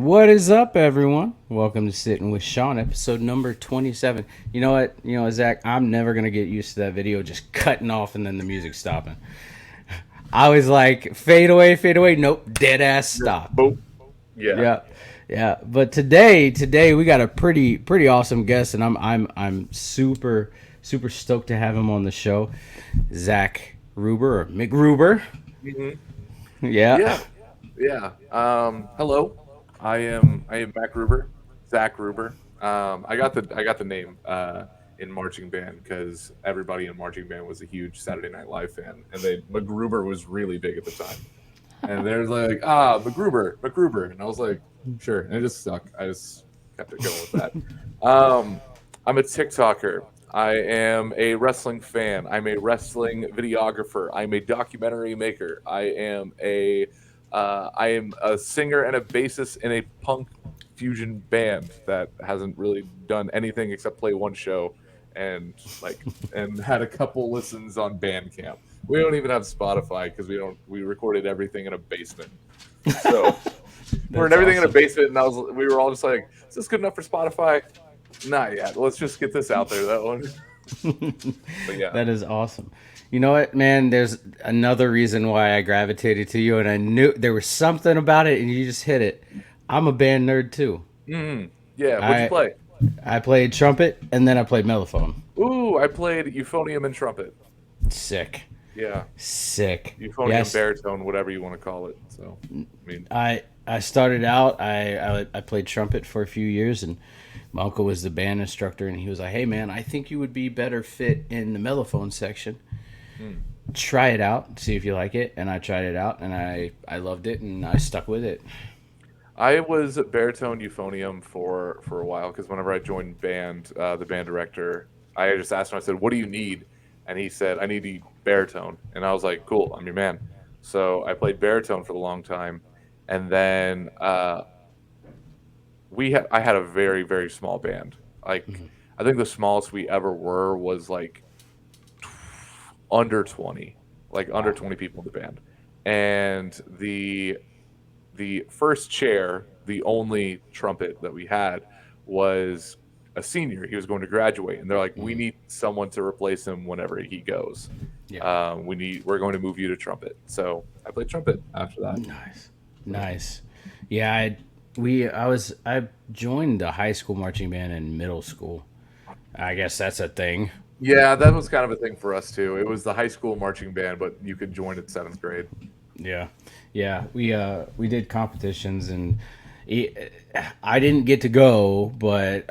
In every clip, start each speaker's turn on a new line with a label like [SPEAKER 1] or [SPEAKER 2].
[SPEAKER 1] What is up, everyone? Welcome to Sitting with Sean, episode number 27. You know what? Zach, I'm never going to get used to that video just cutting off and then the music stopping. I was like, fade away, fade away. Nope, dead ass
[SPEAKER 2] Just
[SPEAKER 1] stop.
[SPEAKER 2] boom. Yeah.
[SPEAKER 1] Yeah. Yeah. But today we got a pretty awesome guest, and I'm super stoked to have him on the show. Zach Rueber or McRuber.
[SPEAKER 2] hmm
[SPEAKER 1] Yeah.
[SPEAKER 2] Yeah. Yeah. Hello. I am Mac Ruber, Zach Ruber. I got the name in marching band because everybody in marching band was a huge Saturday Night Live fan, and they MacGruber was really big at the time. And they're like, MacGruber, and I was like, sure, and it just stuck. I just kept it going with that. Um, I'm a TikToker. I am a wrestling fan. I'm a wrestling videographer. I'm a documentary maker. I am a singer and a bassist in a punk fusion band that hasn't really done anything except play one show and and had a couple listens on Bandcamp. We don't even have Spotify because we recorded everything in a basement. So we're in
[SPEAKER 1] That's
[SPEAKER 2] everything in a
[SPEAKER 1] awesome.
[SPEAKER 2] basement, and we were all just like, "Is this good enough for Spotify?" Not yet. Let's just get this out there. That one. But yeah.
[SPEAKER 1] That is awesome. You know what, man? There's another reason why I gravitated to you, and I knew there was something about it, and you just hit it. I'm a band nerd too.
[SPEAKER 2] Yeah. What'd you
[SPEAKER 1] I
[SPEAKER 2] play?
[SPEAKER 1] I played trumpet, and then I played mellophone.
[SPEAKER 2] Ooh, I played euphonium and trumpet.
[SPEAKER 1] Sick,
[SPEAKER 2] Yeah,
[SPEAKER 1] sick.
[SPEAKER 2] euphonium,
[SPEAKER 1] Yes,
[SPEAKER 2] baritone, whatever you want to call it. So, I mean,
[SPEAKER 1] I started out. I played trumpet for a few years, and my uncle was the band instructor, and he was like, "Hey, man, I think you would be better fit in the mellophone section.
[SPEAKER 2] hmm.
[SPEAKER 1] Try it out, see if you like it." And I tried it out, and I loved it, and I stuck with it.
[SPEAKER 2] I was baritone euphonium for a while because whenever I joined band, the band director, I just asked him. I said, "What do you need?" And he said, "I need the baritone." And I was like, "Cool, I'm your man." So I played baritone for a long time, and then I had a very small band. Like I think the smallest we ever were was like under 20, like under
[SPEAKER 1] Wow.
[SPEAKER 2] 20 people in the band. And the first chair, the only trumpet that we had, was a senior. He was going to graduate, and they're like, "We need someone to replace him whenever he goes.
[SPEAKER 1] Yeah.
[SPEAKER 2] We're going to move you to trumpet." So I played trumpet after that.
[SPEAKER 1] Nice.
[SPEAKER 2] So
[SPEAKER 1] Nice. Yeah, I joined the high school marching band in middle school. I guess that's a thing.
[SPEAKER 2] yeah, that was kind of a thing for us too. It was the high school marching band, but you could join at seventh grade.
[SPEAKER 1] Yeah. Yeah, we did competitions, and it, I didn't get to go, but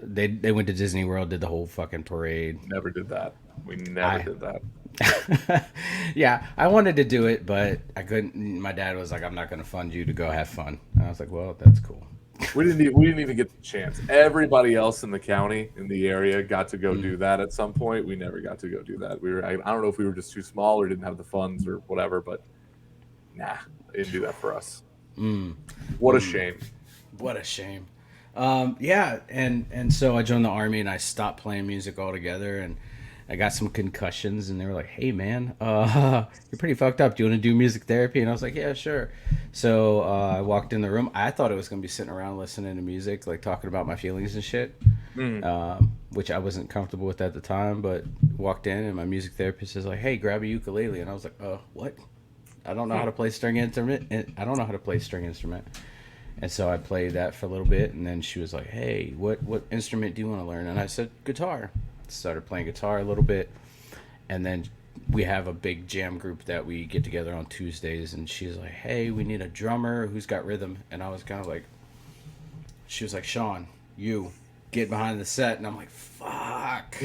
[SPEAKER 1] they went to Disney World, did the whole fucking parade.
[SPEAKER 2] Never did that. We never
[SPEAKER 1] I
[SPEAKER 2] did that.
[SPEAKER 1] yeah, I wanted to do it, but I couldn't. My dad was like, "I'm not going to fund you to go have fun." And I was like, "Well, that's cool."
[SPEAKER 2] We didn't even get the chance. Everybody else in the county, in the area, got to go do that at some point. We never got to go do that. I don't know if we were just too small or didn't have the funds or whatever, but nah, they didn't do that for us. What a shame.
[SPEAKER 1] What a shame. Yeah, and so I joined the army, and I stopped playing music altogether, and I got some concussions, and they were like, "Hey, man, you're pretty fucked up. Do you want to do music therapy?" And I was like, "Yeah, sure." So I walked in the room. I thought it was gonna be sitting around listening to music, like talking about my feelings and shit,
[SPEAKER 2] Mm.
[SPEAKER 1] which I wasn't comfortable with at the time. But walked in, and my music therapist is like, "Hey, grab a ukulele," and I was like, what? I don't know how
[SPEAKER 2] Hmm.
[SPEAKER 1] to play string instrument. I don't know how to play string instrument. And so I played that for a little bit, and then she was like, "Hey, what instrument do you want to learn?" And I said, "Guitar." Started playing guitar a little bit, and then we have a big jam group that we get together on Tuesdays, and she's like, "Hey, we need a drummer who's got rhythm." And I was kind of like, she was like, "Sean, you get behind the set," and I'm like, "Fuck."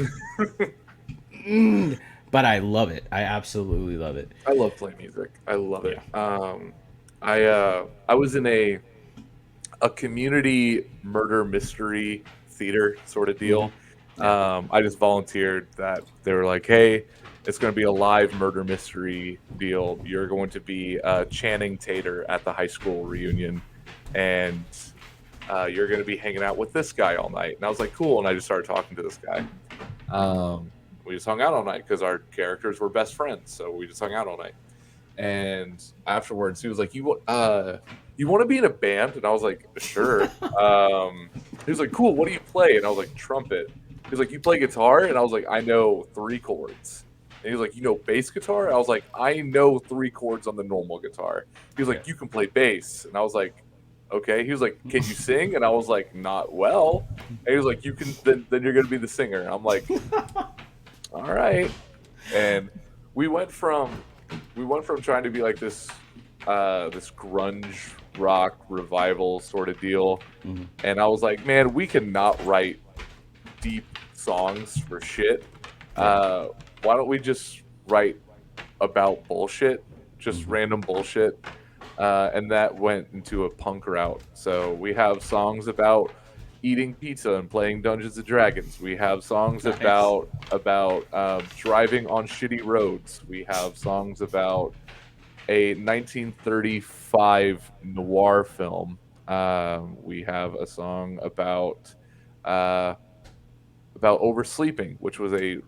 [SPEAKER 1] But I love it. I absolutely love it.
[SPEAKER 2] I love playing music. I love it.
[SPEAKER 1] Yeah.
[SPEAKER 2] I was in a community murder mystery theater sort of
[SPEAKER 1] Hmm.
[SPEAKER 2] deal.
[SPEAKER 1] Yeah.
[SPEAKER 2] I just volunteered that they were like, "Hey, it's going to be a live murder mystery deal. You're going to be Channing Tater at the high school reunion, and you're going to be hanging out with this guy all night." And I was like, "Cool." And I just started talking to this guy. We just hung out all night because our characters were best friends, so we just hung out all night. And afterwards, he was like, "You want to be in a band?" And I was like, "Sure." He was like, "Cool. What do you play?" And I was like, "Trumpet." He was like, "You play guitar?" And I was like, "I know three chords." And he was like, "You know bass guitar?" I was like, "I know three chords on the normal guitar." He was
[SPEAKER 1] Yeah.
[SPEAKER 2] like, "You can play bass." And I was like, "Okay." He was like, "Can you sing?" And I was like, "Not well." And he was like, "You can. Then you're gonna be the singer." And I'm like, "All right." And we went from trying to be like this grunge rock revival sort of deal,
[SPEAKER 1] Mhm.
[SPEAKER 2] and I was like, man, we cannot write deep songs for shit.
[SPEAKER 1] Yeah.
[SPEAKER 2] uh why don't we just write about bullshit, just
[SPEAKER 1] Mhm.
[SPEAKER 2] random bullshit? And that went into a punk route. So we have songs about eating pizza and playing Dungeons and Dragons. We have songs
[SPEAKER 1] Nice.
[SPEAKER 2] about driving on shitty roads. We have songs about a 1935 noir film. We have a song uh, about oversleeping, which was a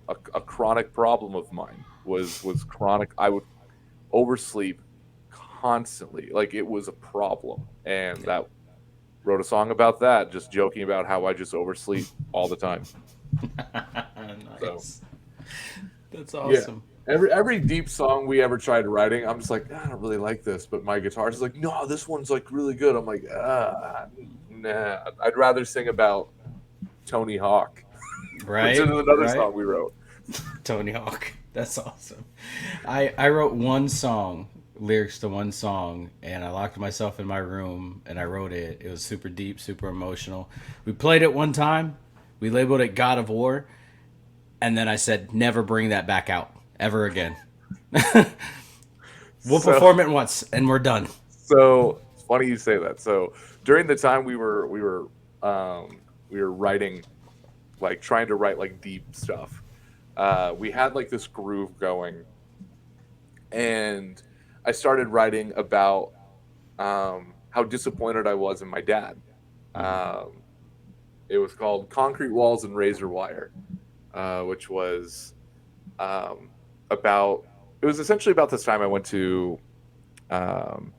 [SPEAKER 2] chronic problem of mine. Was chronic. I would oversleep constantly, like it was a problem, and
[SPEAKER 1] Yeah.
[SPEAKER 2] that wrote a song about that, just joking about how I just oversleep all the time. So
[SPEAKER 1] Nice. That's
[SPEAKER 2] yeah.
[SPEAKER 1] awesome.
[SPEAKER 2] Every deep song we ever tried writing, I'm just like, I don't really like this, but my guitarist is like, no, this one's like really good. I'm like, nah, I'd rather sing about Tony Hawk, which is
[SPEAKER 1] Right.
[SPEAKER 2] another
[SPEAKER 1] Right.
[SPEAKER 2] song we wrote.
[SPEAKER 1] Tony Hawk. That's awesome. I wrote one song, lyrics to one song, and I locked myself in my room and I wrote it. It was super deep, super emotional. We played it one time. We labeled it God of War, and then I said, never bring that back out ever again. We'll
[SPEAKER 2] So
[SPEAKER 1] perform it once and we're done.
[SPEAKER 2] so it's funny you say that. So during the time we were writing, like trying to write like deep stuff, we had like this groove going, and I started writing about how disappointed I was in my dad.
[SPEAKER 1] Mm-hmm.
[SPEAKER 2] Um, it was called Concrete Walls and Razor Wire, which was um, about. It was essentially about this time I went to. Um,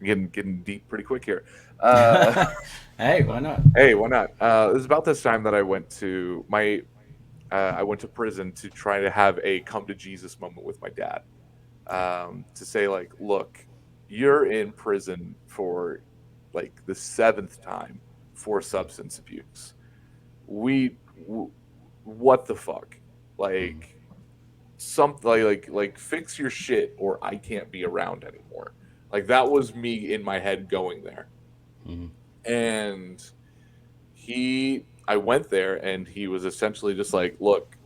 [SPEAKER 2] getting deep pretty quick here. Uh,
[SPEAKER 1] Hey, why not?
[SPEAKER 2] hey, why not? It was about this time that I went to my. I went to prison to try to have a come to Jesus moment with my dad. To say like, look, you're in prison for like the seventh time for substance abuse. We, what the fuck?
[SPEAKER 1] Mm-hmm.
[SPEAKER 2] Like something like fix your shit, or I can't be around anymore. Like that was me in my head going there,
[SPEAKER 1] Mm-hmm.
[SPEAKER 2] and I went there, and he was essentially just like, look,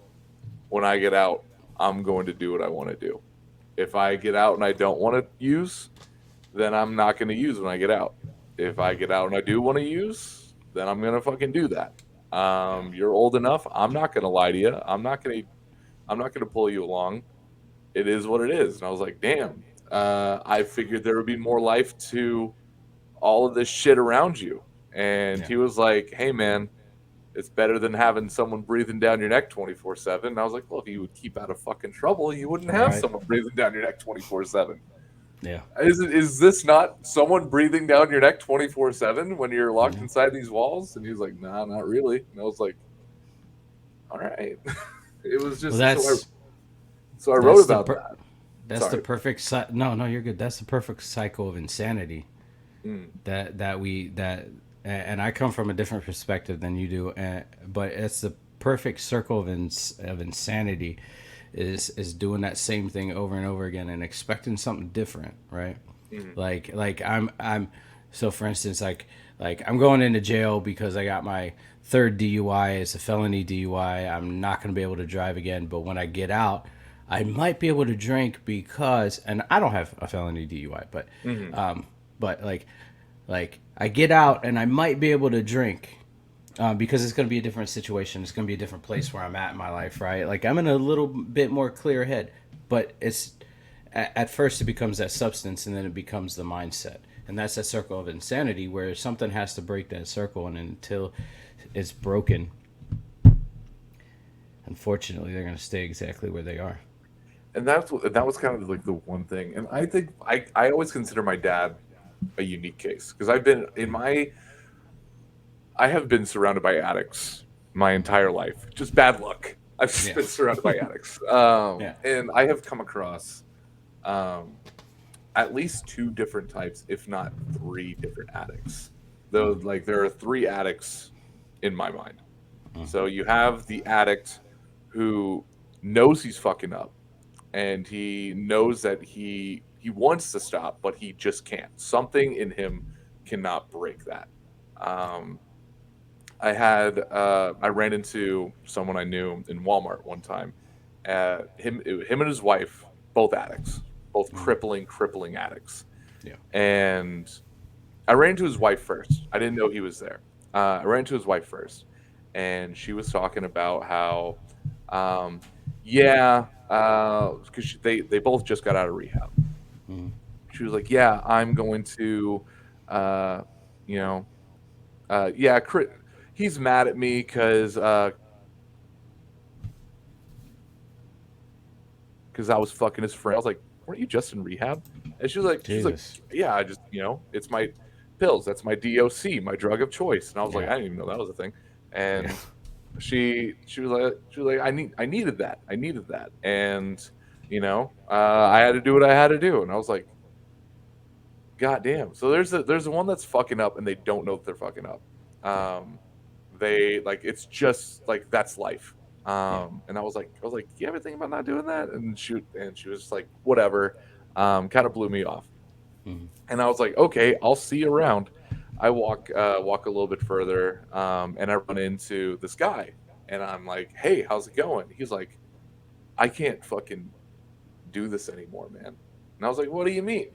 [SPEAKER 2] when I get out, I'm going to do what I want to do. If I get out and I don't want to use, then I'm not going to use when I get out. If I get out and I do want to use, then I'm going to fucking do that.
[SPEAKER 1] Yeah.
[SPEAKER 2] You're old enough. I'm not going to lie to you. I'm not going to pull you along. It is what it is. And I was like, damn. I figured there would be more life to all of this shit around you. And
[SPEAKER 1] Yeah.
[SPEAKER 2] he was like, hey man, it's better than having someone breathing down your neck 24/7. And I was like, well, if you would keep out of fucking trouble, you wouldn't have
[SPEAKER 1] Right.
[SPEAKER 2] someone breathing down your neck 24/7.
[SPEAKER 1] Yeah.
[SPEAKER 2] Is this not someone breathing down your neck 24/7 when you're locked
[SPEAKER 1] Yeah.
[SPEAKER 2] inside these walls? And he was like, nah, not really. And I was like, all right. It was
[SPEAKER 1] Well,
[SPEAKER 2] just
[SPEAKER 1] that's
[SPEAKER 2] so I wrote
[SPEAKER 1] that's the
[SPEAKER 2] about
[SPEAKER 1] per-
[SPEAKER 2] that.
[SPEAKER 1] that's the
[SPEAKER 2] Sorry.
[SPEAKER 1] perfect no, no, you're good. That's the perfect cycle of insanity
[SPEAKER 2] Mm,
[SPEAKER 1] that and I come from a different perspective than you do, but it's the perfect circle of insanity is doing that same thing over and over again and expecting something different, right?
[SPEAKER 2] mm,
[SPEAKER 1] Like I'm so for instance like I'm going into jail because I got my third DUI. It's a felony DUI. I'm not going to be able to drive again, but when I get out, I might be able to drink because and I don't have a felony DUI,
[SPEAKER 2] mm.
[SPEAKER 1] but like I get out and I might be able to drink because it's going to be a different situation. It's going to be a different place where I'm at in my life, right? Like I'm in a little bit more clear head, but it's at first it becomes that substance and then it becomes the mindset. And that's that circle of insanity where something has to break that circle. And until it's broken, unfortunately, they're going to stay exactly where they are.
[SPEAKER 2] And that was kind of like the one thing. And I think I always consider my dad a unique case because I have been surrounded by addicts my entire life. Just bad luck. I've just
[SPEAKER 1] Yeah.
[SPEAKER 2] been surrounded by addicts,
[SPEAKER 1] Yeah.
[SPEAKER 2] and I have come across um, at least two different types, if not three different addicts. Though, like there are three addicts in my mind. So you have the addict who knows he's fucking up, and he knows that he wants to stop, but he just can't. Something in him cannot break that. Um, I ran into someone I knew in Walmart one time. Him and his wife, both addicts, both crippling addicts.
[SPEAKER 1] Yeah.
[SPEAKER 2] And I ran into his wife first. I didn't know he was there. I ran into his wife first, and she was talking about how, um, yeah, because they both just got out of rehab. She was like, "Yeah, I'm going to, uh, you know, yeah, he's mad at me because I was fucking his friend." I was like, "Weren't you just in rehab?" And she's like,
[SPEAKER 1] Jesus.
[SPEAKER 2] "Yeah, I just, it's my pills. That's my DOC, my drug of choice." And I was like,
[SPEAKER 1] Yeah.
[SPEAKER 2] "I didn't even know that was a thing."
[SPEAKER 1] Yeah.
[SPEAKER 2] And she was like, I needed that. I needed that." And I had to do what I had to do. And I was like, God damn. So there's the one that's fucking up and they don't know that they're fucking up.
[SPEAKER 1] Yeah.
[SPEAKER 2] They like it's just like that's life.
[SPEAKER 1] Yeah.
[SPEAKER 2] And I was like, you ever think about not doing that? And she was like, whatever. Kind of blew me off.
[SPEAKER 1] Mhm.
[SPEAKER 2] And I was like, okay, I'll see you around. I walk a little bit further, and I run into this guy, and I'm like, hey, how's it going? He's like, I can't fucking do this anymore, man. And I was like, what do you mean?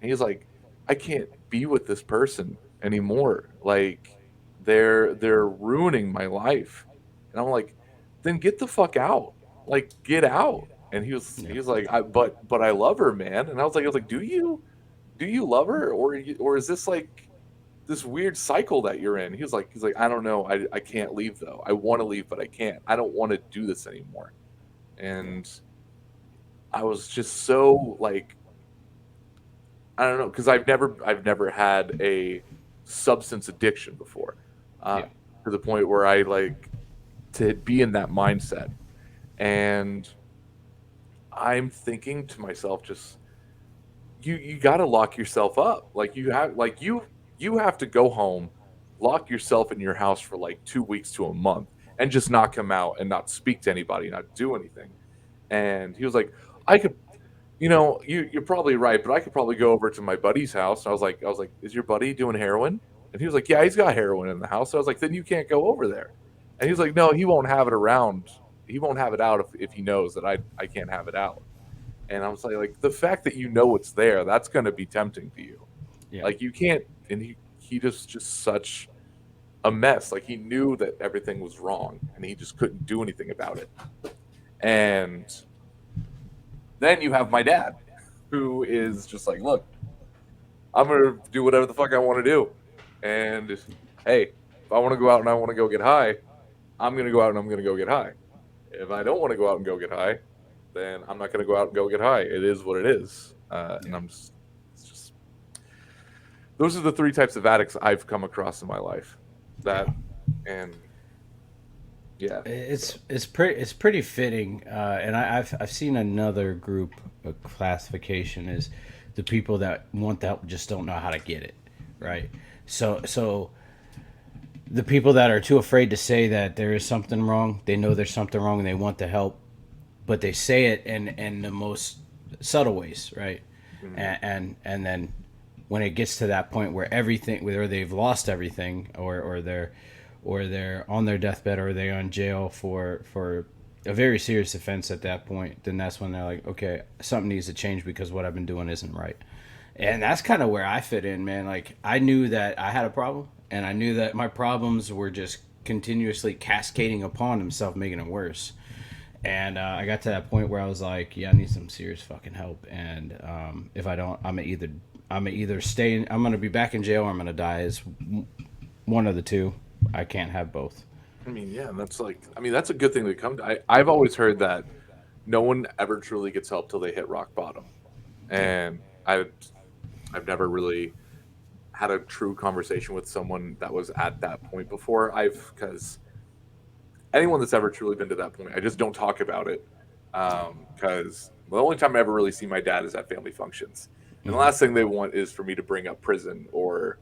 [SPEAKER 2] And he's like, I can't be with this person anymore. Like they're ruining my life. And I'm like, then get the fuck out. Like get out. And
[SPEAKER 1] Yeah.
[SPEAKER 2] he was like, but I love her, man. And I was like, do you love her or is this like this weird cycle that you're in? He's like, I don't know. I can't leave though. I want to leave, but I can't. I don't want to do this anymore.
[SPEAKER 1] Yeah.
[SPEAKER 2] And I was just so like I don't know because I've never had a substance addiction before, uh,
[SPEAKER 1] Yeah.
[SPEAKER 2] to the point where I like to be in that mindset, and I'm thinking to myself, just you got to lock yourself up. Like you have to go home, lock yourself in your house for like 2 weeks to a month, and just not come out and not speak to anybody, not do anything. And he was like, I could you're probably right, but I could probably go over to my buddy's house. I was like, is your buddy doing heroin? And he was like, yeah, he's got heroin in the house. So I was like, then you can't go over there. And he was like, no, he won't have it around. He won't have it out if he knows that I can't have it out. And I was like the fact that you know it's there, that's going to be tempting to you.
[SPEAKER 1] Yeah.
[SPEAKER 2] Like you can't. And he just such a mess. Like he knew that everything was wrong, and he just couldn't do anything about it. And then you have my dad, who is just like, look, I'm gonna do whatever the fuck I want to do, and hey, if I want to go out and I want to go get high, I'm gonna go out and I'm gonna go get high. If I don't want to go out and go get high, then I'm not gonna go out and go get high. It is what it is, and
[SPEAKER 1] Yeah.
[SPEAKER 2] it's just those are the three types of addicts I've come across in my life. That
[SPEAKER 1] Yeah.
[SPEAKER 2] and yeah, so
[SPEAKER 1] It's pretty fitting, and I've seen another group classification is the people that want that just don't know how to get it, right? So the people that are too afraid to say that there is something wrong, they know there's something wrong and they want to help, but they say it in the most subtle ways, right?
[SPEAKER 2] mhm,
[SPEAKER 1] And then when it gets to that point where everything, whether they've lost everything or they're on their deathbed or they're on jail for a very serious offense at that point, then that's when they're like, okay, something needs to change because what I've been doing isn't right. And that's kind of where I fit in, man. Like I knew that I had a problem, and I knew that my problems were just continuously cascading upon themselves, making it worse. And I got to that point where I was like, yeah, I need some serious fucking help. And if I don't, I'm gonna either stay. I'm gonna be back in jail, or I'm gonna die. Is one of the two. I can't have both.
[SPEAKER 2] I mean, yeah, and that's like, I mean, that's a good thing to come to. I've always heard that no one ever truly gets help till they hit rock bottom,
[SPEAKER 1] Yeah.
[SPEAKER 2] and I've never really had a true conversation with someone that was at that point before. Because anyone that's ever truly been to that point, I just don't talk about it. Because the only time I ever really see my dad is at family functions, and the
[SPEAKER 1] Hmm.
[SPEAKER 2] last thing they want is for me to bring up prison or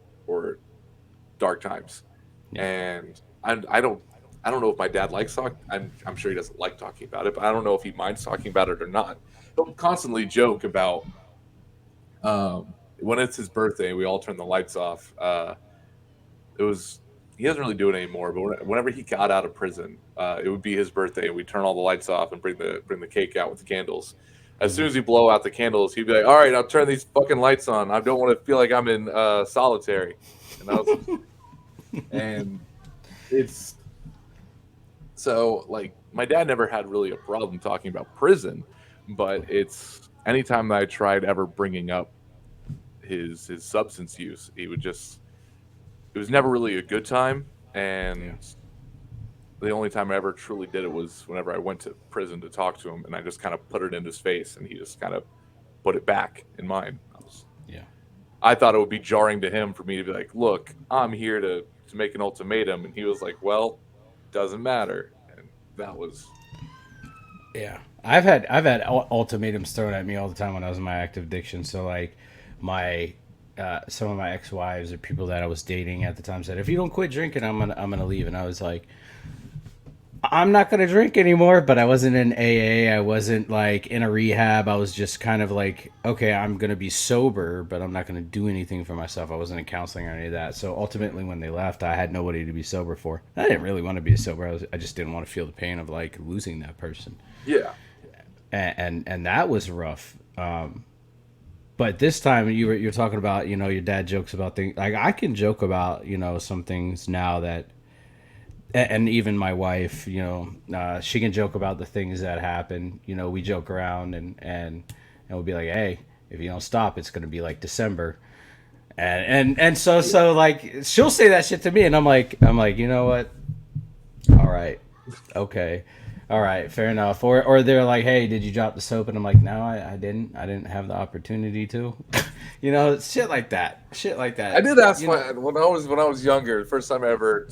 [SPEAKER 2] dark times.
[SPEAKER 1] Yeah.
[SPEAKER 2] And I don't know if my dad likes talk. I'm sure he doesn't like talking about it, but I don't know if he minds talking about it or not. He'll constantly joke about when it's his birthday, we all turn the lights off. It was he doesn't really do it anymore, but whenever he got out of prison, it would be his birthday, and we turn all the lights off and bring the cake out with the candles. As soon
[SPEAKER 1] Hmm.
[SPEAKER 2] as we blow out the candles, he'd be like, "All right, I'll turn these fucking lights on. I don't want to feel like I'm in solitary." And I was, and it's so like my dad never had really a problem talking about prison, but it's anytime that I tried ever bringing up his substance use, he would just it was never really a good time.
[SPEAKER 1] Yeah.
[SPEAKER 2] And the only time I ever truly did it was whenever I went to prison to talk to him, and I just kind of put it in his face, and he just kind of put it back in mine.
[SPEAKER 1] Yeah.
[SPEAKER 2] I thought it would be jarring to him for me to be like, "Look, I'm here to make an ultimatum," and he was like, "Well, doesn't matter," and that was
[SPEAKER 1] Yeah, I've had ultimatums thrown at me all the time when I was in my active addiction. So like, my some of my ex wives or people that I was dating at the time said, if you don't quit drinking, I'm gonna leave. And I was like, I'm not gonna drink anymore. But I wasn't in AA. I wasn't like in a rehab. I was just kind of like, okay, I'm gonna be sober, but I'm not gonna do anything for myself. I wasn't in counseling or any of that. So ultimately, when they left, I had nobody to be sober for. I didn't really want to be sober. I just didn't want to feel the pain of like losing that person.
[SPEAKER 2] yeah.
[SPEAKER 1] And that was rough. But this time you're talking about, your dad jokes about things. Like, I can joke about, some things now that, and even my wife, she can joke about the things that happen. We joke around and we'll be like, hey, if you don't stop, it's gonna be like December. And so like she'll say that shit to me, and I'm like, you know what? All right, okay, all right, fair enough. Or they're like, hey, did you drop the soap? And I'm like, no, I didn't have the opportunity to. Shit like that. Shit like
[SPEAKER 2] I
[SPEAKER 1] that.
[SPEAKER 2] did ask my when I was younger. The first time I ever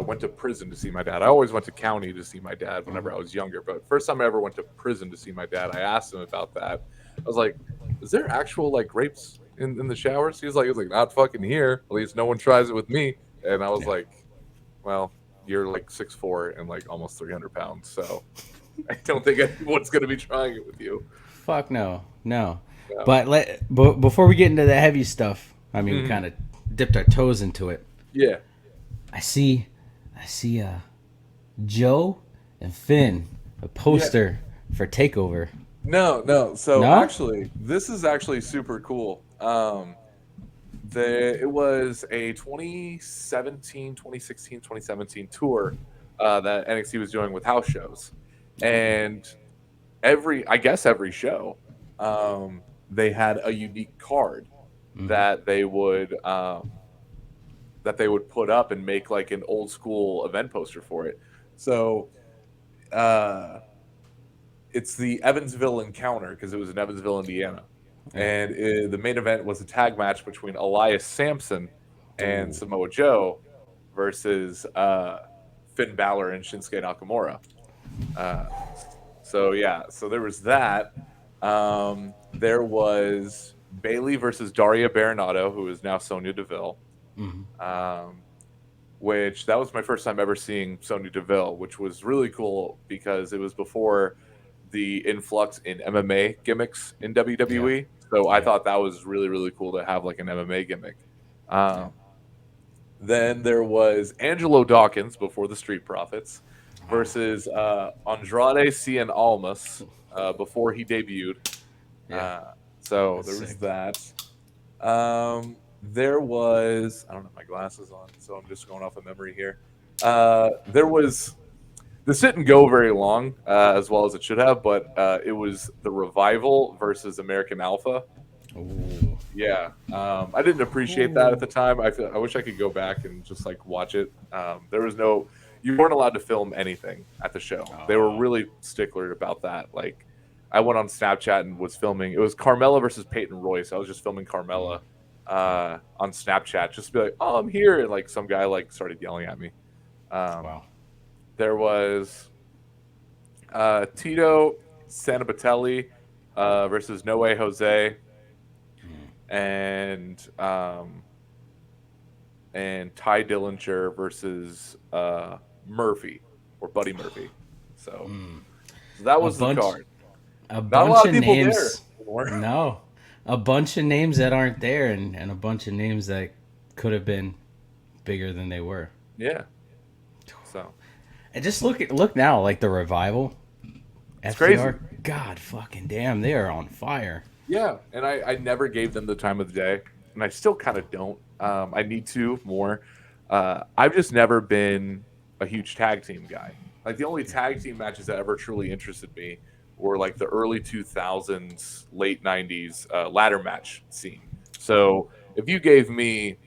[SPEAKER 2] went to prison to see my dad. I always went to county to see my dad whenever I was younger. But first time I ever went to prison to see my dad, I asked him about that. I was like, "Is there actual like rapes in the showers?" He was like, "Not fucking here. At least no one tries it with me." And I was
[SPEAKER 1] Yeah.
[SPEAKER 2] like, "Well, you're like 6'4" and like almost 300 pounds, so I don't think anyone's gonna be trying it with you."
[SPEAKER 1] Fuck no, no.
[SPEAKER 2] Yeah.
[SPEAKER 1] But before we get into the heavy stuff, I mean, we
[SPEAKER 2] Mhm.
[SPEAKER 1] kind of dipped our toes into it.
[SPEAKER 2] Yeah.
[SPEAKER 1] I see, I see, Joe and Finn, a
[SPEAKER 2] Yeah.
[SPEAKER 1] poster for Takeover.
[SPEAKER 2] No, no. So
[SPEAKER 1] No?
[SPEAKER 2] actually, this is actually super cool. It was a 2017, 2016, 2017 tour that NXT was doing with house shows. And I guess every show, they had a unique card
[SPEAKER 1] Mm-hmm.
[SPEAKER 2] that they would put up and make like an old school event poster for it. So uh, it's the Evansville Encounter because it was in Evansville, Indiana,
[SPEAKER 1] Yeah.
[SPEAKER 2] and the main event was a tag match between Elias Sampson and
[SPEAKER 1] Ooh.
[SPEAKER 2] Samoa Joe versus Finn Balor and Shinsuke Nakamura. Uh, so yeah, so there was that. There was Bailey versus Daria Baronato, who is now Sonya Deville.
[SPEAKER 1] Mm-hmm.
[SPEAKER 2] Um, which that was my first time ever seeing Sonya Deville, which was really cool because it was before the influx in MMA gimmicks in
[SPEAKER 1] Yeah.
[SPEAKER 2] WWE. So I
[SPEAKER 1] Yeah.
[SPEAKER 2] thought that was really, really cool to have like an MMA gimmick.
[SPEAKER 1] Yeah.
[SPEAKER 2] Um, then there was Angelo Dawkins before the Street Profits
[SPEAKER 1] Oh,
[SPEAKER 2] versus Andrade Cien Almas before he debuted.
[SPEAKER 1] yeah.
[SPEAKER 2] Uh, so
[SPEAKER 1] That's
[SPEAKER 2] there was
[SPEAKER 1] sick.
[SPEAKER 2] that. There was I don't have my glasses on, so I'm just going off of memory here. There was this didn't go very long, as well as it should have, but it was the Revival versus American Alpha.
[SPEAKER 1] Ooh.
[SPEAKER 2] Yeah, I didn't appreciate that at
[SPEAKER 1] Ooh.
[SPEAKER 2] the time. I wish I could go back and just like watch it. There was no, you weren't allowed to film anything at the show. They were
[SPEAKER 1] Oh.
[SPEAKER 2] really stickler about that. I went on Snapchat and was filming. It was Carmella versus Peyton Royce. I was just filming
[SPEAKER 1] Mm.
[SPEAKER 2] Carmella, on Snapchat, just to be like, "Oh, I'm here," and like some guy like started yelling at me. Um,
[SPEAKER 1] Wow.
[SPEAKER 2] there was Tito Sanabatelli versus No Way Jose,
[SPEAKER 1] Mm.
[SPEAKER 2] and Ty Dillinger versus Murphy or Buddy Murphy. So,
[SPEAKER 1] Mm.
[SPEAKER 2] so that
[SPEAKER 1] A
[SPEAKER 2] was the
[SPEAKER 1] bunch,
[SPEAKER 2] card.
[SPEAKER 1] a
[SPEAKER 2] Not a lot
[SPEAKER 1] bunch
[SPEAKER 2] of
[SPEAKER 1] of
[SPEAKER 2] people there
[SPEAKER 1] names.
[SPEAKER 2] anymore.
[SPEAKER 1] No, a bunch of names that aren't there, and a bunch of names that could have been bigger than they were.
[SPEAKER 2] Yeah. So
[SPEAKER 1] And just look now, like the revival,
[SPEAKER 2] it's crazy.
[SPEAKER 1] FTR. God fucking damn, they are on fire.
[SPEAKER 2] Yeah, and I never gave them the time of the day, and I still kind of don't. I need to more. I've just never been a huge tag team guy. Like the only tag team matches that ever truly interested me were like the early 2000s, late 90s ladder match scene. So if you gave me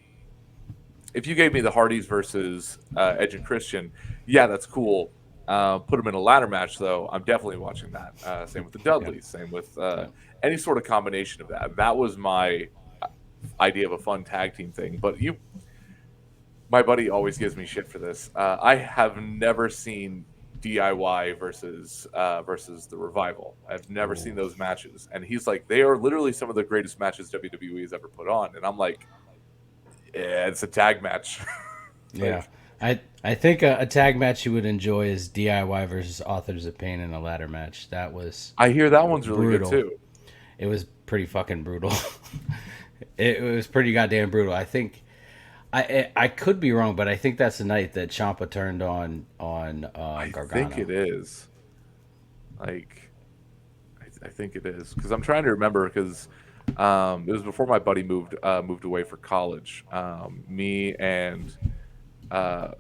[SPEAKER 2] the Hardys versus Edge and Christian, yeah, that's cool. Put them in a ladder match, though. I'm definitely watching that. Same with the
[SPEAKER 1] Yeah,
[SPEAKER 2] Dudleys. Same with
[SPEAKER 1] yeah.
[SPEAKER 2] any sort of combination of that. That was my idea of a fun tag team thing. But my buddy always gives me shit for this. I have never seen DIY versus the Revival. I've never
[SPEAKER 1] Ooh.
[SPEAKER 2] seen those matches, and he's like, they are literally some of the greatest matches WWE has ever put on. And I'm like, yeah, it's a tag match.
[SPEAKER 1] Yeah,
[SPEAKER 2] Like,
[SPEAKER 1] I think a tag match you would enjoy is DIY versus Authors of Pain in a ladder match. That was
[SPEAKER 2] I hear that one's really good
[SPEAKER 1] brutal.
[SPEAKER 2] too.
[SPEAKER 1] It was pretty fucking brutal. It was pretty goddamn brutal. I think I could be wrong, but I think that's the night that Champa turned on
[SPEAKER 2] I think
[SPEAKER 1] Gargano.
[SPEAKER 2] it is. Like, I think it is because I'm trying to remember because it was before my buddy moved away for college. Uh,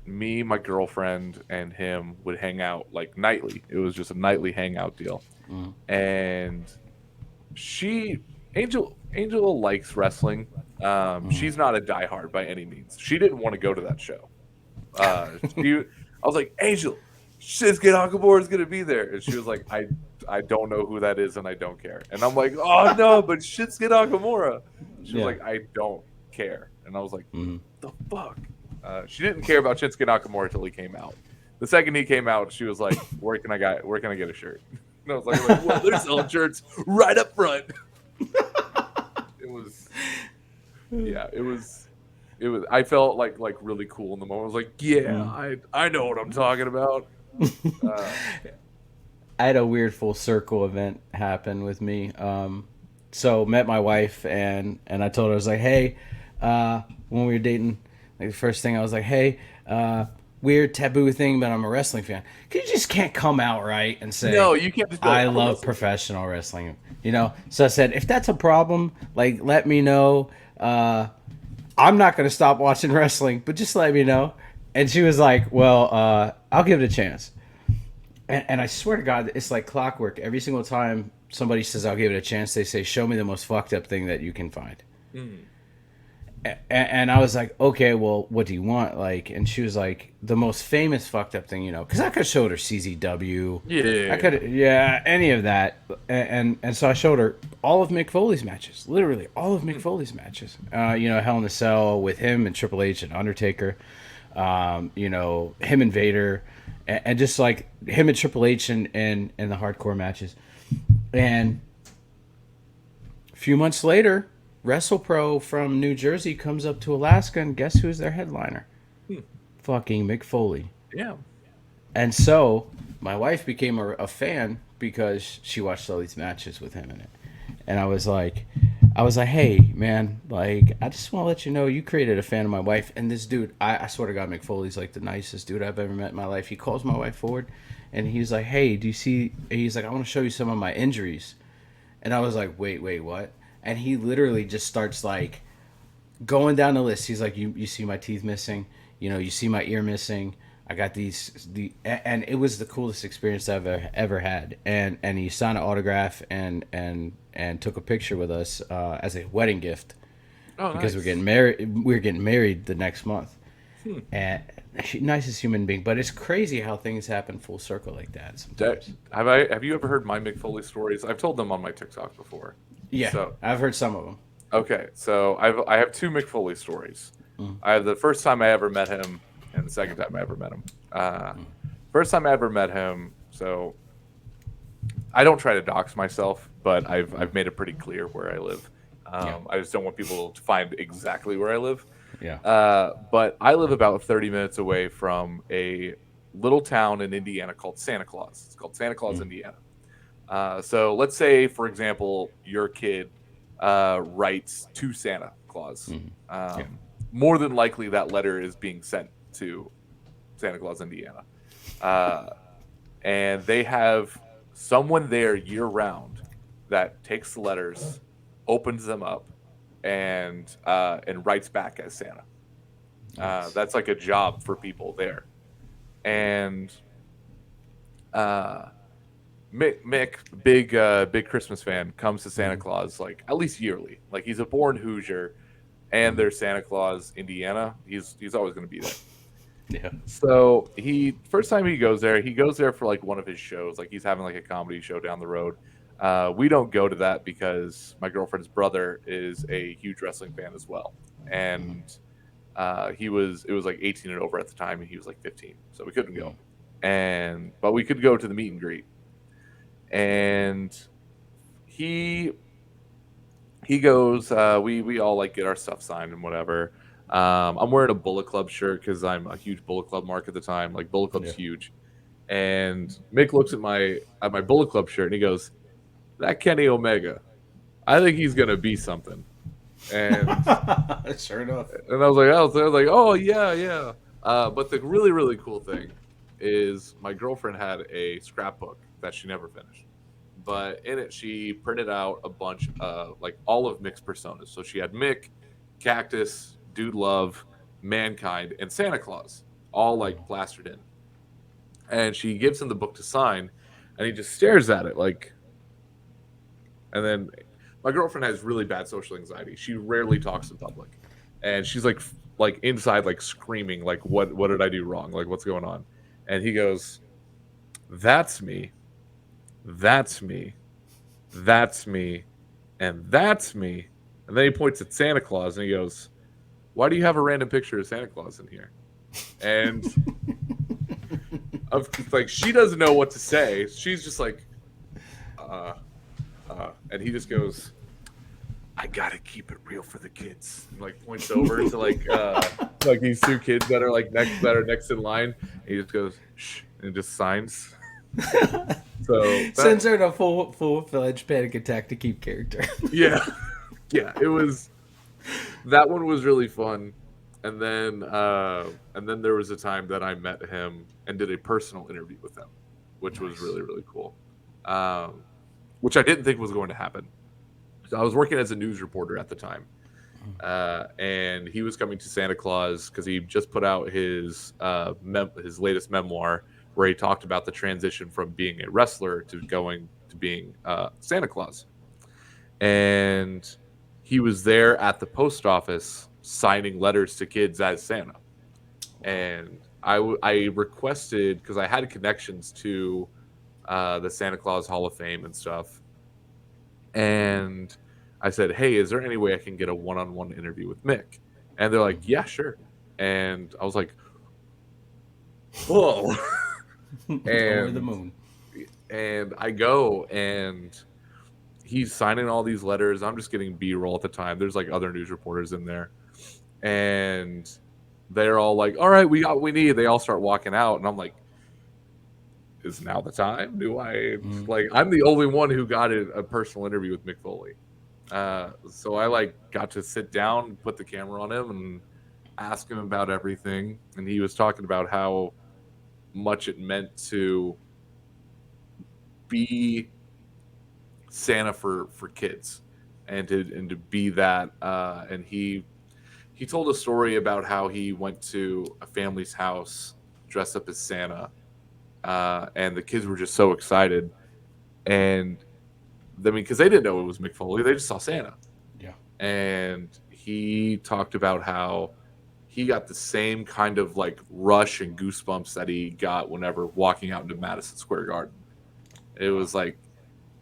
[SPEAKER 2] my girlfriend, and him would hang out like nightly. It was just a nightly hangout deal,
[SPEAKER 1] Mm,
[SPEAKER 2] and she Angela likes wrestling.
[SPEAKER 1] mm.
[SPEAKER 2] She's not a diehard by any means. She didn't want to go to that show. I was like, Angel, Shinsuke Nakamura is gonna be there, and she was like, I don't know who that is, and I don't care. And I'm like, oh no, but Shinsuke Nakamura. She was
[SPEAKER 1] Yeah.
[SPEAKER 2] like, I don't care, and I was like,
[SPEAKER 1] Mm.
[SPEAKER 2] the fuck. She didn't care about Shinsuke Nakamura until he came out. The second he came out, she was like, where can I get a shirt? And I was like well, they're selling shirts right up front. It was yeah, it was I felt like really cool in the moment. I was like, yeah,
[SPEAKER 1] Mm.
[SPEAKER 2] I know what I'm talking about. Uh,
[SPEAKER 1] I had a weird full circle event happen with me. So met my wife and I told her I was like, hey, when we were dating, like the first thing I was like, hey, weird taboo thing, but I'm a wrestling fan. You just can't come out right and say
[SPEAKER 2] no, you can't just be like,
[SPEAKER 1] I
[SPEAKER 2] I'm a
[SPEAKER 1] love
[SPEAKER 2] wrestling fan.
[SPEAKER 1] professional wrestling. You know, so I said if that's a problem, like let me know. I'm not gonna stop watching wrestling, but just let me know. And she was like, well, I'll give it a chance. And I swear to God, it's like clockwork. Every single time somebody says, I'll give it a chance, they say, show me the most fucked up thing that you can find.
[SPEAKER 2] Mm.
[SPEAKER 1] And I was like, okay, well, what do you want? Like, and she was like, the most famous fucked up thing, you know, because I could have showed her CZW. I
[SPEAKER 2] Yeah.
[SPEAKER 1] could, yeah, any of that. And so I showed her all of Mick Foley's matches, literally all of Mick
[SPEAKER 2] Mm.
[SPEAKER 1] Foley's matches. You know, Hell in a Cell with him and Triple H and Undertaker. You know, him and Vader, and just like him and Triple H and the hardcore matches. And a few months later, WrestlePro from New Jersey comes up to Alaska, and guess who's their headliner?
[SPEAKER 2] Hmm.
[SPEAKER 1] Fucking Mick Foley.
[SPEAKER 2] Yeah.
[SPEAKER 1] And so my wife became a fan because she watched all these matches with him in it. And I was like, hey, man, like, I just want to let you know you created a fan of my wife. And this dude, I swear to God, Mick Foley's like the nicest dude I've ever met in my life. He calls my wife forward, and he's like, hey, do you see? He's like, I want to show you some of my injuries. And I was like, wait, what? And he literally just starts like going down the list. He's like, you see my teeth missing, you know, you see my ear missing. I got and it was the coolest experience I've ever had. And he signed an autograph and took a picture with us as a wedding gift
[SPEAKER 2] Oh,
[SPEAKER 1] because
[SPEAKER 2] nice.
[SPEAKER 1] we're getting married the next month.
[SPEAKER 2] Hmm.
[SPEAKER 1] And nicest human being, but it's crazy how things happen full circle like that sometimes.
[SPEAKER 2] Have you ever heard my Mick Foley stories? I've told them on my TikTok before.
[SPEAKER 1] Yeah,
[SPEAKER 2] So,
[SPEAKER 1] I've heard some of them.
[SPEAKER 2] Okay, so I have two Mick Foley stories.
[SPEAKER 1] Mm,
[SPEAKER 2] I have the first time I ever met him and the second time I ever met him. Uh,
[SPEAKER 1] mm,
[SPEAKER 2] First time I ever met him, so I don't try to dox myself, but
[SPEAKER 1] mm.
[SPEAKER 2] I've made it pretty clear where I live.
[SPEAKER 1] Yeah,
[SPEAKER 2] I just don't want people to find exactly where I live.
[SPEAKER 1] yeah.
[SPEAKER 2] But I live about 30 minutes away from a little town in Indiana called Santa Claus. It's called Santa Claus,
[SPEAKER 1] Mm,
[SPEAKER 2] Indiana. So let's say, for example, your kid writes to Santa Claus.
[SPEAKER 1] mm. Yeah.
[SPEAKER 2] Um, More than likely, that letter is being sent to Santa Claus, Indiana. Uh, and they have someone there year round that takes the letters, opens them up, and writes back as Santa.
[SPEAKER 1] Nice.
[SPEAKER 2] That's like a job for people there. And uh, Mick, big Christmas fan, comes to Santa
[SPEAKER 1] Mm,
[SPEAKER 2] Claus like at least yearly. Like he's a born Hoosier, and
[SPEAKER 1] mm.
[SPEAKER 2] there's Santa Claus, Indiana. He's always going to be there.
[SPEAKER 1] Yeah.
[SPEAKER 2] So he first time he goes there for like one of his shows. Like he's having like a comedy show down the road. We don't go to that because my girlfriend's brother is a huge wrestling fan as well,
[SPEAKER 1] Mm,
[SPEAKER 2] and it was like 18 and over at the time, and he was like 15, so we couldn't
[SPEAKER 1] mm,
[SPEAKER 2] go. And but we could go to the meet and greet, and he he goes. We all like get our stuff signed and whatever. I'm wearing a Bullet Club shirt because I'm a huge Bullet Club mark at the time. Like Bullet Club's
[SPEAKER 1] yeah.
[SPEAKER 2] huge. And Mick looks at my Bullet Club shirt and he goes, "That Kenny Omega, I think he's gonna be something." And
[SPEAKER 1] Sure enough.
[SPEAKER 2] I was like, "Oh yeah, yeah." But the really really cool thing is my girlfriend had a scrapbook that she never finished, but in it she printed out a bunch of like all of Mick's personas. So she had Mick, Cactus, Dude Love, Mankind, and Santa Claus all
[SPEAKER 1] Mm,
[SPEAKER 2] like plastered in. And she gives him the book to sign, and he just stares at it like. And then my girlfriend has really bad social anxiety. She rarely talks in public, and she's like inside like screaming like what did I do wrong? Like what's going on? And he goes, "That's me. That's me. That's me. And that's me." And then he points at Santa Claus and he goes, "Why do you have a random picture of Santa Claus in here?" And of like she doesn't know what to say. She's just like, and he just goes, "I gotta keep it real for the kids." And like points over to like these two kids that are next in line. And he just goes, "Shh," and just signs. So that
[SPEAKER 1] Sends her in a full fledged panic attack to keep character.
[SPEAKER 2] yeah, yeah, it was that one was really fun. And then there was a time that I met him and did a personal interview with him, which was
[SPEAKER 1] Nice.
[SPEAKER 2] really really cool. Um, which I didn't think was going to happen. So I was working as a news reporter at the time, and he was coming to Santa Claus because he just put out his latest memoir where he talked about the transition from being a wrestler to going to being Santa Claus. And he was there at the post office signing letters to kids as Santa.
[SPEAKER 1] Wow.
[SPEAKER 2] And I requested because I had connections to the Santa Claus Hall of Fame and stuff, and I said, "Hey, is there any way I can get a one-on-one interview with Mick?" And they're like, "Yeah, sure." And I was like, "Whoa!"
[SPEAKER 1] Over the
[SPEAKER 2] and
[SPEAKER 1] moon.
[SPEAKER 2] and I go and he's signing all these letters. I'm just getting B-roll at the time. There's like other news reporters in there, and they're all like, "All right, we got what we need." They all start walking out, and I'm like, "Is now the time? Do I
[SPEAKER 1] Mm,
[SPEAKER 2] like?" I'm the only one who got a personal interview with Mick Foley. So I like got to sit down, put the camera on him, and ask him about everything. And he was talking about how much it meant to be Santa for kids, and to be that. And he told a story about how he went to a family's house dressed up as Santa, and the kids were just so excited. And I mean, because they didn't know it was Mick Foley, they just saw Santa.
[SPEAKER 1] yeah.
[SPEAKER 2] And he talked about how he got the same kind of like rush and goosebumps that he got whenever walking out into Madison Square Garden. It
[SPEAKER 1] Wow.
[SPEAKER 2] was like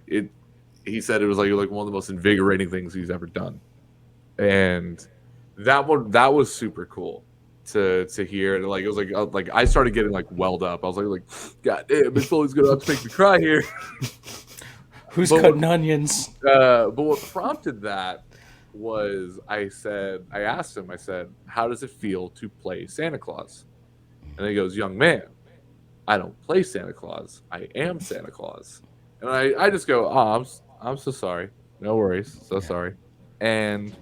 [SPEAKER 2] it. He said it was like one of the most invigorating things he's ever done. and that was super cool to hear. And like it was like I started getting like welled up. I was like God damn, Mick Foley's gonna have to make me cry here.
[SPEAKER 1] Who's
[SPEAKER 2] But what
[SPEAKER 1] cutting onions?
[SPEAKER 2] but what prompted that was I asked him, I said, how does it feel to play Santa Claus? And he goes, young man, I don't play Santa Claus. I am Santa Claus. And I just go, oh, I'm so sorry. No worries. So sorry. And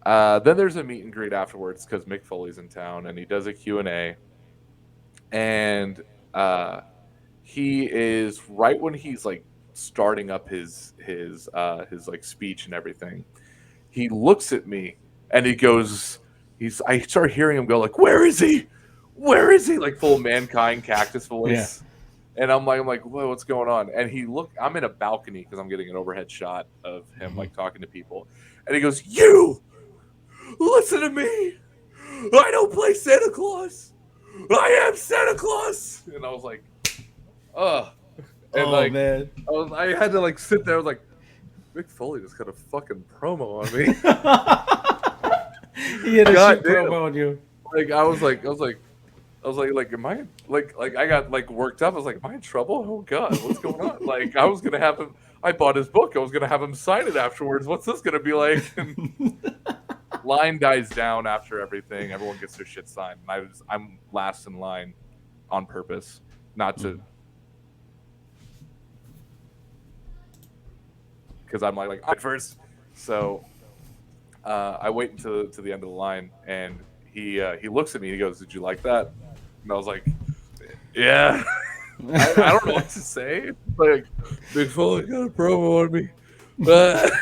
[SPEAKER 2] then there's a meet and greet afterwards because Mick Foley's in town and he does a Q&A. And he is right when he's like starting up his like speech and everything. He looks at me and he goes, I start hearing him go like, where is he? Where is he? Like full Mankind cactus voice. And I'm like, whoa, what's going on? And I'm in a balcony because I'm getting an overhead shot of him like talking to people. And he goes, you listen to me. I don't play Santa Claus. I am Santa Claus. And I was like, ugh. And like,
[SPEAKER 1] man.
[SPEAKER 2] I had to like sit there. I was like, Mick Foley just got a fucking promo on me.
[SPEAKER 1] He had a shit promo on you.
[SPEAKER 2] Like I was like, am I like I got like worked up. I was like, am I in trouble? Oh God, what's going on? Like I was gonna have him. I bought his book. I was gonna have him sign it afterwards. What's this gonna be like? And line dies down after everything. Everyone gets their shit signed, and I'm last in line on purpose, not to. Because I'm like I'm first, so I wait until to the end of the line, and he looks at me. He goes, "Did you like that?" And I was like, "Yeah." I don't know what to say. Like, Mick Foley got a promo on me, but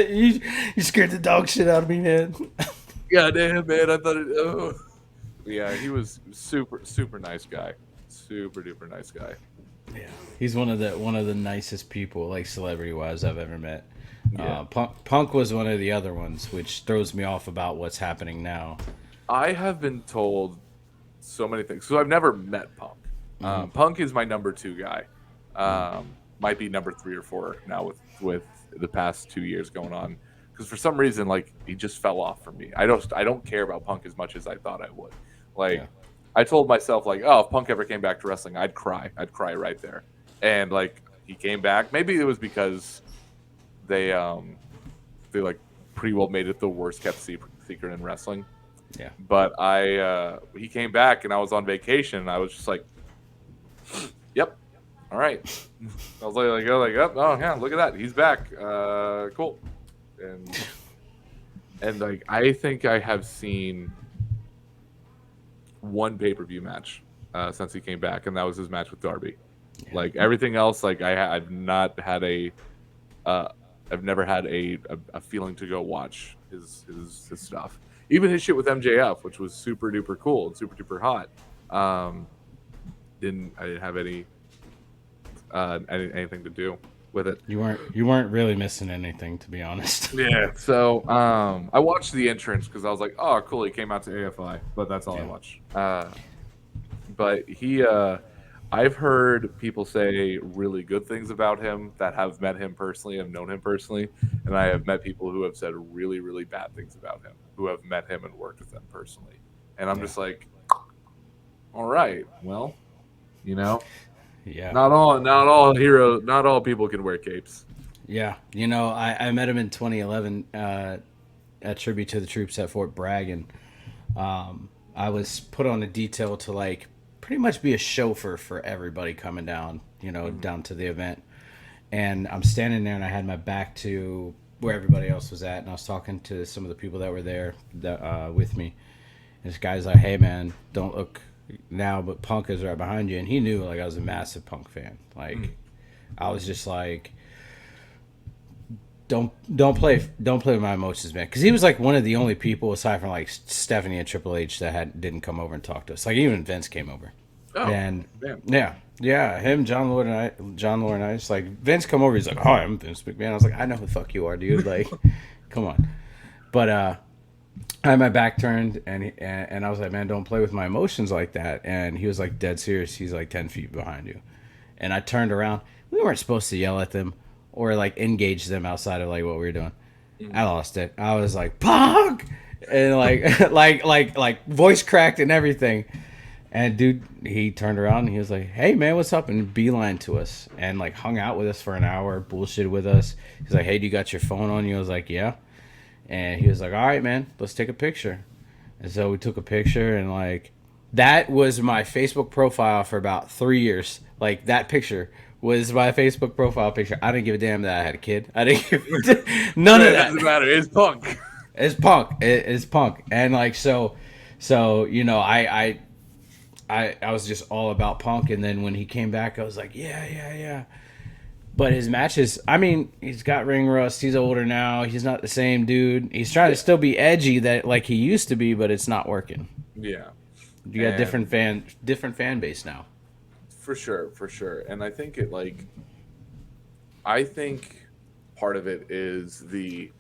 [SPEAKER 1] you scared the dog shit out of me, man.
[SPEAKER 2] God damn, man! I thought it. Oh. Yeah, he was super nice guy, super duper nice guy.
[SPEAKER 1] Yeah, he's one of the nicest people, like celebrity wise, I've ever met.
[SPEAKER 2] Yeah.
[SPEAKER 1] Punk was one of the other ones, which throws me off about what's happening now.
[SPEAKER 2] I have been told so many things. So I've never met Punk. Punk is my number 2 guy. Might be number 3 or 4 now with the past 2 years going on. Because for some reason, like he just fell off for me. I don't care about Punk as much as I thought I would. Like. Yeah. I told myself, like, oh, if Punk ever came back to wrestling, I'd cry. I'd cry right there. And, like, he came back. Maybe it was because they like, pretty well made it the worst-kept secret in wrestling.
[SPEAKER 1] Yeah.
[SPEAKER 2] But he came back, and I was on vacation, and I was just like, yep, all right. I was like, oh, yeah, look at that. He's back. Cool. And, like, I think I have seen one pay-per-view match since he came back, and that was his match with Darby. Yeah. Like everything else, like I've not had I've never had a feeling to go watch his stuff. Even his shit with MJF, which was super duper cool and super duper hot. I didn't have anything to do with it.
[SPEAKER 1] You weren't really missing anything, to be honest.
[SPEAKER 2] Yeah. So I watched the entrance because I was like, oh, cool, he came out to AFI, but that's all I watched. But I've heard people say really good things about him that have met him personally, have known him personally, and I have met people who have said really, really bad things about him, who have met him and worked with him personally. And I'm just like, all right, well, you know.
[SPEAKER 1] Yeah.
[SPEAKER 2] Not all heroes, not all people can wear capes.
[SPEAKER 1] Yeah. You know, I met him in 2011 at Tribute to the Troops at Fort Bragg, and I was put on a detail to like pretty much be a chauffeur for everybody coming down, you know, down to the event. And I'm standing there and I had my back to where everybody else was at, and I was talking to some of the people that were there with me. And this guy's like, "Hey man, don't look now, but Punk is right behind you." And he knew like I was a massive Punk fan. Like I was just like, don't play with my emotions, man, because he was like one of the only people aside from like Stephanie and Triple H that didn't come over and talk to us. Like even Vince came over.
[SPEAKER 2] Oh,
[SPEAKER 1] and
[SPEAKER 2] damn.
[SPEAKER 1] yeah, him, John Lord and I just like Vince come over. He's like, "Hi, I'm Vince McMahon." I was like, "I know who the fuck you are, dude." Like, come on. But I had my back turned, and I was like, "Man, don't play with my emotions like that." And he was like, dead serious. He's like 10 feet behind you. And I turned around. We weren't supposed to yell at them or like engage them outside of like what we were doing.
[SPEAKER 2] Mm.
[SPEAKER 1] I lost it. I was like, Punk! And like, like voice cracked and everything. And dude, he turned around and he was like, "Hey man, what's up?" And beeline to us and like hung out with us for an hour, bullshit with us. He's like, "Hey, do you got your phone on you?" I was like, "Yeah." And he was like, "All right, man, let's take a picture." And so we took a picture, and like that was my Facebook profile for about 3 years. Like that picture was my Facebook profile picture. I didn't give a damn that I had a kid. I didn't give none of
[SPEAKER 2] It
[SPEAKER 1] that.
[SPEAKER 2] doesn't matter. It's punk.
[SPEAKER 1] It's punk. It's punk. And like so you know, I was just all about Punk, and then when he came back, I was like, yeah, yeah, yeah. But his matches, I mean, he's got ring rust. He's older now. He's not the same dude. He's trying to still be edgy that like he used to be, but it's not working.
[SPEAKER 2] Yeah,
[SPEAKER 1] You got
[SPEAKER 2] and
[SPEAKER 1] different fan base now.
[SPEAKER 2] for sure, for sure. And I think part of it is the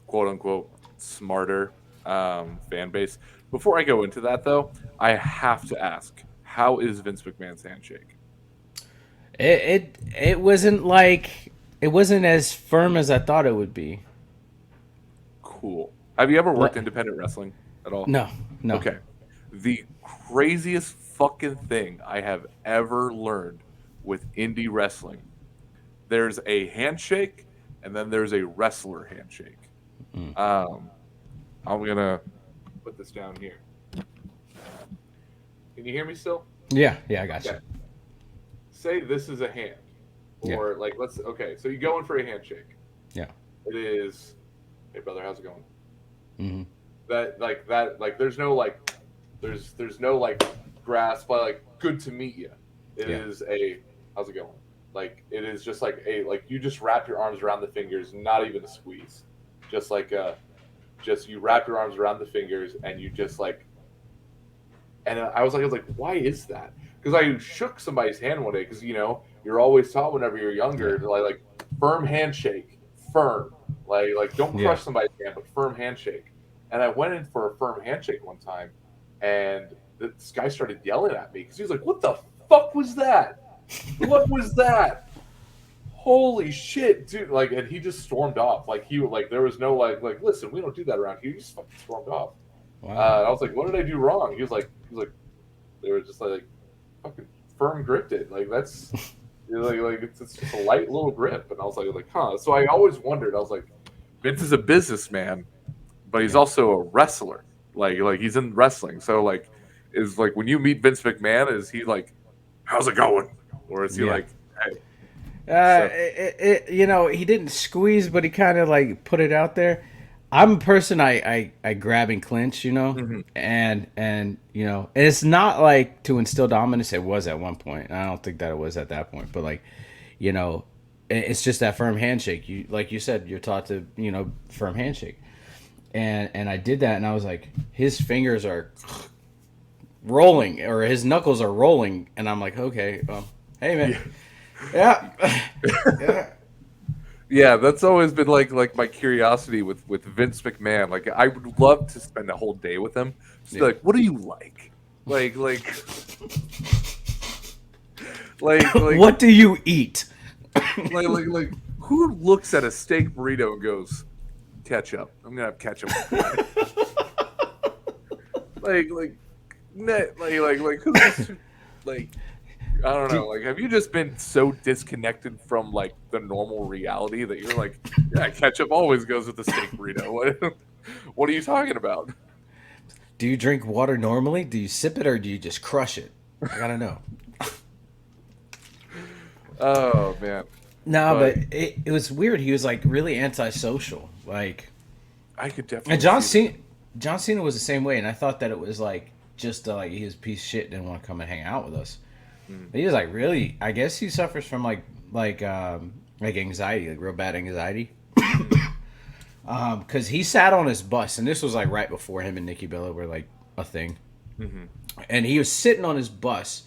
[SPEAKER 2] quote unquote smarter fan base. Before I go into that, though, I have to ask, how is Vince McMahon's handshake?
[SPEAKER 1] It wasn't like it wasn't as firm as I thought it would be.
[SPEAKER 2] Cool. Have you ever worked
[SPEAKER 1] But
[SPEAKER 2] independent wrestling at all?
[SPEAKER 1] no, no.
[SPEAKER 2] Okay. The craziest fucking thing I have ever learned with indie wrestling, there's a handshake and then there's a wrestler handshake.
[SPEAKER 1] Mm.
[SPEAKER 2] Um, I'm gonna put this down here. Can you hear me still?
[SPEAKER 1] Yeah, yeah, I got you.
[SPEAKER 2] Okay. Say this is a hand,
[SPEAKER 1] Yeah,
[SPEAKER 2] or like let's. Okay, so you go in for a handshake.
[SPEAKER 1] yeah.
[SPEAKER 2] It is, hey brother, how's it going?
[SPEAKER 1] Hmm.
[SPEAKER 2] That there's no like, there's no like grasp, but like good to meet you. It
[SPEAKER 1] Yeah,
[SPEAKER 2] is a how's it going? Like it is just like a like you just wrap your arms around the fingers, not even a squeeze, just like just you wrap your arms around the fingers and you just like. And I was like, why is that? Because I shook somebody's hand one day. Because you're always taught whenever you're younger
[SPEAKER 1] yeah,
[SPEAKER 2] to like firm handshake, firm, like don't
[SPEAKER 1] yeah.
[SPEAKER 2] crush somebody's hand, but firm handshake. And I went in for a firm handshake one time, and this guy started yelling at me because he was like, "What the fuck was that? What was that? Holy shit, dude!" Like, and he just stormed off. Like there was no like listen, we don't do that around here. He just fucking stormed off.
[SPEAKER 1] Wow.
[SPEAKER 2] And I was like, "What did I do wrong?" He was like, they were just like fucking firm gripped it. Like that's like it's just a light little grip. And I was like, huh. So I always wondered. I was like, Vince is a businessman, but he's
[SPEAKER 1] Yeah.
[SPEAKER 2] also a wrestler. Like he's in wrestling. So like, is like when you meet Vince McMahon, is he like, how's it going, or is he
[SPEAKER 1] Yeah.
[SPEAKER 2] like, hey? So
[SPEAKER 1] You know, he didn't squeeze, but he kind of like put it out there. I'm a person I grab and clinch, you know,
[SPEAKER 2] mhm.
[SPEAKER 1] and you know, and it's not like to instill dominance. It was at one point. I don't think that it was at that point, but like, you know, it's just that firm handshake. You like you said, you're taught to firm handshake, and I did that, and I was like, his fingers are rolling or his knuckles are rolling, and I'm like, okay, well, hey man,
[SPEAKER 2] Yeah.
[SPEAKER 1] yeah, yeah.
[SPEAKER 2] Yeah, that's always been like my curiosity with Vince McMahon. Like I would love to spend a whole day with him. Just be
[SPEAKER 1] Yeah.
[SPEAKER 2] like, what do you like? Like like
[SPEAKER 1] What do you eat?
[SPEAKER 2] like who looks at a steak burrito and goes, ketchup. I'm gonna have ketchup with mine. Like like who's just, like I don't know.
[SPEAKER 1] Do-
[SPEAKER 2] Like, have you just been so disconnected from like the normal reality that you're like, yeah, ketchup always goes with the steak burrito. What are you talking about?
[SPEAKER 1] Do you drink water normally? Do you sip it or do you just crush it? I gotta know.
[SPEAKER 2] Oh man,
[SPEAKER 1] No,
[SPEAKER 2] but
[SPEAKER 1] but it was weird. He was like really antisocial. Like,
[SPEAKER 2] I could
[SPEAKER 1] and
[SPEAKER 2] definitely see that.
[SPEAKER 1] John Cena was the same way, and I thought that it was like just like he was a piece of shit, didn't want to come and hang out with us.
[SPEAKER 2] Mm.
[SPEAKER 1] But he was like really. I guess he suffers from like anxiety, like real bad anxiety.
[SPEAKER 2] Mm.
[SPEAKER 1] Because he sat on his bus, and this was like right before him and Nikki Bella were like a thing.
[SPEAKER 2] Mm-hmm.
[SPEAKER 1] And he was sitting on his bus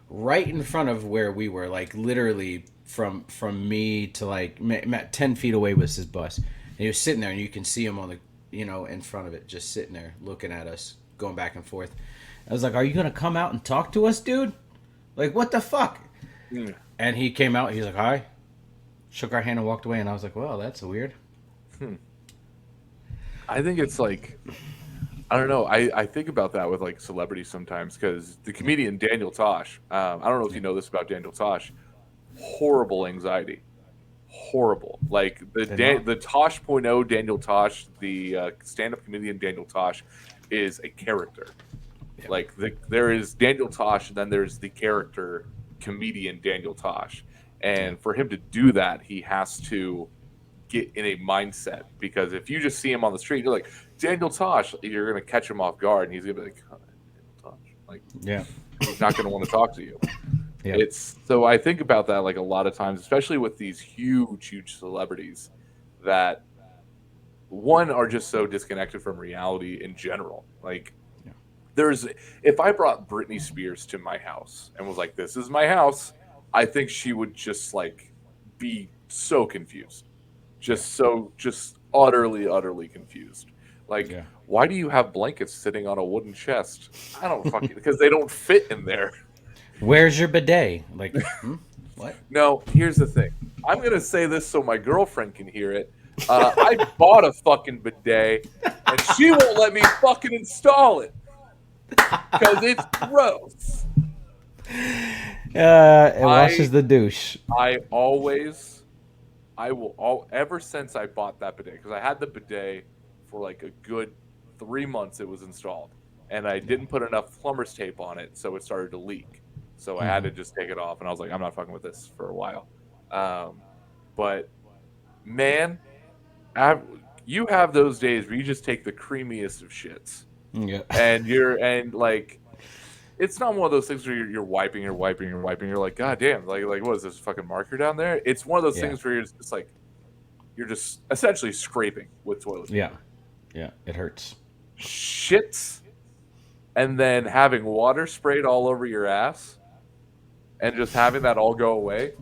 [SPEAKER 1] right in front of where we were, like literally from me to like 10 feet away was his bus. And he was sitting there, and you can see him on the in front of it, just sitting there looking at us, going back and forth. I was like, "Are you gonna come out and talk to us, dude? Like, what the fuck?"
[SPEAKER 2] Mm.
[SPEAKER 1] And he came out. He's like, "Hi," shook our hand and walked away. And I was like, "Well, that's weird."
[SPEAKER 2] Hmm. I think it's like I don't know. I think about that with like celebrities sometimes because the
[SPEAKER 1] Yeah,
[SPEAKER 2] comedian Daniel Tosh. I don't know if
[SPEAKER 1] yeah.
[SPEAKER 2] you know this about Daniel Tosh. Horrible anxiety. Horrible. Like
[SPEAKER 1] Did not.
[SPEAKER 2] the Tosh.0 Daniel Tosh, the stand-up comedian Daniel Tosh, is a character.
[SPEAKER 1] Yeah,
[SPEAKER 2] Like there is Daniel Tosh, and then there's the character comedian Daniel Tosh.
[SPEAKER 1] yeah,
[SPEAKER 2] And for him to do that, he has to get in a mindset because if you just see him on the street, you're like Daniel Tosh, you're gonna catch him off guard, and he's gonna be like, oh, Daniel Tosh, like
[SPEAKER 1] yeah,
[SPEAKER 2] he's not gonna want to talk to you.
[SPEAKER 1] yeah,
[SPEAKER 2] It's so I think about that like a lot of times, especially with these huge celebrities that one are just so disconnected from reality in general. Like
[SPEAKER 1] yeah,
[SPEAKER 2] there's if I brought Britney Spears to my house and was like, "This is my house," I think she would just like be so confused,
[SPEAKER 1] yeah,
[SPEAKER 2] just utterly confused. Like,
[SPEAKER 1] yeah.
[SPEAKER 2] why do you have blankets sitting on a wooden chest? I don't fucking because they don't fit in there.
[SPEAKER 1] Where's your bidet? Like, what?
[SPEAKER 2] No, here's the thing. I'm gonna say this so my girlfriend can hear it. I bought a fucking bidet, and she won't let me fucking install it because it's gross.
[SPEAKER 1] It washes the douche.
[SPEAKER 2] I always, I will all ever since I bought that bidet because I had the bidet for like a good 3 months. It was installed, and I
[SPEAKER 1] Yeah.
[SPEAKER 2] didn't put enough plumber's tape on it, so it started to leak. So I had
[SPEAKER 1] Hmm.
[SPEAKER 2] to just take it off, and I was like, I'm not fucking with this for a while. Um, but man, I, you have those days where you just take the creamiest of shits,
[SPEAKER 1] Yeah.
[SPEAKER 2] and like it's not one of those things where you're wiping, you're like, God damn, like what is this fucking marker down there? It's one of those
[SPEAKER 1] Yeah.
[SPEAKER 2] things where you're just like you're just essentially scraping with toilet
[SPEAKER 1] Yeah.
[SPEAKER 2] paper.
[SPEAKER 1] Yeah. It hurts.
[SPEAKER 2] Shits and then having water sprayed all over your ass and just having that all go away.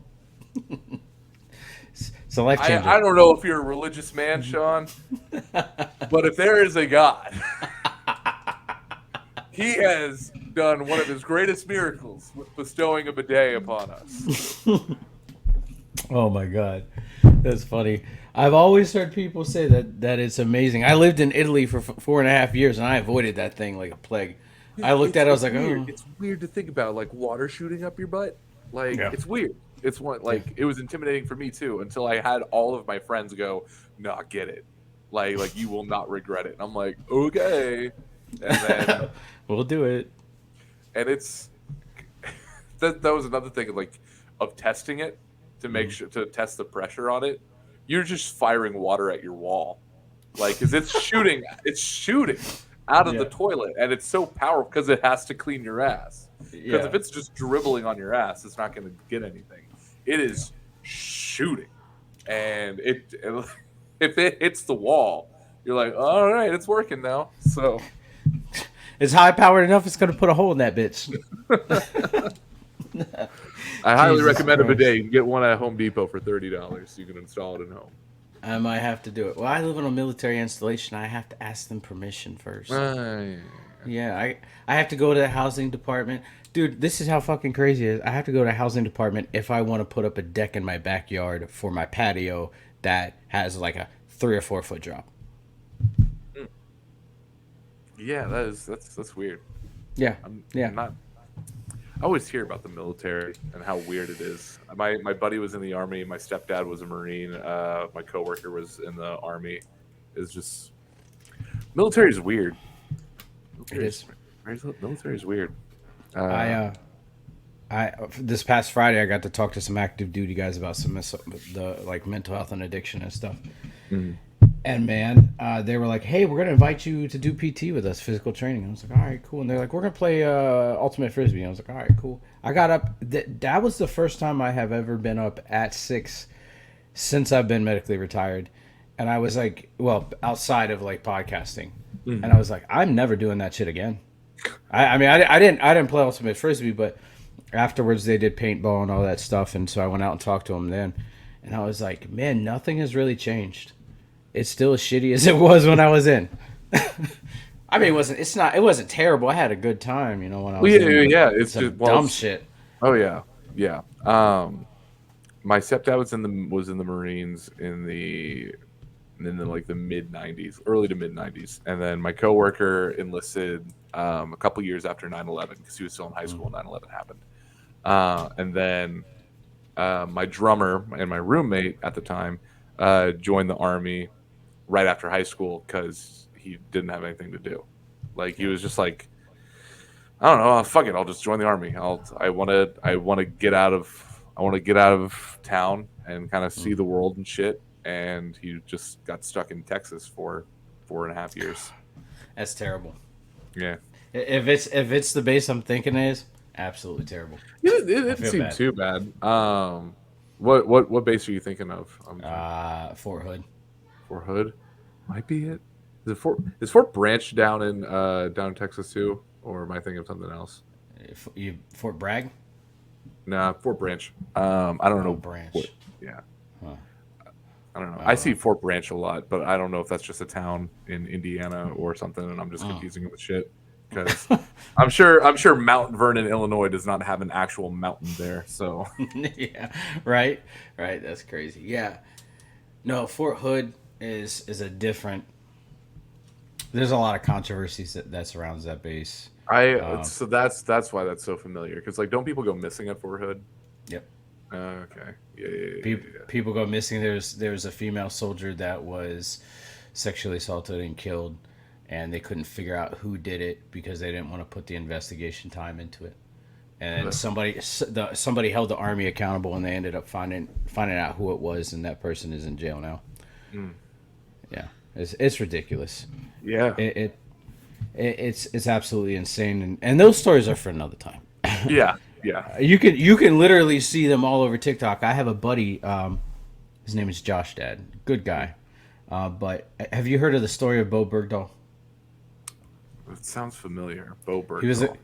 [SPEAKER 1] It's a life changer.
[SPEAKER 2] I don't know if you're a religious man, Sean, but if there is a God, he has done one of his greatest miracles with bestowing a bidet upon us.
[SPEAKER 1] Oh my god, that's funny. I've always heard people say that it's amazing. I lived in Italy for 4.5 years, and I avoided that thing like a plague. I looked at it, I was
[SPEAKER 2] It's
[SPEAKER 1] like,
[SPEAKER 2] weird.
[SPEAKER 1] oh,
[SPEAKER 2] It's weird to think about, like water shooting up your butt. Like
[SPEAKER 1] yeah,
[SPEAKER 2] it's weird. It's one
[SPEAKER 1] yeah,
[SPEAKER 2] like it was intimidating for me too until I had all of my friends go, "Nah, get it. Like you will not regret it." And I'm like, "Okay." And then
[SPEAKER 1] we'll do it.
[SPEAKER 2] and it's that was another thing like of testing it to make
[SPEAKER 1] Mhm.
[SPEAKER 2] sure to test the pressure on it. You're just firing water at your wall, like because it's shooting out of the
[SPEAKER 1] Yeah,
[SPEAKER 2] toilet, and it's so powerful because it has to clean your ass. Because if
[SPEAKER 1] yeah,
[SPEAKER 2] it's just dribbling on your ass, it's not going to get anything. It
[SPEAKER 1] yeah,
[SPEAKER 2] is shooting, and if it hits the wall, you're like, all right, it's working now. So
[SPEAKER 1] it's high powered enough. It's gonna put a hole in that bitch.
[SPEAKER 2] I highly
[SPEAKER 1] Jesus
[SPEAKER 2] recommend a bidet.
[SPEAKER 1] Christ.
[SPEAKER 2] You can get one at Home Depot for $30. You can install it at home.
[SPEAKER 1] I might have to do it. Well, I live on a military installation. I have to ask them permission first.
[SPEAKER 2] Uh,
[SPEAKER 1] Yeah, I have to go to the housing department. Dude, this is how fucking crazy it is. I have to go to the housing department if I want to put up a deck in my backyard for my patio that has like a 3 or 4 foot drop.
[SPEAKER 2] yeah, that's weird.
[SPEAKER 1] Yeah,
[SPEAKER 2] I'm
[SPEAKER 1] yeah,
[SPEAKER 2] not. I always hear about the military and how weird it is. My buddy was in the army. My stepdad was a marine. My coworker was in the army. It's just military is weird.
[SPEAKER 1] it
[SPEAKER 2] Military is
[SPEAKER 1] is.
[SPEAKER 2] military is weird.
[SPEAKER 1] I
[SPEAKER 2] Uh,
[SPEAKER 1] this past Friday I got to talk to some active duty guys about the like mental health and addiction and stuff.
[SPEAKER 2] mm,
[SPEAKER 1] And man, they were like, "Hey, we're gonna invite you to do PT with us, physical training." I was like, "All right, cool." And they're like, "We're gonna play ultimate frisbee." And I was like, "All right, cool." I got up. That was the first time I have ever been up at 6 since I've been medically retired, and I was like, well, outside of like podcasting, and I
[SPEAKER 2] mhm.
[SPEAKER 1] was like, I'm never doing that shit again. I mean, I didn't play ultimate frisbee, but afterwards they did paintball and all that stuff, and so I went out and talked to them then, and I was like, man, nothing has really changed. It's still as shitty as it was when I was in. I mean, it wasn't terrible. I had a good time, when I
[SPEAKER 2] Well,
[SPEAKER 1] was
[SPEAKER 2] yeah,
[SPEAKER 1] in,
[SPEAKER 2] yeah,
[SPEAKER 1] but
[SPEAKER 2] yeah. It's just
[SPEAKER 1] some dumb shit.
[SPEAKER 2] oh yeah, yeah. My stepdad was in the Marines in the in like the mid '90s, early to mid '90s, and then my coworker enlisted a couple years after 9/11 because he was still in high school when 9/11 happened. And then my drummer and my roommate at the time joined the army right after high school because he didn't have anything to do. Like he
[SPEAKER 1] Yeah.
[SPEAKER 2] was just like, I don't know, fuck it, I'll just join the army. I want to get out of town and kind of see
[SPEAKER 1] Mm.
[SPEAKER 2] the world and shit. And he just got stuck in Texas for 4.5 years.
[SPEAKER 1] That's terrible.
[SPEAKER 2] Yeah,
[SPEAKER 1] If it's the base I'm thinking it is, absolutely terrible.
[SPEAKER 2] it
[SPEAKER 1] I
[SPEAKER 2] didn't
[SPEAKER 1] feel
[SPEAKER 2] seem
[SPEAKER 1] bad.
[SPEAKER 2] too bad. What base are you thinking of?
[SPEAKER 1] Fort Hood.
[SPEAKER 2] Fort Hood might be it. Is Fort Branch down in Texas too, or am I thinking of something else?
[SPEAKER 1] Fort Bragg.
[SPEAKER 2] Nah, Fort Branch. I don't
[SPEAKER 1] Oh,
[SPEAKER 2] know what.
[SPEAKER 1] Branch.
[SPEAKER 2] Yeah,
[SPEAKER 1] Huh.
[SPEAKER 2] I don't know.
[SPEAKER 1] I
[SPEAKER 2] I
[SPEAKER 1] don't
[SPEAKER 2] see
[SPEAKER 1] know.
[SPEAKER 2] Fort Branch a lot, but I don't know if that's just a town in Indiana or something, and I'm just confusing it with shit. Because I'm sure Mount Vernon, Illinois, does not have an actual mountain there. So
[SPEAKER 1] Yeah. Right. Right. That's crazy. Yeah. No, Fort Hood is a different. There's a lot of controversies that surrounds that base. Um,
[SPEAKER 2] that's why that's so familiar. Because like, don't people go missing at Fort Hood?
[SPEAKER 1] yep.
[SPEAKER 2] Okay, yeah, yeah, yeah,
[SPEAKER 1] People
[SPEAKER 2] yeah.
[SPEAKER 1] people go missing. There's a female soldier that was sexually assaulted and killed, and they couldn't figure out who did it because they didn't want to put the investigation time into it. And
[SPEAKER 2] Yeah.
[SPEAKER 1] somebody held the army accountable, and they ended up finding out who it was, and that person is in jail now.
[SPEAKER 2] Mm.
[SPEAKER 1] Yeah, it's ridiculous.
[SPEAKER 2] Yeah,
[SPEAKER 1] It, it it's absolutely insane, and those stories are for another time.
[SPEAKER 2] yeah, yeah.
[SPEAKER 1] You can literally see them all over TikTok. I have a buddy. His name is Josh Dad. Good guy. But have you heard of the story of Bo Bergdahl?
[SPEAKER 2] It sounds familiar. Bo
[SPEAKER 1] He was a
[SPEAKER 2] Bergdahl.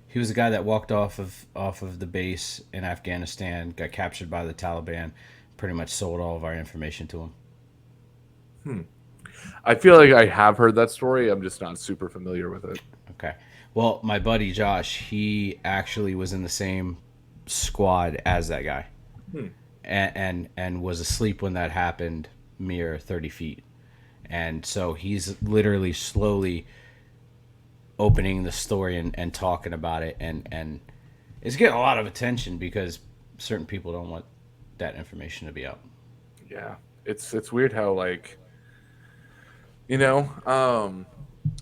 [SPEAKER 1] he was a guy that walked off of the base in Afghanistan, got captured by the Taliban, pretty much sold all of our information to him.
[SPEAKER 2] Hmm. I feel like I have heard that story. I'm just not super familiar with it.
[SPEAKER 1] Okay. Well, my buddy Josh, he actually was in the same squad as that guy,
[SPEAKER 2] Hmm.
[SPEAKER 1] and was asleep when that happened, mere 30 feet. And so he's literally slowly opening the story and talking about it, and it's getting a lot of attention because certain people don't want that information to be out.
[SPEAKER 2] Yeah, it's weird how like you know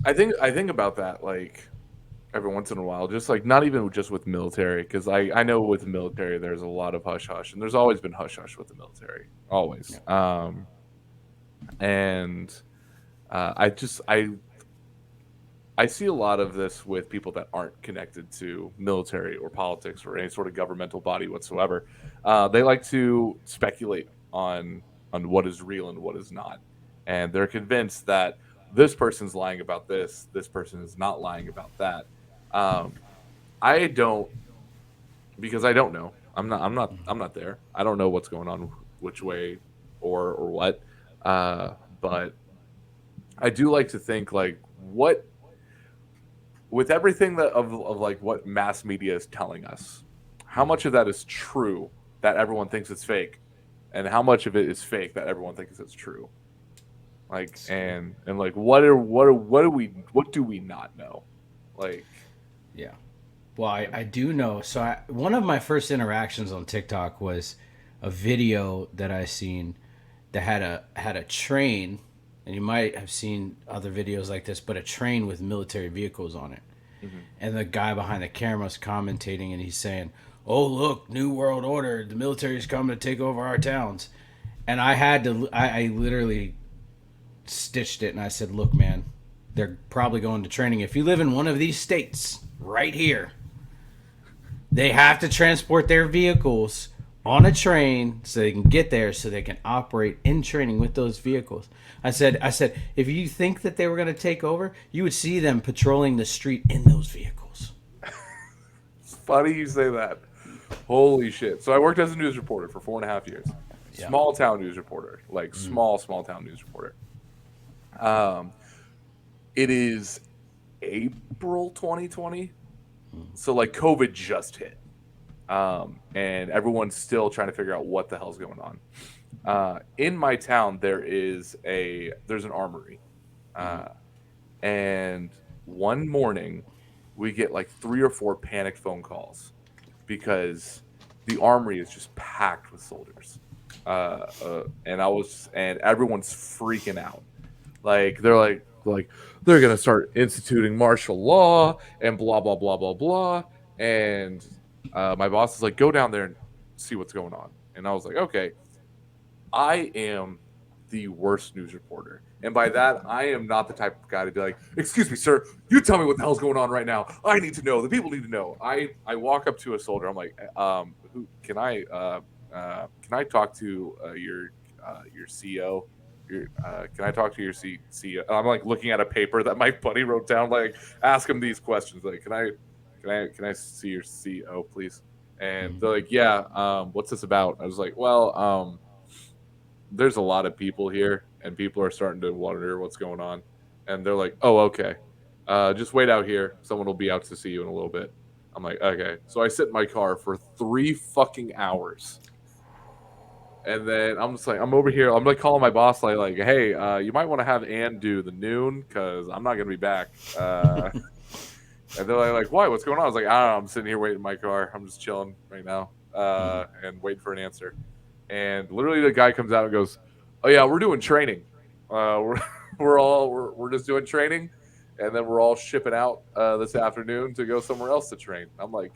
[SPEAKER 2] I think about that like every once in a while, just like not even just with military, because I know with the military there's a lot of hush hush, and there's always been hush hush with the military, always.
[SPEAKER 1] Yeah.
[SPEAKER 2] And I see a lot of this with people that aren't connected to military or politics or any sort of governmental body whatsoever. They like to speculate on what is real and what is not, and they're convinced that this person's lying about this person is not lying about that. Um, I don't because I don't know. I'm not there. I don't know what's going on which way or what. But I do like to think like what with everything of like what mass media is telling us, how much of that is true that everyone thinks it's fake, and how much of it is fake that everyone thinks it's true. Like and like what do we not know? Like
[SPEAKER 1] Yeah. Well, I do know. So one of my first interactions on TikTok was a video that I seen that had a train, and you might have seen other videos like this, but a train with military vehicles on it.
[SPEAKER 2] mhm.
[SPEAKER 1] And the guy behind the camera is commentating, and he's saying, "Oh, look, New World Order! The military is coming to take over our towns." And I literally stitched it, and I said, "Look, man, they're probably going to training. If you live in one of these states right here, they have to transport their vehicles on a train so they can get there so they can operate in training with those vehicles." I said, if you think that they were going to take over, you would see them patrolling the street in those vehicles.
[SPEAKER 2] It's funny you say that. Holy shit! So I worked as a news reporter for 4.5 years.
[SPEAKER 1] Yeah.
[SPEAKER 2] Small town news reporter, like small town news reporter. Um, it is April 2020, so like COVID just hit, and everyone's still trying to figure out what the hell's going on. In my town, there's an armory,
[SPEAKER 1] Mm-hmm.
[SPEAKER 2] uh, and one morning we get like 3 or 4 panicked phone calls because the armory is just packed with soldiers, and everyone's freaking out. Like they're gonna start instituting martial law and blah blah blah blah blah. And my boss is like, go down there and see what's going on. And I was like, okay. I am the worst news reporter. And by that, I am not the type of guy to be like, excuse me, sir, you tell me what the hell's going on right now. I need to know. The people need to know. I walk up to a soldier. I'm like, who can I talk to your CO? Can I talk to your CEO? I'm like looking at a paper that my buddy wrote down. Like, ask him these questions. Like, can I see your CEO, please? And they're like, yeah. What's this about? I was like, well, there's a lot of people here, and people are starting to wonder what's going on. And they're like, "Oh, okay. Just wait out here. Someone will be out to see you in a little bit." I'm like, "Okay." So I sit in my car for 3 fucking hours, and then I'm just like, I'm over here. I'm like calling my boss, like, "Hey, you might want to have Ann do the noon because I'm not gonna be back." And they're like, "Why? What's going on?" I was like, "I don't know. I'm sitting here waiting in my car. I'm just chilling right now,
[SPEAKER 1] Mm-hmm.
[SPEAKER 2] and waiting for an answer." And literally the guy comes out and goes, "Oh yeah, we're doing training. We're we're just doing training, and then we're all shipping out this afternoon to go somewhere else to train." I'm like,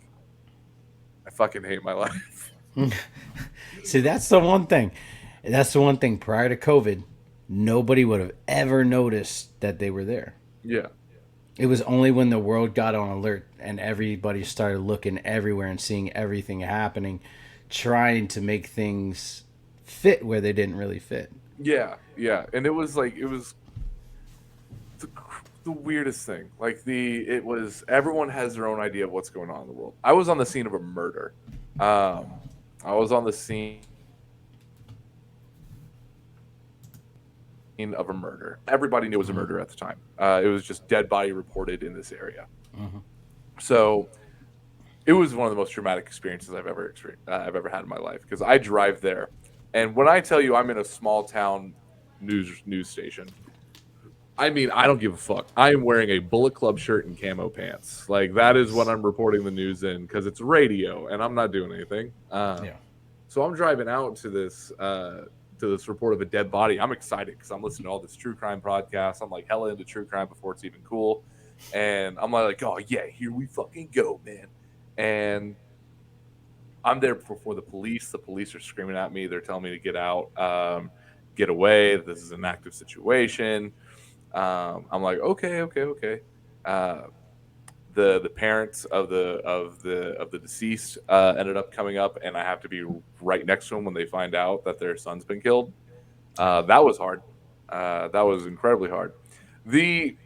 [SPEAKER 2] I fucking hate my life.
[SPEAKER 1] See, that's the one thing. That's the one thing. Prior to COVID, nobody would have ever noticed that they were there.
[SPEAKER 2] Yeah,
[SPEAKER 1] It was only when the world got on alert and everybody started looking everywhere and seeing everything happening, trying to make things fit where they didn't really fit.
[SPEAKER 2] yeah, yeah. And it was like the, the weirdest thing. Like it was everyone has their own idea of what's going on in the world. I was on the scene of a murder. Um, I was on the scene of a murder. Everybody knew it was a
[SPEAKER 1] Mm-hmm.
[SPEAKER 2] murder at the time. It was just dead body reported in this area.
[SPEAKER 1] Mm-hmm.
[SPEAKER 2] So it was one of the most traumatic experiences I've ever had in my life because I drive there, and when I tell you I'm in a small town news station, I mean I don't give a fuck. I am wearing a Bullet Club shirt and camo pants. Like that is what
[SPEAKER 1] Nice.
[SPEAKER 2] I'm reporting the news in because it's radio and I'm not doing anything.
[SPEAKER 1] Yeah.
[SPEAKER 2] So I'm driving out to this report of a dead body. I'm excited because I'm listening to all this true crime podcast. I'm like hella into true crime before it's even cool, and I'm like, oh yeah, here we fucking go, man. And I'm there before the police. The police are screaming at me. They're telling me to get out, get away. This is an active situation. I'm like, okay, okay, okay. Uh, the parents of the deceased ended up coming up, and I have to be right next to them when they find out that their son's been killed. That was hard. That was incredibly hard. The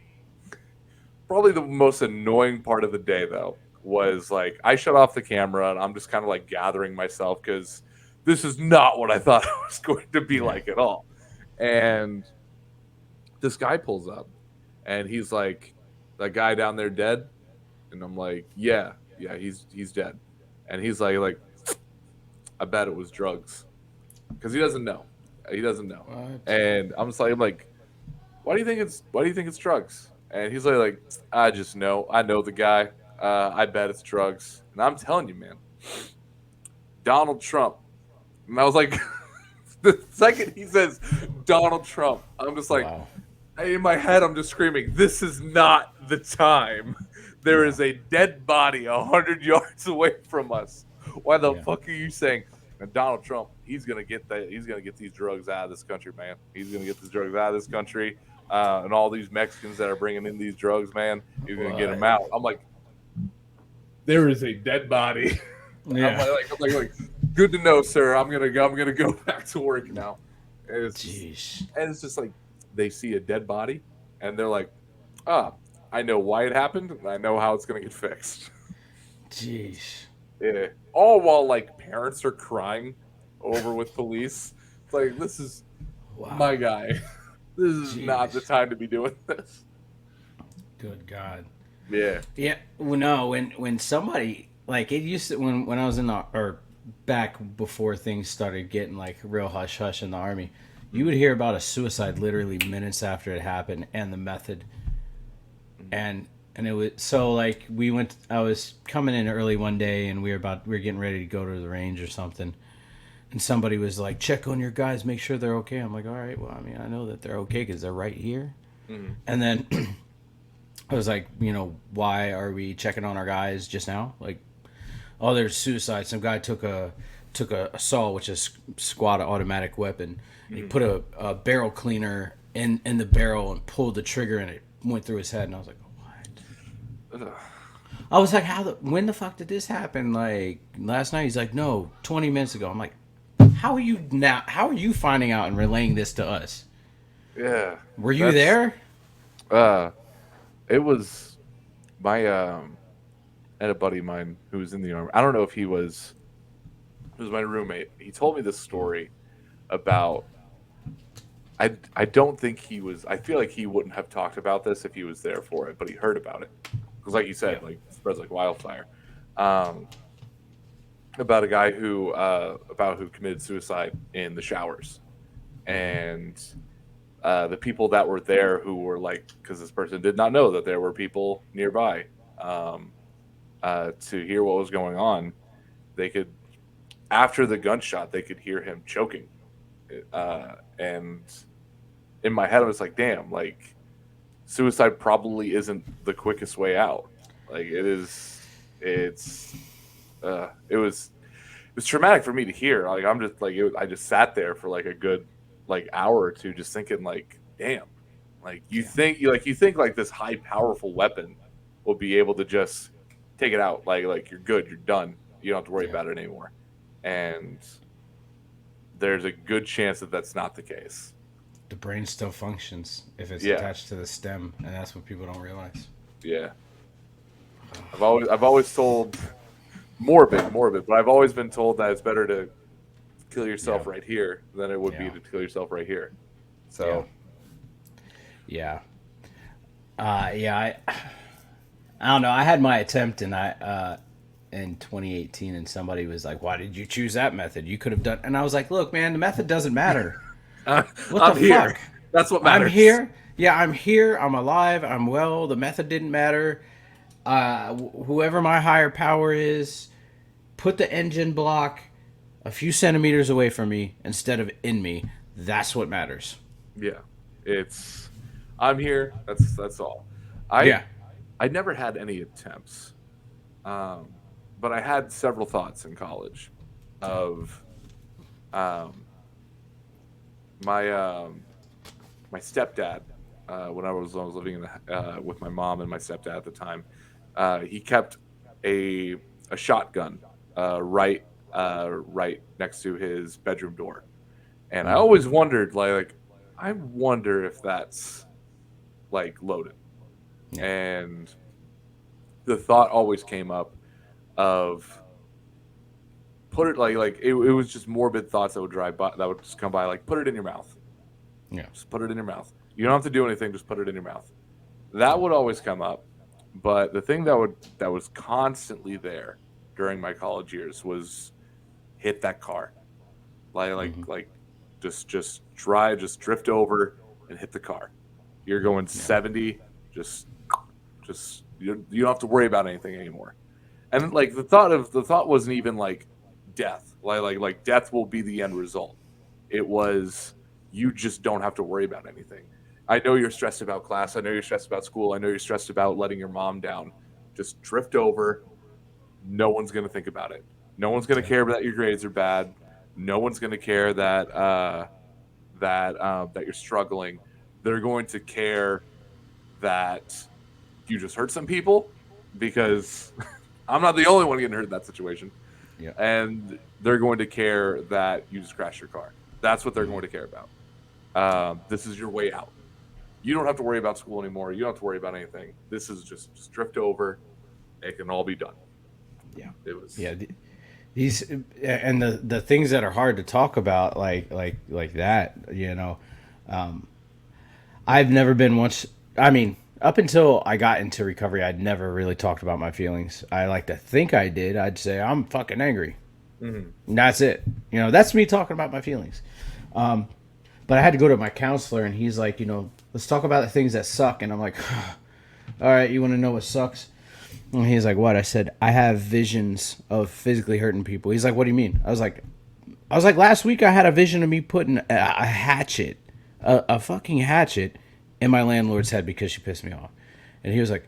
[SPEAKER 2] Probably the most annoying part of the day though was like I shut off the camera and I'm just kind of like gathering myself because this is not what I thought it was going to be
[SPEAKER 1] Yeah.
[SPEAKER 2] like at all. And this guy pulls up and he's like, "That guy down there dead?" And I'm like, "Yeah, yeah, he's dead." And he's like, "I bet it was drugs," because he doesn't know. He doesn't know.
[SPEAKER 1] What?
[SPEAKER 2] And I'm like, why do you think it's drugs? And he's like, I just know. I know the guy. I bet it's drugs. And I'm telling you, man, Donald Trump. And I was like, the second he says Donald Trump, I'm just like,
[SPEAKER 1] Wow.
[SPEAKER 2] in my head, I'm just screaming, this is not the time. There
[SPEAKER 1] Yeah.
[SPEAKER 2] is a dead body 100 yards away from us. Why the
[SPEAKER 1] Yeah.
[SPEAKER 2] fuck are you saying? And Donald Trump, he's gonna get that. He's gonna get these drugs out of this country, man. He's gonna get these drugs out of this country, and all these Mexicans that are bringing in these drugs, man. He's gonna get them
[SPEAKER 1] What?
[SPEAKER 2] out. I'm like, there is a dead body.
[SPEAKER 1] Yeah.
[SPEAKER 2] Good to know, sir. I'm gonna go back to work now.
[SPEAKER 1] Jeez.
[SPEAKER 2] And it's just like they see a dead body and they're like, ah, I know why it happened and I know how it's gonna get fixed.
[SPEAKER 1] Jeez.
[SPEAKER 2] Yeah. All while like parents are crying over with police. It's like this is
[SPEAKER 1] Wow.
[SPEAKER 2] my guy. This is not the
[SPEAKER 1] Jeez.
[SPEAKER 2] time to be doing this.
[SPEAKER 1] Good God.
[SPEAKER 2] Yeah.
[SPEAKER 1] Yeah. Well, no. When somebody like it used to when I was in the or back before things started getting like real hush hush in the army, you would hear about a suicide literally minutes after it happened and the method. And it was so like we went. I was coming in early one day, and we were getting ready to go to the range or something. And somebody was like, "Check on your guys, make sure they're okay." I'm like, "All right, well, I mean, I know that they're okay because they're right here."
[SPEAKER 2] Mm-hmm.
[SPEAKER 1] And then I was like, why are we checking on our guys just now? Like, oh, there's suicide. Some guy took a saw, which is squad automatic weapon. And he
[SPEAKER 2] Mm-hmm.
[SPEAKER 1] put a barrel cleaner in the barrel and pulled the trigger, and it went through his head. And I was like, what?
[SPEAKER 2] Ugh.
[SPEAKER 1] I was like, when the fuck did this happen? Like last night? He's like, no, 20 minutes ago. I'm like, how are you finding out and relaying this to us?
[SPEAKER 2] Yeah,
[SPEAKER 1] Were you
[SPEAKER 2] that's
[SPEAKER 1] there?
[SPEAKER 2] uh, it was my I had a buddy of mine who was in the army. I don't know if he was my roommate. He told me this story about. I don't think he was. I feel like he wouldn't have talked about this if he was there for it, but he heard about it because, like you
[SPEAKER 1] Yeah.
[SPEAKER 2] said, like it spreads like wildfire. Um, about a guy who committed suicide in the showers, and the people that were there who were like, because this person did not know that there were people nearby, um, to hear what was going on. They could, after the gunshot, they could hear him choking, and in my head, I was like, damn, like suicide probably isn't the quickest way out. Like it is, it's, it was traumatic for me to hear. Like I'm just like I just sat there for like a good like hour or two, just thinking like, damn, like you think like this high powerful weapon will be able to just take it out. Like you're good, you're done. You don't have to worry
[SPEAKER 1] Yeah.
[SPEAKER 2] about it anymore. And there's a good chance that that's not the case.
[SPEAKER 1] The brain still functions if it's
[SPEAKER 2] Yeah,
[SPEAKER 1] attached to the stem, and that's what people don't realize.
[SPEAKER 2] yeah. I've always told morbid, but I've always been told that it's better to kill
[SPEAKER 1] Yeah.
[SPEAKER 2] yourself right here than it would be
[SPEAKER 1] Yeah.
[SPEAKER 2] to kill yourself right here.
[SPEAKER 1] Yeah.
[SPEAKER 2] So
[SPEAKER 1] Yeah. Yeah. I don't know. I had my attempt, and in 2018, and somebody was like, "Why did you choose that method? You could have done." And I was like, "Look, man, the method doesn't matter.
[SPEAKER 2] uh,
[SPEAKER 1] What the
[SPEAKER 2] I'm here.
[SPEAKER 1] fuck?
[SPEAKER 2] That's what
[SPEAKER 1] I'm
[SPEAKER 2] matters.
[SPEAKER 1] here. Yeah, I'm here. I'm alive. I'm well. The method didn't matter. Whoever my higher power is, put the engine block a few centimeters away from me instead of in me. That's what matters."
[SPEAKER 2] Yeah, it's I'm here. That's all. I
[SPEAKER 1] Yeah.
[SPEAKER 2] I never had any attempts, um, but I had several thoughts in college of um, my my stepdad when I was living with my mom and my stepdad at the time. He kept a a shotgun right next to his bedroom door, and I
[SPEAKER 1] Mm.
[SPEAKER 2] always wondered I wonder if that's like loaded.
[SPEAKER 1] Yeah.
[SPEAKER 2] And the thought always came up of put it it was just morbid thoughts that would drive by that would just come by like put it in your mouth.
[SPEAKER 1] Yeah.
[SPEAKER 2] Just put it in your mouth. You don't have to do anything, just put it in your mouth. That would always come up. But the thing that was constantly there during my college years was hit that car. Like like
[SPEAKER 1] Mm-hmm.
[SPEAKER 2] like just drift over and hit the car. You're going
[SPEAKER 1] Yeah.
[SPEAKER 2] 70, just you don't have to worry about anything anymore. And like the thought wasn't even like death. Like death will be the end result. It was you just don't have to worry about anything. I know you're stressed about class. I know you're stressed about school. I know you're stressed about letting your mom down. Just drift over. No one's going to think about it. No one's going to
[SPEAKER 1] Yeah.
[SPEAKER 2] care that your grades are bad. No one's going to care that you're struggling. They're going to care that you just hurt some people because I'm not the only one getting hurt in that situation.
[SPEAKER 1] Yeah.
[SPEAKER 2] And they're going to care that you just crashed your car. That's what they're
[SPEAKER 1] Mm-hmm.
[SPEAKER 2] going to care about. This is your way out. You don't have to worry about school anymore. You don't have to worry about anything. This is just drift over. It can all be done.
[SPEAKER 1] Yeah.
[SPEAKER 2] It was
[SPEAKER 1] Yeah. These and the things that are hard to talk about, like that. Um, I've never been once. I mean, up until I got into recovery, I'd never really talked about my feelings. I like to think I did. I'd say I'm fucking angry.
[SPEAKER 2] Mhm.
[SPEAKER 1] And that's it. That's me talking about my feelings. Um, but I had to go to my counselor, and he's like, let's talk about the things that suck. And I'm like, all right, you want to know what sucks? And he's like, what? I said, I have visions of physically hurting people. He's like, what do you mean? I was like, last week I had a vision of me putting a hatchet, a fucking hatchet, in my landlord's head because she pissed me off. And he was like,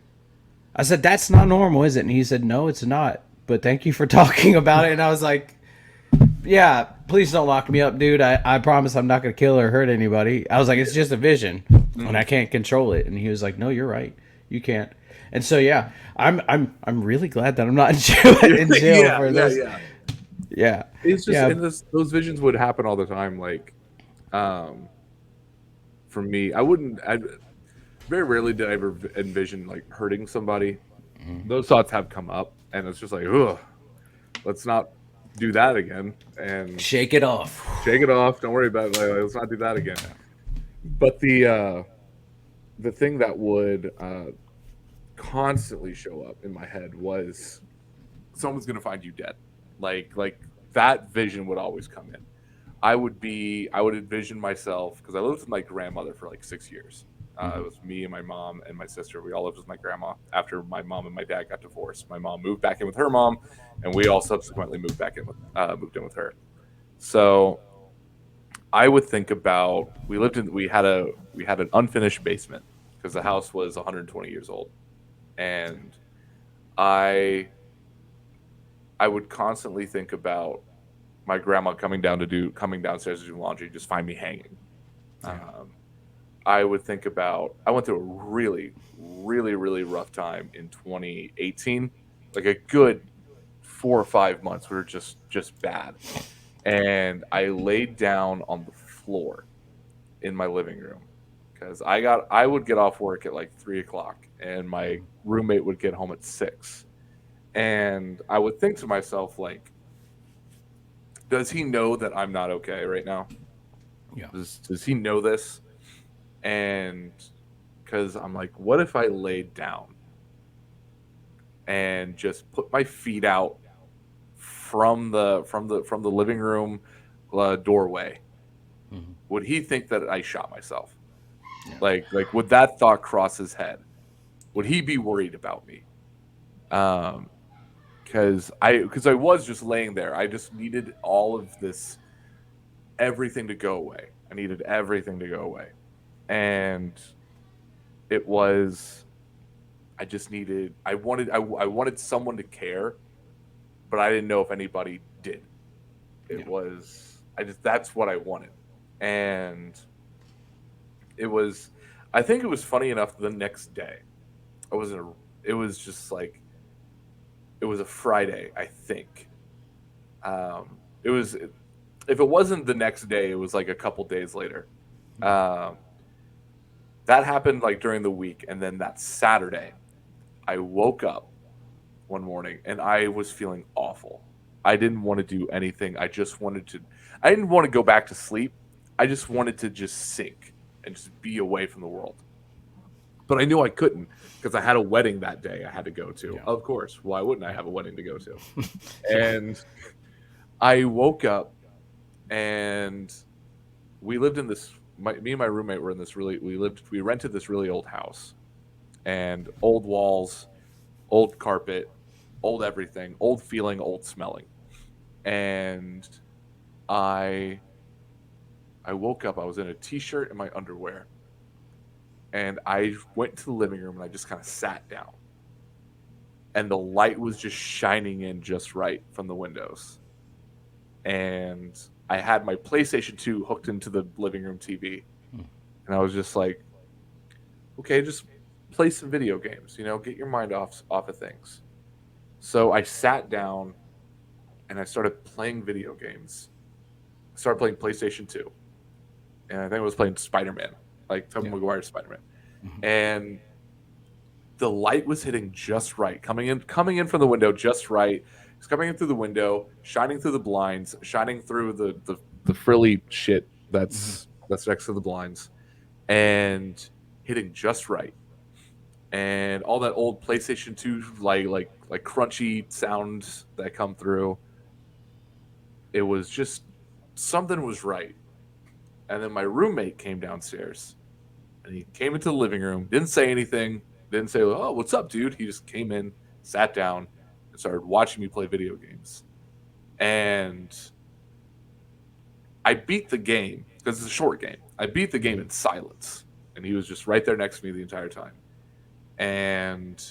[SPEAKER 1] I said, that's not normal, is it? And he said, no, it's not. But thank you for talking about it. And I was like, yeah, please don't lock me up, dude. I promise I'm not going to kill or hurt anybody. I was like, it's just a vision, and I
[SPEAKER 2] Mhm.
[SPEAKER 1] can't control it. And he was like, no, you're right. You can't. And so yeah, I'm really glad that I'm not in jail, in jail
[SPEAKER 2] Yeah,
[SPEAKER 1] for
[SPEAKER 2] yeah,
[SPEAKER 1] this.
[SPEAKER 2] yeah.
[SPEAKER 1] Yeah,
[SPEAKER 2] It's just
[SPEAKER 1] yeah.
[SPEAKER 2] and those visions would happen all the time. Like, um, for me, I very rarely did I ever envision like hurting somebody. Those thoughts have come up, and it's just like, ugh, let's not do that again, and
[SPEAKER 1] Shake it off.
[SPEAKER 2] shake it off. Don't worry about it. Like, let's not do that again. But the thing that would constantly show up in my head was someone's gonna find you dead. Like that vision would always come in. I would envision myself because I lived with my grandmother for like 6 years. It
[SPEAKER 1] Hmm.
[SPEAKER 2] was me and my mom and my sister. We all lived with my grandma after my mom and my dad got divorced. My mom moved back in with her mom, and we all subsequently moved in with her. So I would think about we had an unfinished basement because the house was 120 years old, and I I would constantly think about my grandma coming downstairs to do laundry, just find me hanging.
[SPEAKER 1] Yeah.
[SPEAKER 2] Um, I would think about I went through a really, really, really rough time in 2018, like a good 4 or 5 months were just bad, and I laid down on the floor in my living room because I would get off work at like 3 o'clock, and my roommate would get home at 6, and I would think to myself like, does he know that I'm not okay right now?
[SPEAKER 1] Yeah.
[SPEAKER 2] Does he know this? And because I'm like, what if I laid down and just put my feet out from the living room doorway?
[SPEAKER 1] Hmm.
[SPEAKER 2] Would he think that I shot myself?
[SPEAKER 1] Yeah.
[SPEAKER 2] Like would that thought cross his head? Would he be worried about me? Um, because I was just laying there. I just needed all of this everything to go away. I needed everything to go away, and it was I just needed I wanted someone to care, but I didn't know if anybody did. It
[SPEAKER 1] Yeah.
[SPEAKER 2] was I just that's what I wanted. And it was I think it was funny enough the next day. I was in a it was just like it was a Friday, I think. It was if it wasn't the next day, it was like a couple days later. Um, that happened like during the week, and then that Saturday, I woke up one morning and I was feeling awful. I didn't want to do anything. I didn't want to go back to sleep. I just wanted to just sink and just be away from the world. But I knew I couldn't because I had a wedding that day I had to go to.
[SPEAKER 1] Yeah.
[SPEAKER 2] Of course. Why wouldn't I have a wedding to go to?
[SPEAKER 1] Yeah.
[SPEAKER 2] And I woke up and we lived in me and my roommate were in this we rented this really old house and old walls, old carpet, old everything, old feeling, old smelling. And I I woke up, I was in a t-shirt and my underwear. And I went to the living room and I just kind of sat down. And the light was just shining in just right from the windows. And I had my PlayStation 2 hooked into the living room TV. And I was just like, okay, just play some video games, get your mind off of things. So I sat down and I started playing video games. I started playing PlayStation 2, and I think I was playing Spider-Man, like Tobey
[SPEAKER 1] Yeah.
[SPEAKER 2] Maguire's Spider-Man.
[SPEAKER 1] Hmm.
[SPEAKER 2] And the light was hitting just right, coming in from the window just right. It's coming in through the window, shining through the blinds, shining through the frilly shit
[SPEAKER 1] Hmm.
[SPEAKER 2] that's next to the blinds, and hitting just right. And all that old PlayStation 2 like crunchy sounds that come through. it was just something was right. And then my roommate came downstairs and he came into the living room, didn't say anything, didn't say, "Oh, what's up, dude?" He just came in, sat down, and started watching me play video games. And I beat the game because it's a short game. I beat the game in silence, and he was just right there next to me the entire time. And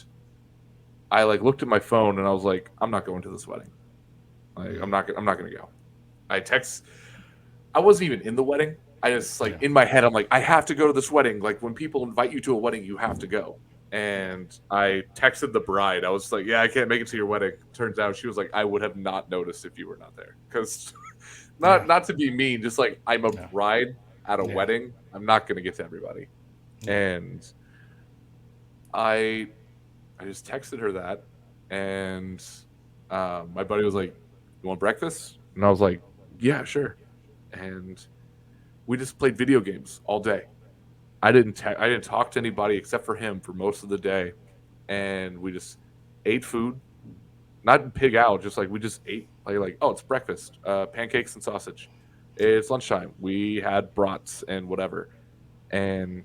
[SPEAKER 2] I like looked at my phone and I was like, "I'm not going to this wedding. Like, I'm not gonna go." I text. I wasn't even in the wedding. I just like
[SPEAKER 1] Yeah.
[SPEAKER 2] in my head, I'm like, I have to go to this wedding. Like when people invite you to a wedding, you have to go. And I texted the bride. I was like, "Yeah, I can't make it to your wedding." Turns out she was like, "I would have not noticed if you were not there." Because
[SPEAKER 1] Yeah.
[SPEAKER 2] not to be mean, just like I'm a
[SPEAKER 1] Yeah.
[SPEAKER 2] bride at a
[SPEAKER 1] Yeah.
[SPEAKER 2] wedding. I'm not gonna get to everybody.
[SPEAKER 1] Yeah.
[SPEAKER 2] And I I just texted her that, and my buddy was like, "You want breakfast?" And I was like, "Yeah, sure." And we just played video games all day. I didn't talk to anybody except for him for most of the day, and we just ate food, not pig out, just like we just ate like oh, it's breakfast, pancakes and sausage. It's lunchtime. We had brats and whatever, and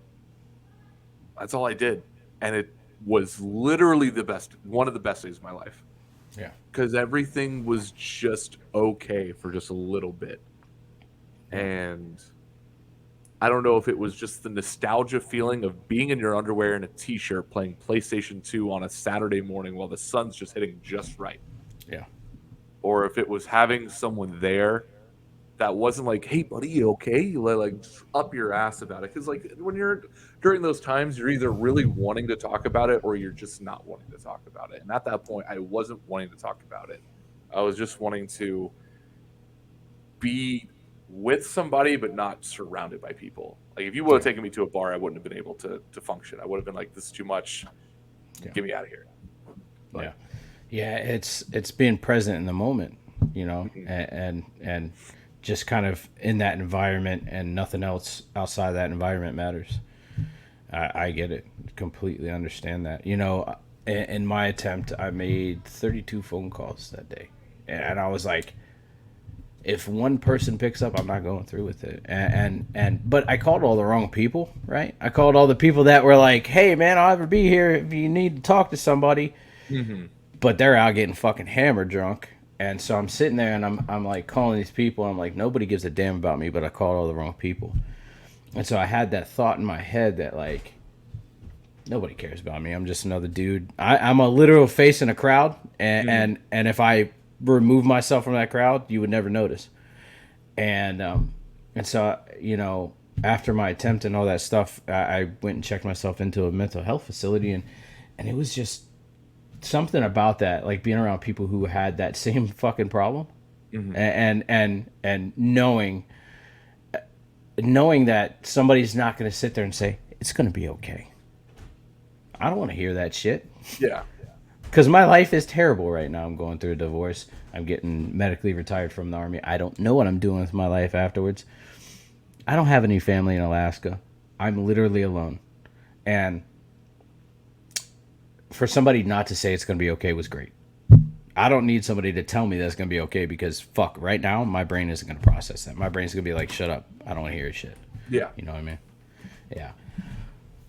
[SPEAKER 2] that's all I did, and it was literally the best, one of the best days of my life
[SPEAKER 1] Yeah.
[SPEAKER 2] because everything was just okay for just a little bit,
[SPEAKER 1] Yeah.
[SPEAKER 2] and I don't know if it was just the nostalgia feeling of being in your underwear and a t-shirt playing PlayStation 2 on a Saturday morning while the sun's just hitting just right,
[SPEAKER 1] Yeah.
[SPEAKER 2] or if it was having someone there that wasn't like, "Hey, buddy, you okay?" You like just up your ass about it because like when you're during those times, you're either really wanting to talk about it or you're just not wanting to talk about it. And at that point, I wasn't wanting to talk about it. I was just wanting to be with somebody but not surrounded by people. Like if you would have
[SPEAKER 1] Yeah.
[SPEAKER 2] taken me to a bar, I wouldn't have been able to function. I would have been like, "This is too much.
[SPEAKER 1] Yeah.
[SPEAKER 2] Get me out of here."
[SPEAKER 1] Yeah.
[SPEAKER 2] But
[SPEAKER 1] Yeah. It's being present in the moment,
[SPEAKER 2] mhm,
[SPEAKER 1] and just kind of in that environment, and nothing else outside of that environment matters. I get it. Completely understand that. In my attempt, I made 32 phone calls that day.
[SPEAKER 2] hey,
[SPEAKER 1] And I was like, if one person picks up, I'm not going through with it. But I called all the wrong people, right? I called all the people that were like, "Hey man, I'll ever be here if you need to talk to somebody."
[SPEAKER 2] mhm,
[SPEAKER 1] But they're out getting fucking hammered drunk. And so I'm sitting there and I'm like calling these people. I'm like, nobody gives a damn about me, but I called all the wrong people. And so I had that thought in my head that like nobody cares about me. I'm just another dude. I'm a literal face in a crowd, and,
[SPEAKER 2] mhm,
[SPEAKER 1] and if I remove myself from that crowd, you would never notice. And so after my attempt and all that stuff, I went and checked myself into a mental health facility, and it was just something about that, like being around people who had that same fucking problem,
[SPEAKER 2] mhm.
[SPEAKER 1] and knowing that somebody's not going to sit there and say it's going to be okay. I don't want to hear that shit.
[SPEAKER 2] Yeah,
[SPEAKER 1] Because my life is terrible right now. I'm going through a divorce. I'm getting medically retired from the army. I don't know what I'm doing with my life afterwards. I don't have any family in Alaska. I'm literally alone. And for somebody not to say it's going to be okay was great. I don't need somebody to tell me that's going to be okay because fuck, right now my brain isn't going to process that. My brain's going to be like, shut up. I don't want to hear your shit.
[SPEAKER 2] yeah.
[SPEAKER 1] You know what I mean? Yeah.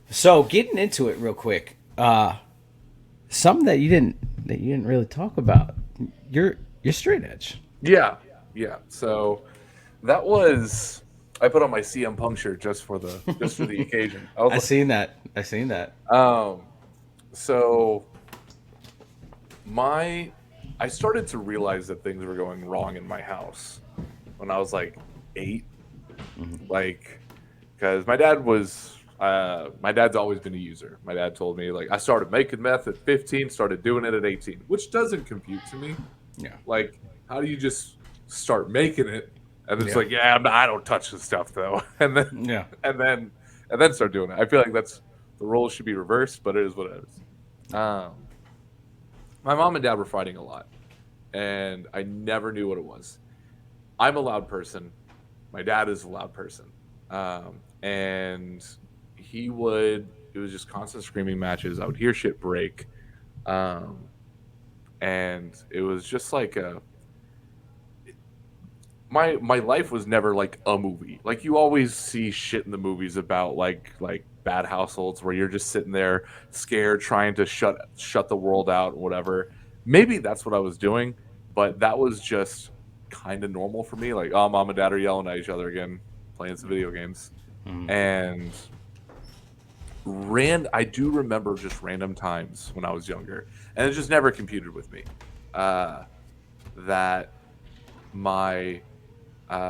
[SPEAKER 1] So getting into it real quick, something that you didn't really talk about. You're straight edge.
[SPEAKER 2] Yeah, yeah. So that was I put on my CM Punk shirt just for the occasion. I was
[SPEAKER 1] I seen that. I seen that.
[SPEAKER 2] like, so my I started to realize that things were going wrong in my house when I was like 8, like because my dad's always been a user. My dad told me like I started making meth at 15, started doing it at 18, which doesn't compute to me.
[SPEAKER 1] Yeah.
[SPEAKER 2] Like, how do you just start making it and it's
[SPEAKER 1] Yeah.
[SPEAKER 2] like, yeah, I don't touch this stuff though, and then
[SPEAKER 1] Yeah.
[SPEAKER 2] and then and then start doing it? I feel like that's the roles should be reversed, but it is what it is. Um, my mom and dad were fighting a lot, and I never knew what it was. I'm a loud person. My dad is a loud person, and it was just constant screaming matches. I would hear shit break, um, and it was just like my life was never like a movie. Like you always see shit in the movies about like bad households where you're just sitting there scared, trying to shut the world out, whatever. Maybe that's what I was doing, but that was just kind of normal for me. Like, oh, mom and dad are yelling at each other again, playing some video games,
[SPEAKER 1] Mm-hmm.
[SPEAKER 2] and I do remember just random times when I was younger, and it just never computed with me uh, that my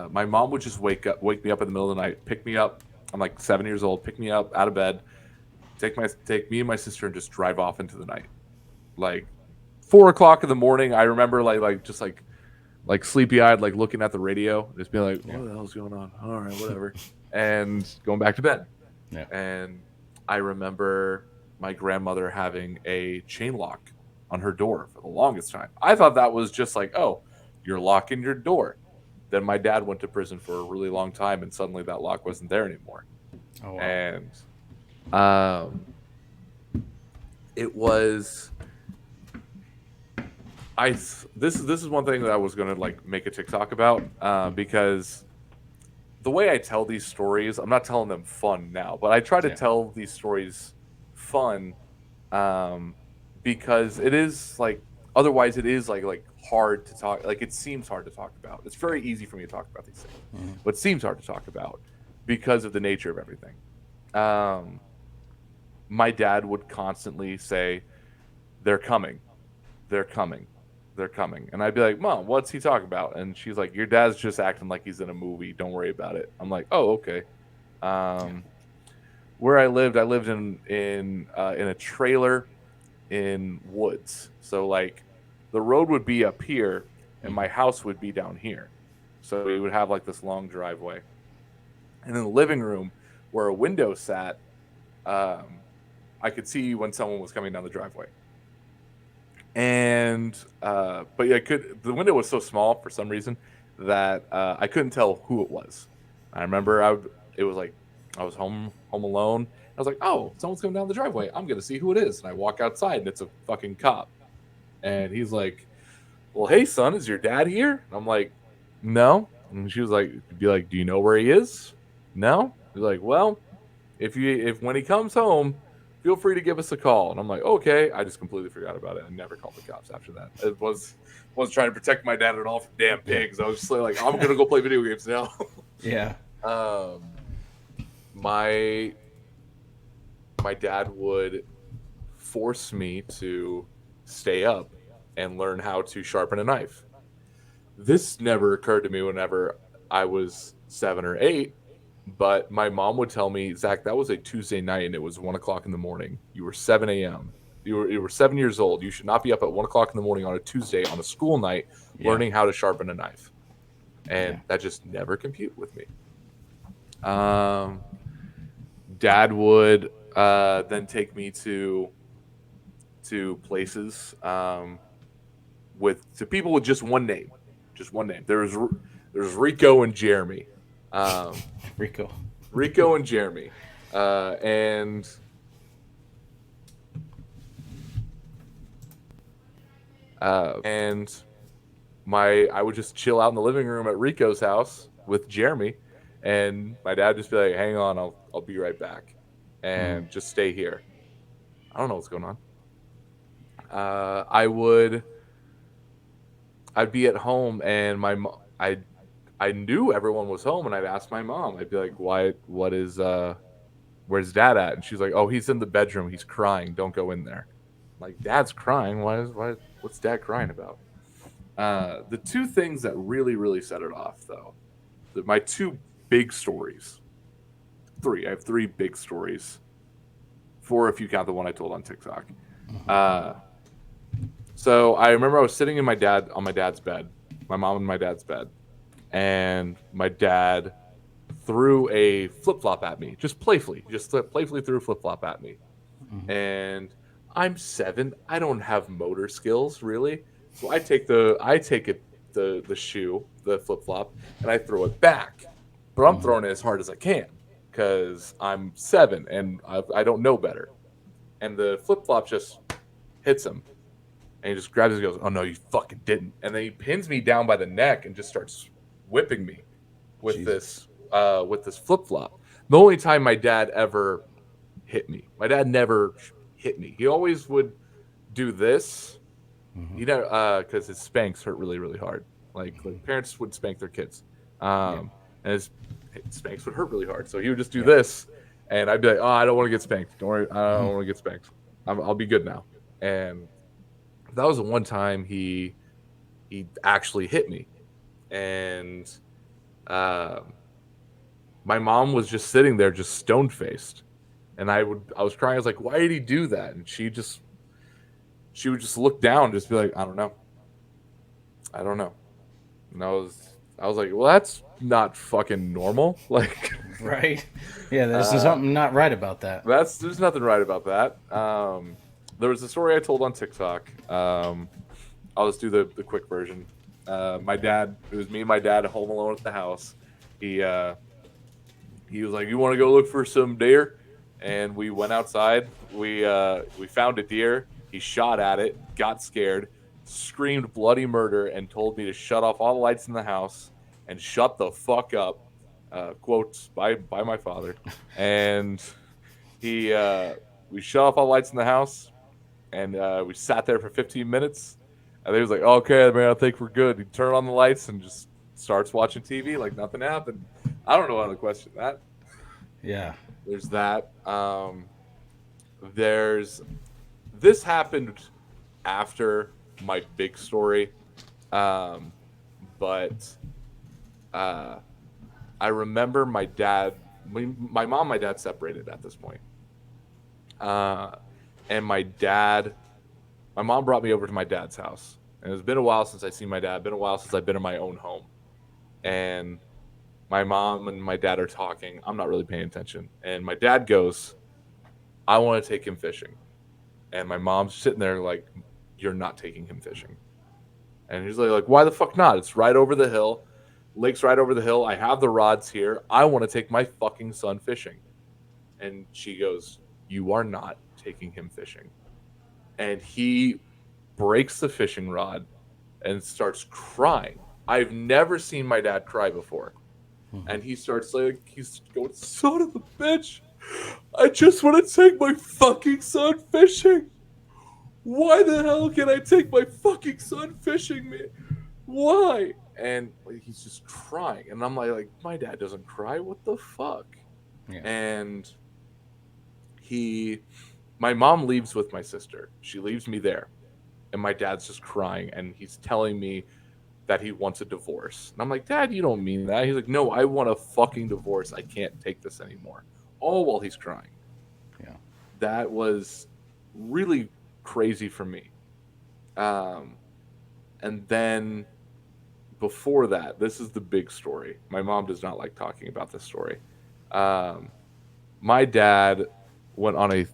[SPEAKER 2] my mom would just wake me up in the middle of the night, pick me up. I'm like 7 years old, pick me up out of bed, take me and my sister, and just drive off into the night. Like 4 o'clock in the morning, I remember just like sleepy eyed, like looking at the radio, just being like,
[SPEAKER 1] Yeah.
[SPEAKER 2] "What the hell's going on? All right, whatever," and going back to bed.
[SPEAKER 1] Yeah.
[SPEAKER 2] And I remember my grandmother having a chain lock on her door for the longest time. I thought that was just like, oh, you're locking your door. Then my dad went to prison for a really long time, and suddenly that lock wasn't there anymore.
[SPEAKER 1] Oh wow.
[SPEAKER 2] And um, it was this is one thing that I was gonna like make a TikTok about because the way I tell these stories, I'm not telling them fun now, but I try to
[SPEAKER 1] Yeah.
[SPEAKER 2] tell these stories fun um, because it is like otherwise it is like hard to talk. Like it seems hard to talk about. It's very easy for me to talk about these things,
[SPEAKER 1] Mm-hmm.
[SPEAKER 2] but it seems hard to talk about because of the nature of everything. Um, my dad would constantly say, "They're coming, they're coming, they're coming," and I'd be like, "Mom, what's he talking about?" And she's like, "Your dad's just acting like he's in a movie. Don't worry about it." I'm like, "Oh, okay."
[SPEAKER 1] Yeah.
[SPEAKER 2] Um, where I lived in a trailer in woods. So like the road would be up here and
[SPEAKER 1] Mm-hmm.
[SPEAKER 2] my house would be down here. So we would have like this long driveway. And in the living room where a window sat, um, I could see when someone was coming down the driveway. And but yeah, the window was so small for some reason that I couldn't tell who it was. I remember it was like I was home alone. I was like, oh, someone's coming down the driveway. I'm gonna see who it is. And I walk outside and it's a fucking cop. And he's like, well, hey son, is your dad here? And I'm like, no. And she was like, be like, do you know where he is? No. He's like, well, if when he comes home, feel free to give us a call. And I'm like, okay. I just completely forgot about it. I never called the cops after that. It wasn't trying to protect my dad at all from damn
[SPEAKER 1] Yeah.
[SPEAKER 2] pigs. I was just like, I'm gonna go play video games now.
[SPEAKER 1] Yeah.
[SPEAKER 2] um, my my dad would force me to stay up and learn how to sharpen a knife. This never occurred to me whenever I was 7 or 8. But my mom would tell me, Zach, that was a Tuesday night and it was 1 o'clock in the morning. You were 7 a.m. You were 7 years old. You should not be up at 1 o'clock in the morning on a Tuesday on a school night
[SPEAKER 1] Yeah.
[SPEAKER 2] learning how to sharpen a knife.
[SPEAKER 1] Yeah.
[SPEAKER 2] And that just never computed with me. Um, Dad would then take me to places with to people with just one name, just one name. There's Rico and Jeremy. Um,
[SPEAKER 1] Rico.
[SPEAKER 2] Rico and Jeremy, and and my I would just chill out in the living room at Rico's house with Jeremy, and my dad would just be like, "Hang on, I'll be right back,"
[SPEAKER 1] Mm-hmm.
[SPEAKER 2] and just stay here. I don't know what's going on. I would I'd be at home and I knew everyone was home and I'd ask my mom. I'd be like, "Why? What is where's dad at?" And she's like, "Oh, he's in the bedroom. He's crying. Don't go in there." I'm like, dad's crying. Why? What's dad crying about? The two things that really set it off, though, my two big stories. Three. I have three big stories. Four if you count the one I told on TikTok.
[SPEAKER 1] Mm-hmm.
[SPEAKER 2] Uh, so I remember I was sitting in my dad's bed, my mom and my dad's bed, and my dad threw a flip flop at me, just playfully, playfully threw a flip flop at me.
[SPEAKER 1] Mm-hmm.
[SPEAKER 2] And I'm 7. I don't have motor skills really, so I take it the shoe, the flip flop, and I throw it back. But I'm
[SPEAKER 1] Mm-hmm.
[SPEAKER 2] throwing it as hard as I can because I'm 7 and I don't know better. And the flip flop just hits him, and he just grabs it and goes, "Oh no, you fucking didn't!" And then he pins me down by the neck and just starts whipping me
[SPEAKER 1] Jesus.
[SPEAKER 2] with this flip flop. The only time my dad ever hit me. My dad never hit me. He always would do this.
[SPEAKER 1] Hmm.
[SPEAKER 2] You know, because his spanks hurt really, really hard. Like parents would spank their kids,
[SPEAKER 1] Yeah.
[SPEAKER 2] and his spanks would hurt really hard. So he would just do
[SPEAKER 1] Yeah.
[SPEAKER 2] this, and I'd be like, "Oh, I don't want to get spanked. Don't worry, I don't want to get spanked. I'll be good now." And that was the one time he actually hit me, and um, my mom was just sitting there, just stone faced, and I was crying. I was like, "Why did he do that?" And she would just look down, just be like, "I don't know, I don't know." And I was like, "Well, that's not fucking normal." Like,
[SPEAKER 1] Right. Yeah. There's
[SPEAKER 2] uh,
[SPEAKER 1] something not right about that.
[SPEAKER 2] there's nothing right about that. There was a story I told on TikTok. I'll just do the quick version. My dad, it was me and my dad home alone at the house. He uh, he was like, "You want to go look for some deer?" And we went outside. We found a deer. He shot at it, got scared, screamed bloody murder, and told me to shut off all the lights in the house and shut the fuck up. Quotes by my father. And he we shut off all the lights in the house, and we sat there for 15 minutes. And he was like, "Okay, man, I think we're good." He turned on the lights and just starts watching TV like nothing happened. I don't know how to question that.
[SPEAKER 1] Yeah.
[SPEAKER 2] There's that. There's this happened after my big story, um, but uh, I remember my dad. My mom, and my dad separated at this point, uh, and my mom brought me over to my dad's house, and it's been a while since I seen my dad. Been a while since I've been in my own home, and my mom and my dad are talking. I'm not really paying attention, and my dad goes, "I want to take him fishing." And my mom's sitting there like, "You're not taking him fishing." And he's like, "Why the fuck not? It's right over the hill. Lake's right over the hill. I have the rods here. I want to take my fucking son fishing." And she goes, "You are not taking him fishing." And he breaks the fishing rod and starts crying. I've never seen my dad cry before.
[SPEAKER 1] Hmm.
[SPEAKER 2] And he starts like, he's going, "Son of a bitch, I just want to take my fucking son fishing. Why the hell can I take my fucking son fishing, man? Why?" And like, he's just crying, and I'm like, my dad doesn't cry. What the fuck?
[SPEAKER 1] Yeah.
[SPEAKER 2] And he, my mom leaves with my sister. She leaves me there, and my dad's just crying, and he's telling me that he wants a divorce. And I'm like, "Dad, you don't mean that." He's like, "No, I want a fucking divorce. I can't take this anymore." All while he's crying.
[SPEAKER 1] Yeah.
[SPEAKER 2] That was really crazy for me. Um, and then before that, this is the big story. My mom does not like talking about this story. Um, my dad went on a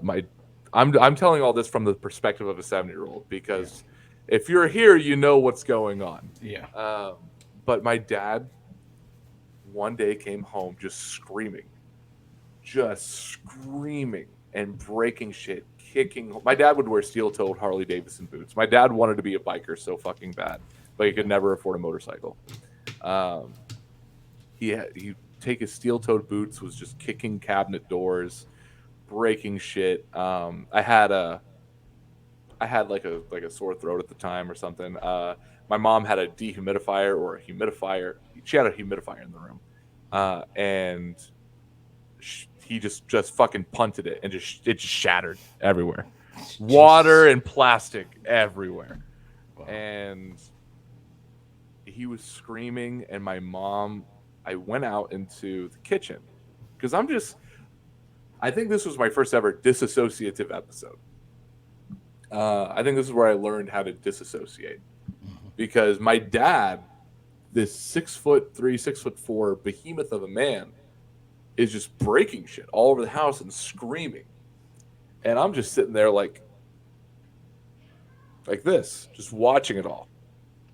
[SPEAKER 2] my. I'm telling all this from the perspective of a 7-year-old
[SPEAKER 1] Yeah.
[SPEAKER 2] because if you're here, you know what's going on.
[SPEAKER 1] Yeah.
[SPEAKER 2] Um, but my dad one day came home just screaming and breaking shit, kicking. My dad would wear steel-toed Harley Davidson boots. My dad wanted to be a biker so fucking bad, but he could never afford a motorcycle. Um, he take his steel-toed boots, was just kicking cabinet doors, breaking shit. I had like a sore throat at the time or something. My mom had a dehumidifier or a humidifier. She had a humidifier in the room, and he just fucking punted it and it just shattered everywhere, water
[SPEAKER 1] Jesus.
[SPEAKER 2] and plastic everywhere,
[SPEAKER 1] Wow.
[SPEAKER 2] and he was screaming. And my mom, I went out into the kitchen because I think this was my first ever disassociative episode. I think this is where I learned how to disassociate
[SPEAKER 1] Hmm.
[SPEAKER 2] because my dad, this 6'3", 6'4" behemoth of a man, is just breaking shit all over the house and screaming. And I'm just sitting there like this, just watching it all.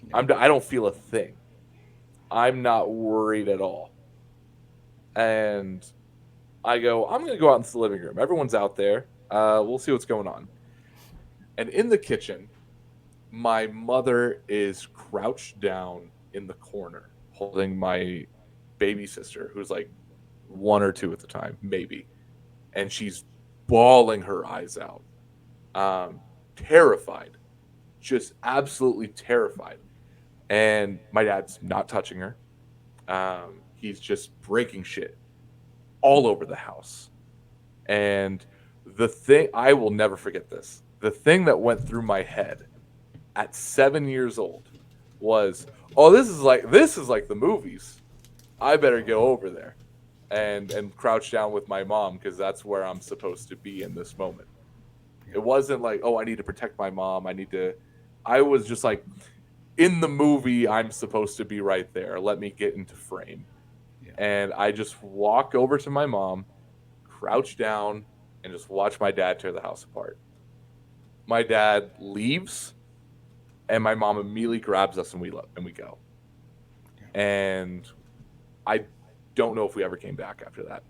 [SPEAKER 1] Yeah.
[SPEAKER 2] I don't feel a thing. I'm not worried at all. And I go, "I'm gonna go out into the living room. Everyone's out there. We'll see what's going on." And in the kitchen, my mother is crouched down in the corner holding my baby sister, who's like 1 or 2 at the time, maybe, and she's bawling her eyes out, terrified, just absolutely terrified. And my dad's not touching her. He's just breaking shit all over the house. And the thing, I will never forget this. The thing that went through my head at 7 years old was, oh, this is like the movies. I better go over there and crouch down with my mom because that's where I'm supposed to be in this moment. It wasn't like, oh, I need to protect my mom. I was just like, in the movie, I'm supposed to be right there. Let me get into frame.
[SPEAKER 1] Yeah.
[SPEAKER 2] And I just walk over to my mom, crouch down, and just watch my dad tear the house apart. My dad leaves, and my mom immediately grabs us and we go.
[SPEAKER 1] Yeah.
[SPEAKER 2] And I don't know if we ever came back after that,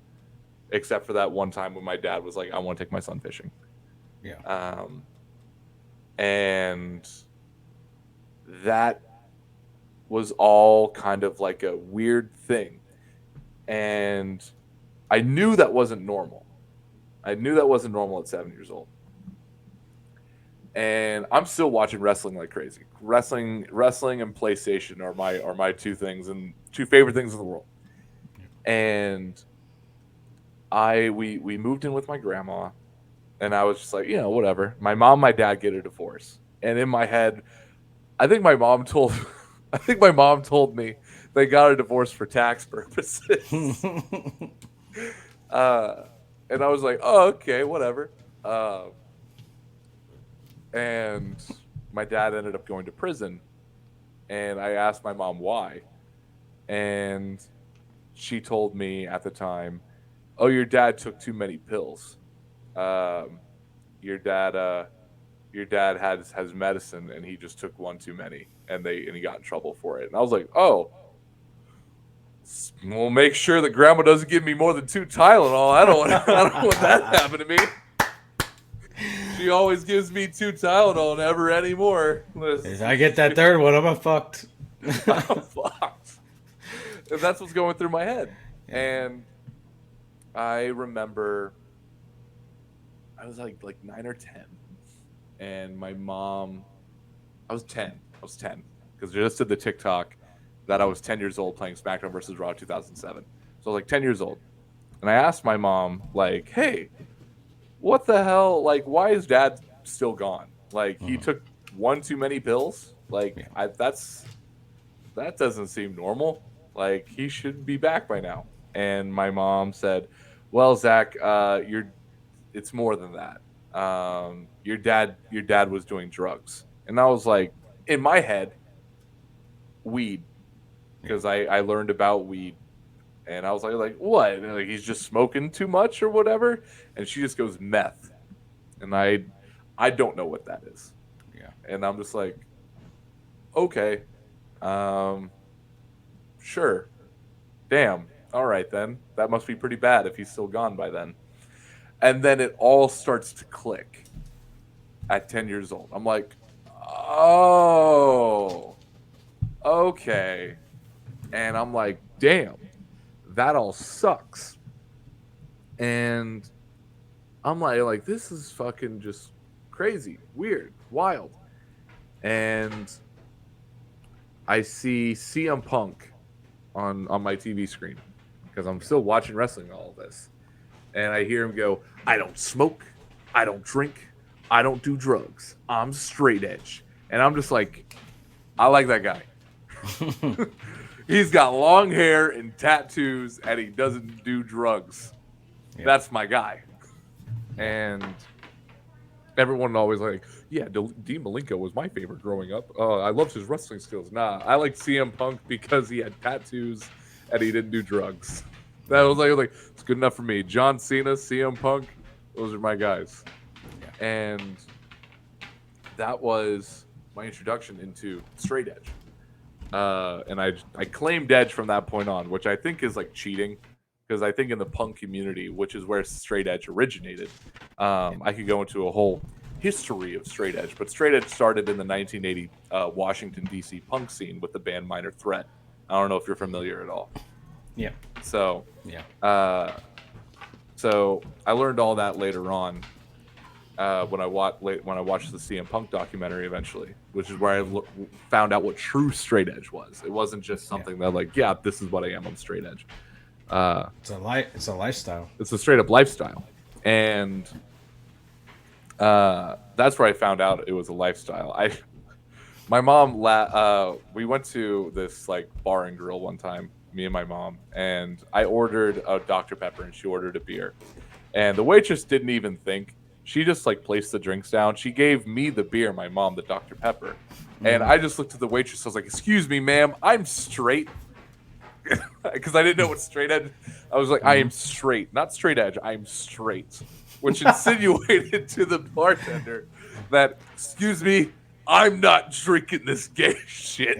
[SPEAKER 2] except for that one time when my dad was like, "I want to take my son fishing."
[SPEAKER 1] Yeah.
[SPEAKER 2] And that was all kind of like a weird thing. And I knew that wasn't normal. I knew that wasn't normal at 7 years old. And I'm still watching wrestling like crazy. Wrestling and PlayStation are my two things and two favorite things in the world. And we moved in with my grandma, and I was just like, whatever. My mom, my dad get a divorce. And in my head, I think my mom told me they got a divorce for tax purposes. And I was like, oh, okay, whatever. And my dad ended up going to prison, and I asked my mom why, and she told me at the time, "Oh, your dad took too many pills. Um, your dad, your dad has medicine, and he just took one too many, and he got in trouble for it." And I was like, "Oh, we'll make sure that Grandma doesn't give me more than 2 Tylenol. I don't want that to happen to me. She always gives me 2 Tylenol, never anymore.
[SPEAKER 1] If I get that third one, I'm fucked."
[SPEAKER 2] I'm fucked. And that's what's going through my head.
[SPEAKER 1] Yeah.
[SPEAKER 2] And I remember I was like 9 or 10, and my mom, I was 10 because I just did the TikTok that I was 10 years old playing SmackDown versus Raw 2007. So I was like 10 years old, and I asked my mom, like, "Hey, what the hell? Like, why is Dad still gone? Like, he took one too many pills. Like,
[SPEAKER 1] Yeah.
[SPEAKER 2] that doesn't seem normal. Like, he should be back by now." And my mom said, "Well, Zach, it's more than that. Your dad was doing drugs." And I was like, in my head, weed, because I learned about weed, and I was like what? And like, he's just smoking too much or whatever. And she just goes, meth, and I don't know what that is.
[SPEAKER 1] Yeah.
[SPEAKER 2] And I'm just like, okay, sure, damn, all right then, that must be pretty bad if he's still gone by then. And then it all starts to click at 10 years old. I'm like, oh, okay. And I'm like, damn, that all sucks. And I'm like, this is fucking just crazy, weird, wild. And I see CM Punk on my TV screen because I'm still watching wrestling, all of this. And I hear him go, "I don't smoke, I don't drink, I don't do drugs. I'm straight edge." And I'm just like, I like that guy. He's got long hair and tattoos, and he doesn't do drugs. Yeah. That's my guy. And everyone always like, yeah, Dean Malenko was my favorite growing up. I loved his wrestling skills. Nah, I liked CM Punk because he had tattoos and he didn't do drugs. That was like it's good enough for me. John Cena, CM Punk, those are my guys. Yeah. And that was my introduction into straight edge. And I claimed edge from that point on, which I think is like cheating, because I think in the punk community, which is where straight edge originated, I could go into a whole history of straight edge, but straight edge started in the 1980 Washington D.C. punk scene with the band Minor Threat. I don't know if you're familiar at all.
[SPEAKER 1] Yeah.
[SPEAKER 2] So,
[SPEAKER 1] Yeah.
[SPEAKER 2] uh, so I learned all that later on when I watched the CM Punk documentary eventually, which is where found out what true straight edge was. It wasn't just
[SPEAKER 1] Yeah.
[SPEAKER 2] something that like, yeah, this is what I am on straight edge. Uh,
[SPEAKER 1] It's a lifestyle.
[SPEAKER 2] it's a straight up lifestyle, and that's where I found out it was a lifestyle. My mom we went to this like bar and grill one time, me and my mom, and I ordered a Dr. Pepper and she ordered a beer. And the waitress didn't even think. She just like placed the drinks down. She gave me the beer, my mom the Dr. Pepper. And I just looked at the waitress. I was like, "Excuse me, ma'am, I'm straight." Because I didn't know what straight edge. I was like, "I am straight, not straight edge. I'm straight," which insinuated to the bartender that, "Excuse me, I'm not drinking this gay shit.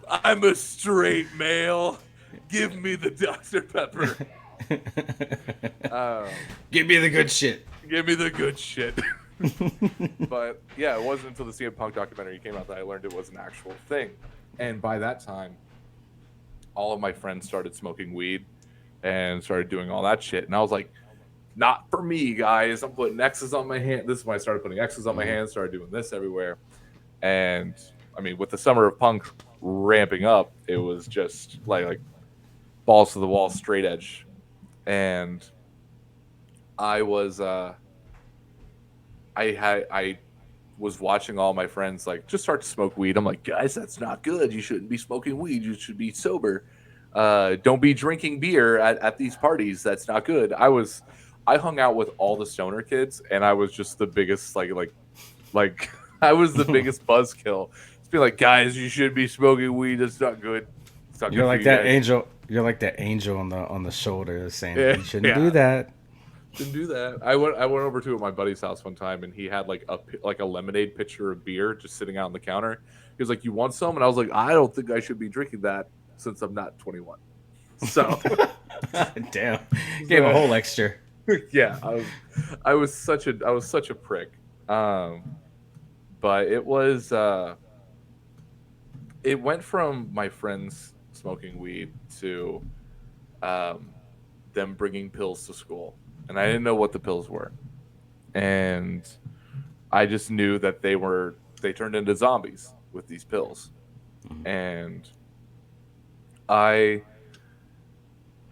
[SPEAKER 2] I'm a straight male. Give me the Dr. Pepper.
[SPEAKER 1] Give me the good shit.
[SPEAKER 2] Give me the good shit." But yeah, it wasn't until the CM Punk documentary came out that I learned it was an actual thing. And by that time, all of my friends started smoking weed and started doing all that shit. And I was like, not for me, guys. I'm putting X's on my hand. This is when I started putting X's on my hands, started doing this everywhere. And I mean, with the summer of punk ramping up, it was just like balls to the wall, straight edge. And I was I was watching all my friends like just start to smoke weed. I'm like, guys, that's not good. You shouldn't be smoking weed. You should be sober. Don't be drinking beer at these parties. That's not good. I hung out with all the stoner kids, and I was just the biggest like I was the biggest buzzkill. It's be like, guys, you should be smoking weed. That's not good. It's not
[SPEAKER 1] You're
[SPEAKER 2] good
[SPEAKER 1] like
[SPEAKER 2] for
[SPEAKER 1] that
[SPEAKER 2] you guys.
[SPEAKER 1] angel. You're like that angel on the shoulder saying
[SPEAKER 2] Yeah,
[SPEAKER 1] you shouldn't
[SPEAKER 2] yeah.
[SPEAKER 1] do that.
[SPEAKER 2] Didn't do that. I went over to my buddy's house one time, and he had like a lemonade pitcher of beer just sitting out on the counter. He was like, "You want some?" And I was like, "I don't think I should be drinking that since I'm not 21." So,
[SPEAKER 1] Damn, gave a whole extra.
[SPEAKER 2] yeah, I was such a prick. But it went from my friends smoking weed to um, them bringing pills to school, and I didn't know what the pills were, and I just knew that they turned into zombies with these pills, and I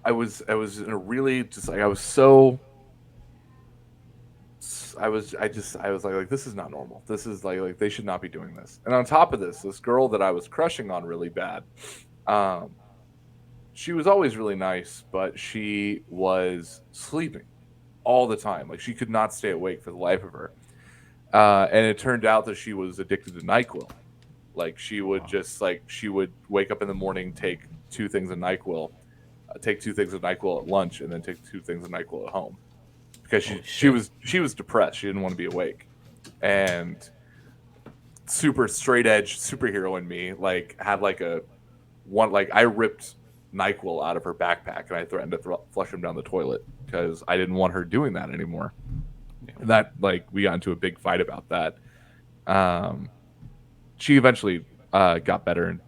[SPEAKER 2] I was in a really just like I was so I was like this is not normal. This is like they should not be doing this. And on top of this girl that I was crushing on really bad, um, she was always really nice, but she was sleeping all the time. Like she could not stay awake for the life of her. And it turned out that she was addicted to NyQuil. Like she would wake up in the morning, take two things of NyQuil, take two things of NyQuil at lunch, and then take two things of NyQuil at home because
[SPEAKER 1] Holy shit.
[SPEAKER 2] she was depressed. She didn't want to be awake, and super straight edge superhero in me like had like a one like I ripped NyQuil out of her backpack and I threatened to flush him down the toilet because I didn't want her doing that anymore. And that like we got into a big fight about that. Um, she eventually got better and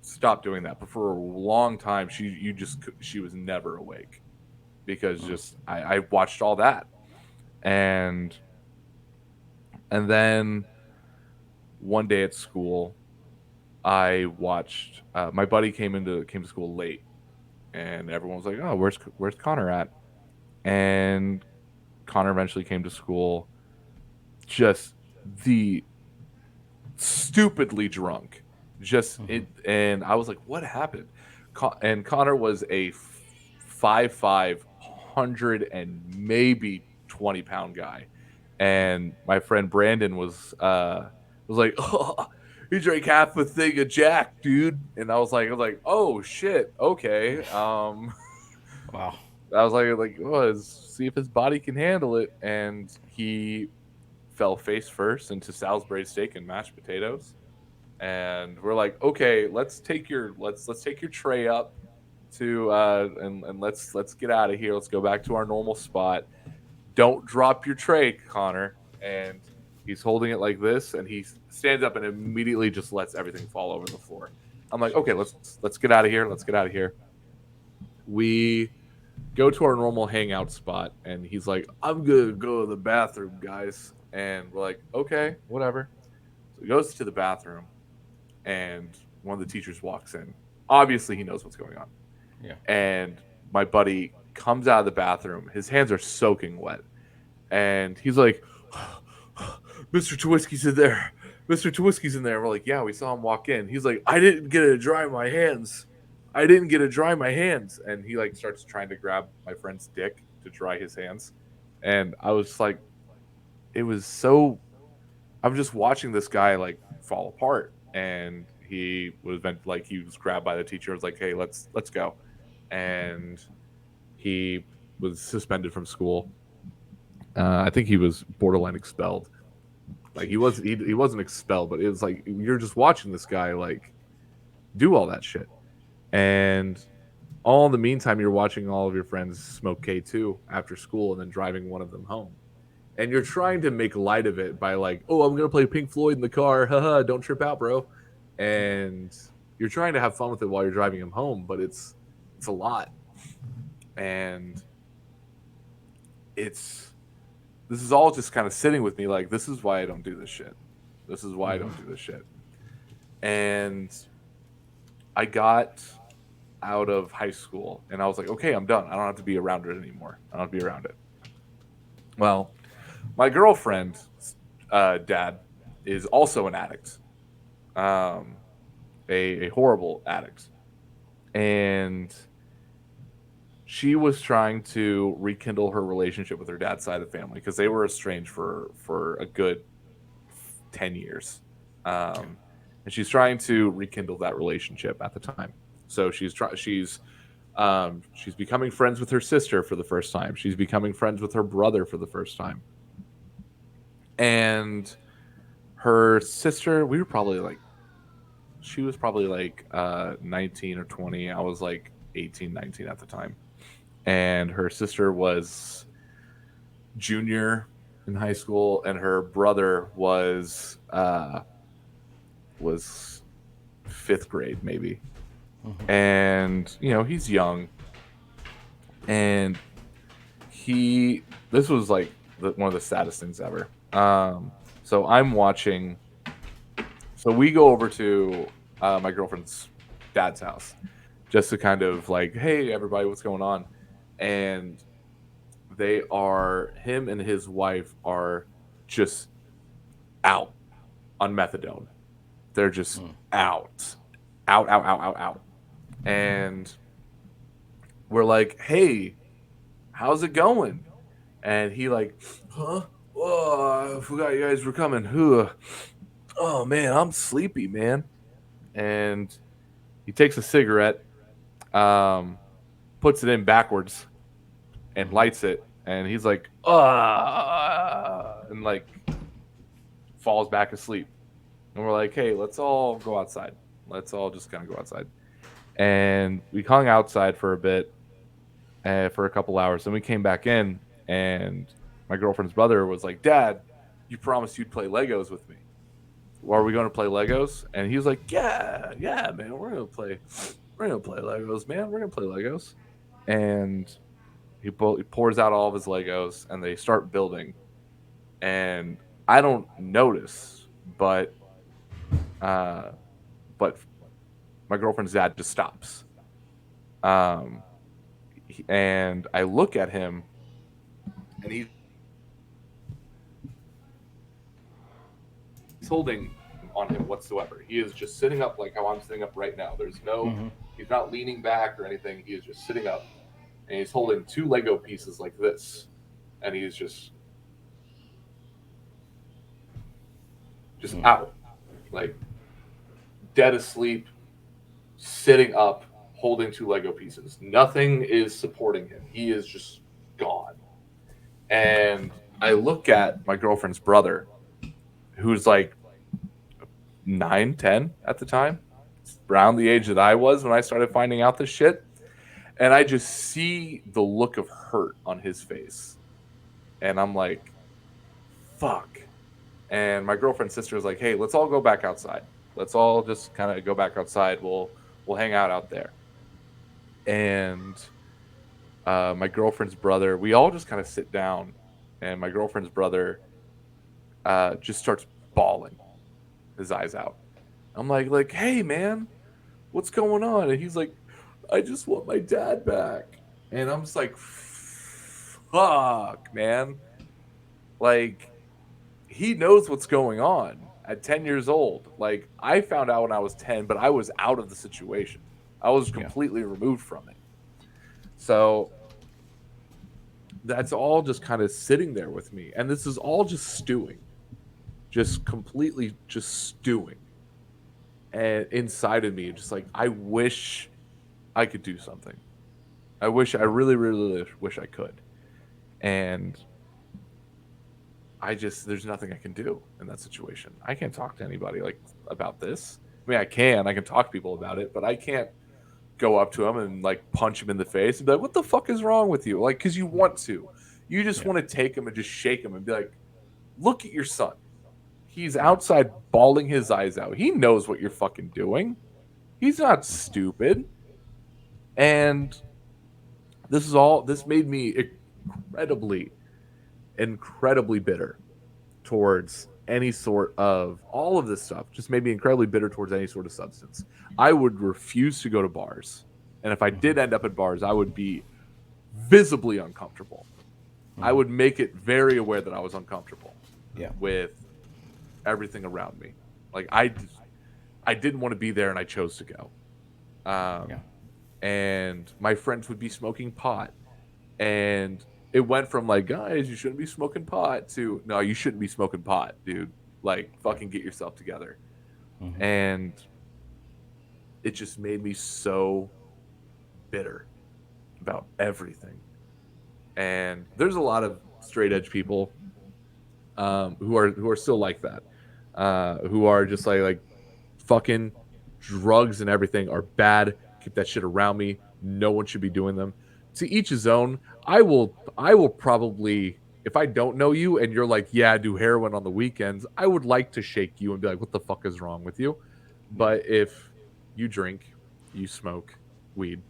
[SPEAKER 2] stopped doing that, but for a long time she was never awake because just I watched all that and then one day at school I watched my buddy came to school late and everyone was like, oh, where's Connor at? And Connor eventually came to school just the stupidly drunk just it and I was like, what happened? And Connor was a 5'5", 100 and maybe 20-pound guy, and my friend Brandon was like, oh, he drank half a thing of Jack, dude. And I was like, oh shit, okay.
[SPEAKER 1] Wow.
[SPEAKER 2] I was like, oh, see if his body can handle it, and he fell face first into Salisbury steak and mashed potatoes. And we're like, okay, let's take your tray up to and let's get out of here. Let's go back to our normal spot. don't drop your tray, Connor. And he's holding it like this, and he stands up and immediately just lets everything fall over the floor. I'm like, okay, let's get out of here. Let's get out of here. We go to our normal hangout spot, and he's like, I'm gonna go to the bathroom, guys. And we're like, okay, whatever. So he goes to the bathroom, and one of the teachers walks in. Obviously, he knows what's going on.
[SPEAKER 1] Yeah.
[SPEAKER 2] And my buddy comes out of the bathroom. His hands are soaking wet. And he's like, Mr. Twiski's in there. Mr. Twiski's in there. We're like, yeah, we saw him walk in. He's like, I didn't get to dry my hands. I didn't get to dry my hands. And he like starts trying to grab my friend's dick to dry his hands. And I was like, it was so, I'm just watching this guy like fall apart. And he was grabbed by the teacher. Was like, hey, let's go. And he was suspended from school. I think he was borderline expelled. Like he wasn't expelled, but it was like you're just watching this guy like do all that shit, and all in the meantime you're watching all of your friends smoke K2 after school and then driving one of them home, and you're trying to make light of it by like, oh, I'm gonna play Pink Floyd in the car, haha, don't trip out, bro, and you're trying to have fun with it while you're driving him home, but it's a lot, and it's this is all just kind of sitting with me like, this is why I don't do this shit. This is why I don't do this shit. And I got out of high school and I was like, okay, I'm done. I don't have to be around it anymore. I don't have to be around it. Well, my girlfriend's dad is also an addict, a horrible addict. And she was trying to rekindle her relationship with her dad's side of the family because they were estranged for a good 10 years. And she's trying to rekindle that relationship at the time. So she's becoming friends with her sister for the first time. She's becoming friends with her brother for the first time. And her sister, she was probably like 19 or 20. I was like 18, 19 at the time. And her sister was junior in high school, and her brother was fifth grade maybe. And he's young, and this was like one of the saddest things ever. So I'm watching. So we go over to my girlfriend's dad's house just to kind of like, hey everybody, what's going on? And him and his wife are just out on methadone. They're just out. And we're like, hey, how's it going? And he like, huh? Oh, I forgot you guys were coming. Oh man, I'm sleepy, man. And he takes a cigarette, puts it in backwards, and lights it, and he's like, and like falls back asleep. And we're like, hey, let's all go outside. Let's all just kind of go outside. And we hung outside for a bit, for a couple hours. Then we came back in, and my girlfriend's brother was like, Dad, you promised you'd play Legos with me. Are we going to play Legos? And he was like, yeah, man, we're going to play Legos, man. We're going to play Legos. And he pours out all of his Legos, and they start building. And I don't notice, but my girlfriend's dad just stops. And I look at him, and he's holding on him whatsoever. He is just sitting up like how I'm sitting up right now. He's not leaning back or anything. He is just sitting up, and he's holding two Lego pieces like this, and he's just out, like dead asleep, sitting up, holding two Lego pieces. Nothing is supporting him. He is just gone. And I look at my girlfriend's brother, who's like 9, 10 at the time, around the age that I was when I started finding out this shit. And I just see the look of hurt on his face. And I'm like, fuck. And my girlfriend's sister was like, hey, let's all go back outside. Let's all just kind of go back outside. We'll hang out there. And my girlfriend's brother, we all just kind of sit down, and my girlfriend's brother just starts bawling his eyes out. I'm like, hey man, what's going on? And he's like, I just want my dad back. And I'm just like, fuck, man. Like, he knows what's going on at 10 years old. Like, I found out when I was 10, but I was out of the situation. I was
[SPEAKER 1] Yeah.
[SPEAKER 2] completely removed from it. So that's all just kind of sitting there with me. And this is all just stewing, just completely just stewing. And inside of me, just like, I wish I could do something. I really, really wish I could. And there's nothing I can do in that situation. I can't talk to anybody like about this. I mean, I can talk to people about it, but I can't go up to them and like punch him in the face and be like, what the fuck is wrong with you? Like, because you want to. You just
[SPEAKER 1] Yeah.
[SPEAKER 2] want to take him and just shake him and be like, look at your son. He's outside bawling his eyes out. He knows what you're fucking doing. He's not stupid. And this made me incredibly, incredibly bitter towards any sort of all of this stuff. Just made me incredibly bitter towards any sort of substance. I would refuse to go to bars. And if I did end up at bars, I would be visibly uncomfortable. I would make it very aware that I was uncomfortable
[SPEAKER 1] Yeah.
[SPEAKER 2] with everything around me. Like, I didn't want to be there, and I chose to go.
[SPEAKER 1] Yeah.
[SPEAKER 2] And my friends would be smoking pot, and it went from like, guys, you shouldn't be smoking pot, to no, you shouldn't be smoking pot, dude. Like, fucking get yourself together. And it just made me so bitter about everything. And there's a lot of straight edge people who are still like that, who are just like fucking drugs and everything are bad. Keep that shit around me. No one should be doing them. To each his own. I will probably, if I don't know you and you're like, yeah, I do heroin on the weekends, I would like to shake you and be like, what the fuck is wrong with you? But if you drink, you smoke weed,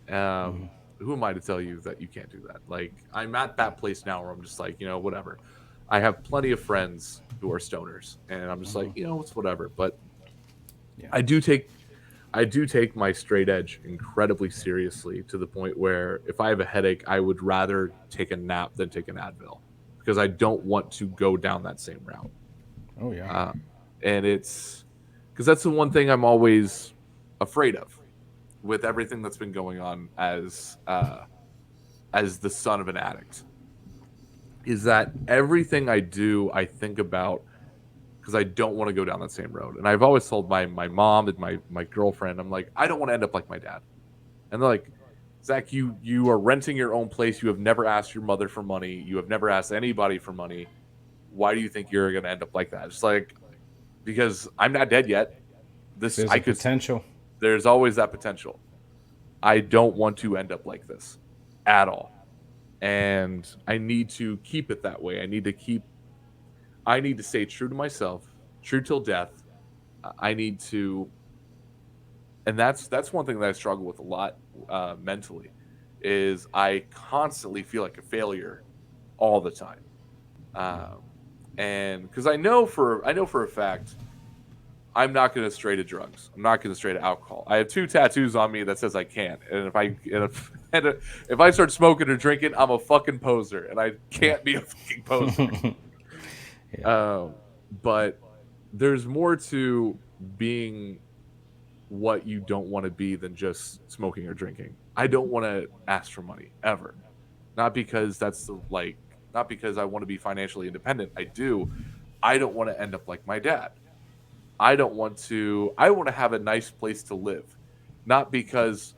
[SPEAKER 2] who am I to tell you that you can't do that? Like, I'm at that place now where I'm just like, whatever. I have plenty of friends who are stoners, and I'm just like, it's whatever. But
[SPEAKER 1] Yeah.
[SPEAKER 2] I do take I do take my straight edge incredibly seriously, to the point where if I have a headache, I would rather take a nap than take an Advil, because I don't want to go down that same route.
[SPEAKER 1] Oh yeah.
[SPEAKER 2] Uh, and it's because that's the one thing I'm always afraid of with everything that's been going on as the son of an addict, is that everything I do, I think about, because I don't want to go down that same road. And I've always told my mom and my girlfriend, I'm like, I don't want to end up like my dad. And they're like, Zach, you are renting your own place. You have never asked your mother for money. You have never asked anybody for money. Why do you think you're going to end up like that? It's like, because I'm not dead yet. This
[SPEAKER 1] There's
[SPEAKER 2] I
[SPEAKER 1] a
[SPEAKER 2] could.
[SPEAKER 1] potential.
[SPEAKER 2] There's always that potential. I don't want to end up like this at all, and I need to keep it that way. I need to stay true to myself, true till death. I need to, and that's one thing that I struggle with a lot mentally, is I constantly feel like a failure all the time, um, and because I know for a fact I'm not going to stray to drugs. I'm not going to stray to alcohol. I have 2 tattoos on me that says I can't, and if I start smoking or drinking, I'm a fucking poser, and I can't be a fucking poser.
[SPEAKER 1] Yeah.
[SPEAKER 2] Um, but there's more to being what you don't want to be than just smoking or drinking. I don't want to ask for money ever. Not because not because I want to be financially independent. I do. I don't want to end up like my dad. I want to have a nice place to live. Not because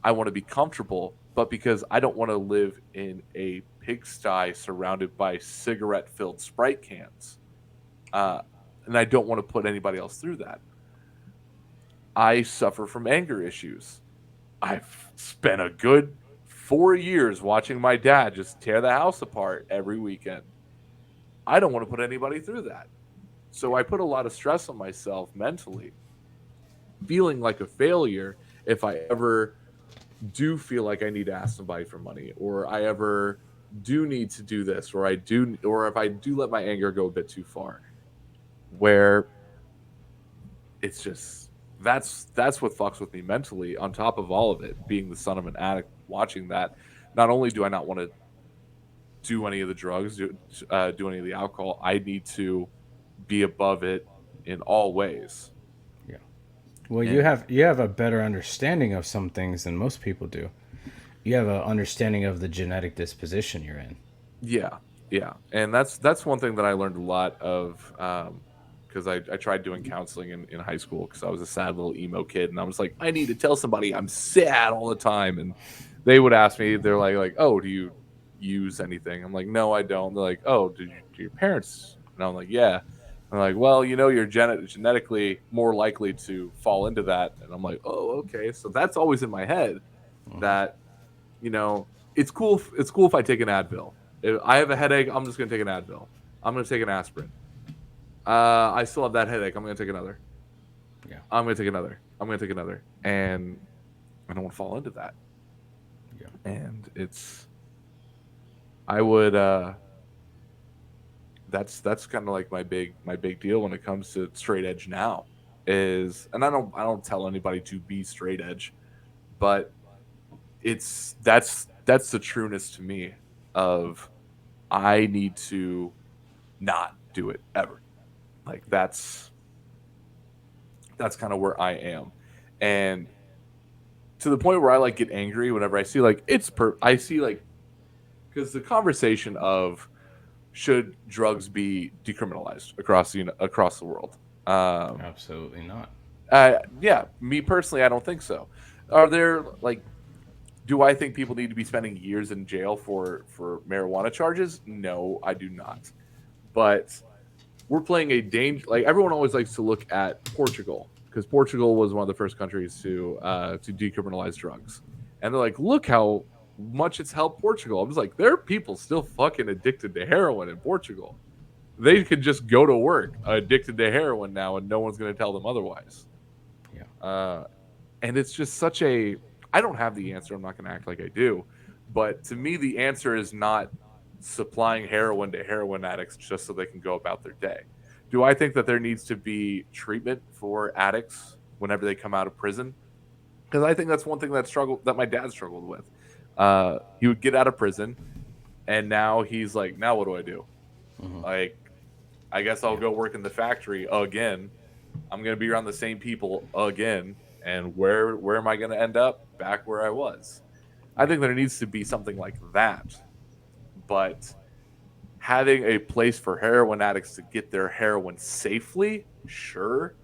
[SPEAKER 2] I want to be comfortable, but because I don't want to live in a pigsty surrounded by cigarette filled Sprite cans. Uh, and I don't want to put anybody else through that. I suffer from anger issues. I've spent a good 4 years watching my dad just tear the house apart every weekend. I don't want to put anybody through that. So I put a lot of stress on myself mentally, feeling like a failure if I ever do feel like I need to ask somebody for money, or I ever do need to do this, or if I do let my anger go a bit too far, where it's just that's what fucks with me mentally. On top of all of it, being the son of an addict, watching that, not only do I not want to do any of the drugs, do any of the alcohol, I need to be above it in all ways.
[SPEAKER 1] Yeah. Well,
[SPEAKER 2] And
[SPEAKER 1] you have a better understanding of some things than most people do. You have an understanding of the genetic disposition you're in.
[SPEAKER 2] yeah, yeah, and that's one thing that I learned a lot of. Because I tried doing counseling in high school because I was a sad little emo kid, and I was like, I need to tell somebody I'm sad all the time, and they would ask me, they're like, oh, do you use anything? I'm like, no, I don't. They're like, oh, do your parents? And I'm like, yeah. I'm like, well, you're genetically more likely to fall into that, and I'm like, oh, okay. So that's always in my head
[SPEAKER 1] Hmm.
[SPEAKER 2] that you know it's cool. It's cool if I take an Advil. If I have a headache, I'm just gonna take an Advil. I'm gonna take an aspirin. I still have that headache. I'm gonna take another.
[SPEAKER 1] Yeah.
[SPEAKER 2] I'm gonna take another. I'm gonna take another. And I don't want to fall into that.
[SPEAKER 1] Yeah.
[SPEAKER 2] And I would that's kind of like my big deal when it comes to straight edge now is, and I don't tell anybody to be straight edge, but that's the trueness to me of I need to not do it ever. Like that's kind of where I am. And to the point where I like get angry whenever I see like I see like, because the conversation of should drugs be decriminalized across the world. Um,
[SPEAKER 1] Absolutely not.
[SPEAKER 2] yeah, me personally, I don't think so. Are there like, do I think people need to be spending years in jail for marijuana charges? No, I do not. But we're playing a danger. Like everyone always likes to look at Portugal because Portugal was one of the first countries to decriminalize drugs, and they're like, look how much it's helped Portugal. I was like, there are people still fucking addicted to heroin in Portugal. They could just go to work addicted to heroin now, and no one's going to tell them otherwise.
[SPEAKER 1] Yeah.
[SPEAKER 2] Uh, and it's just such a. I don't have the answer. I'm not going to act like I do, but to me, the answer is not supplying heroin to heroin addicts just so they can go about their day. Do I think that there needs to be treatment for addicts whenever they come out of prison? Because I think that's one thing that my dad struggled with. He would get out of prison, and now he's like, now what do I do?
[SPEAKER 1] Hmm.
[SPEAKER 2] Like, I guess I'll
[SPEAKER 1] Yeah.
[SPEAKER 2] go work in the factory again. I'm gonna be around the same people again, and where am I gonna end up? Back where I was. I
[SPEAKER 1] Yeah.
[SPEAKER 2] think there needs to be something like that, but having a place for heroin addicts to get their heroin safely, sure.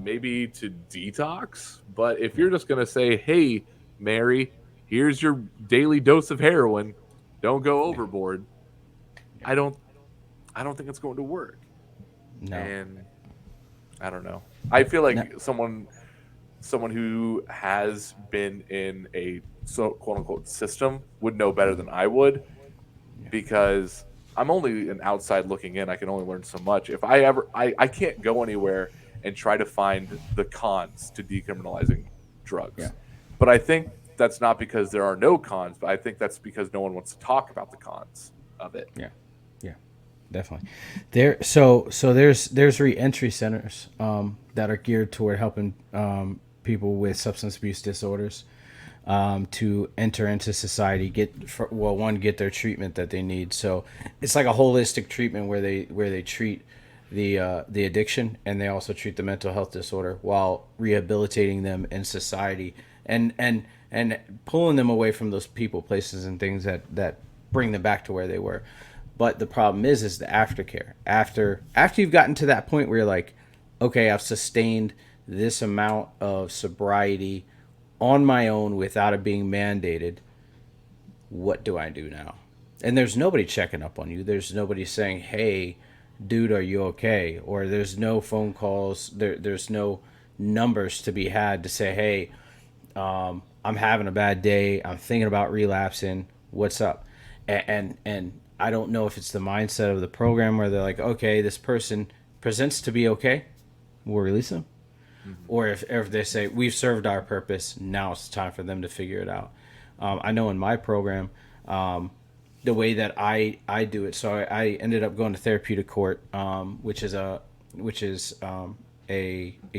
[SPEAKER 2] Maybe to detox, but if
[SPEAKER 1] Yeah.
[SPEAKER 2] you're just gonna say, "Hey, Mary, here's your daily dose of heroin. Don't go
[SPEAKER 1] Yeah.
[SPEAKER 2] overboard,"
[SPEAKER 1] Yeah.
[SPEAKER 2] I don't, I don't think it's going to work.
[SPEAKER 1] No.
[SPEAKER 2] And I don't know. I feel
[SPEAKER 1] No.
[SPEAKER 2] like someone who has been in a quote unquote system would know better than I would,
[SPEAKER 1] Yeah.
[SPEAKER 2] because I'm only an outside looking in. I can only learn so much. If I ever, I can't go anywhere and try to find the cons to decriminalizing
[SPEAKER 1] Yeah.
[SPEAKER 2] drugs. But I think that's not because there are no cons, but I think that's because no one wants to talk about the cons of it.
[SPEAKER 1] Yeah. Yeah. Definitely. So there's reentry centers that are geared toward helping people with substance abuse disorders to enter into society, get their treatment that they need. So it's like a holistic treatment where they treat the addiction, and they also treat the mental health disorder while rehabilitating them in society, and pulling them away from those people, places, and things that bring them back to where they were. But the problem is the aftercare. After you've gotten to that point where you're like, okay, I've sustained this amount of sobriety on my own without it being mandated. What do I do now? And there's nobody checking up on you. There's nobody saying, "Hey, dude, are you okay?" Or there's no phone calls. There's no numbers to be had to say, "Hey, I'm having a bad day. I'm thinking about relapsing. What's up? And I don't know if it's the mindset of the program where they're like, okay, this person presents to be okay, we'll release them,
[SPEAKER 2] Hmm.
[SPEAKER 1] or if they say we've served our purpose, now it's time for them to figure it out. I know in my program, the way that I do it. So I ended up going to therapeutic court, which is a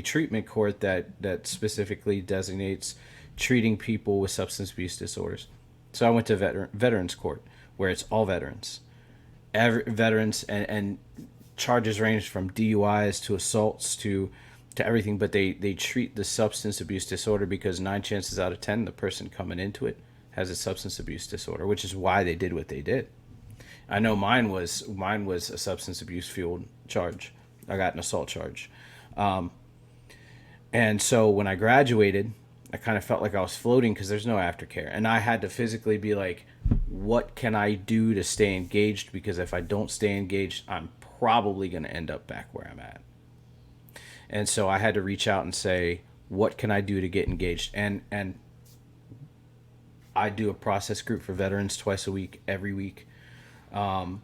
[SPEAKER 1] treatment court that specifically designates treating people with substance abuse disorders. So I went to veterans court where it's all veterans, veterans, and charges range from DUIs to assaults to everything, but they treat the substance abuse disorder because 9 chances out of 10 the person coming into it has a substance abuse disorder, which is why they did what they did. I know mine was a substance abuse fueled charge. I got an assault charge, and so when I graduated, I kind of felt like I was floating because there's no aftercare, and I had to physically be like, what can I do to stay engaged? Because if I don't stay engaged, I'm probably going to end up back where I'm at. And so I had to reach out and say, what can I do to get engaged? And I do a process group for veterans twice a week, every week, and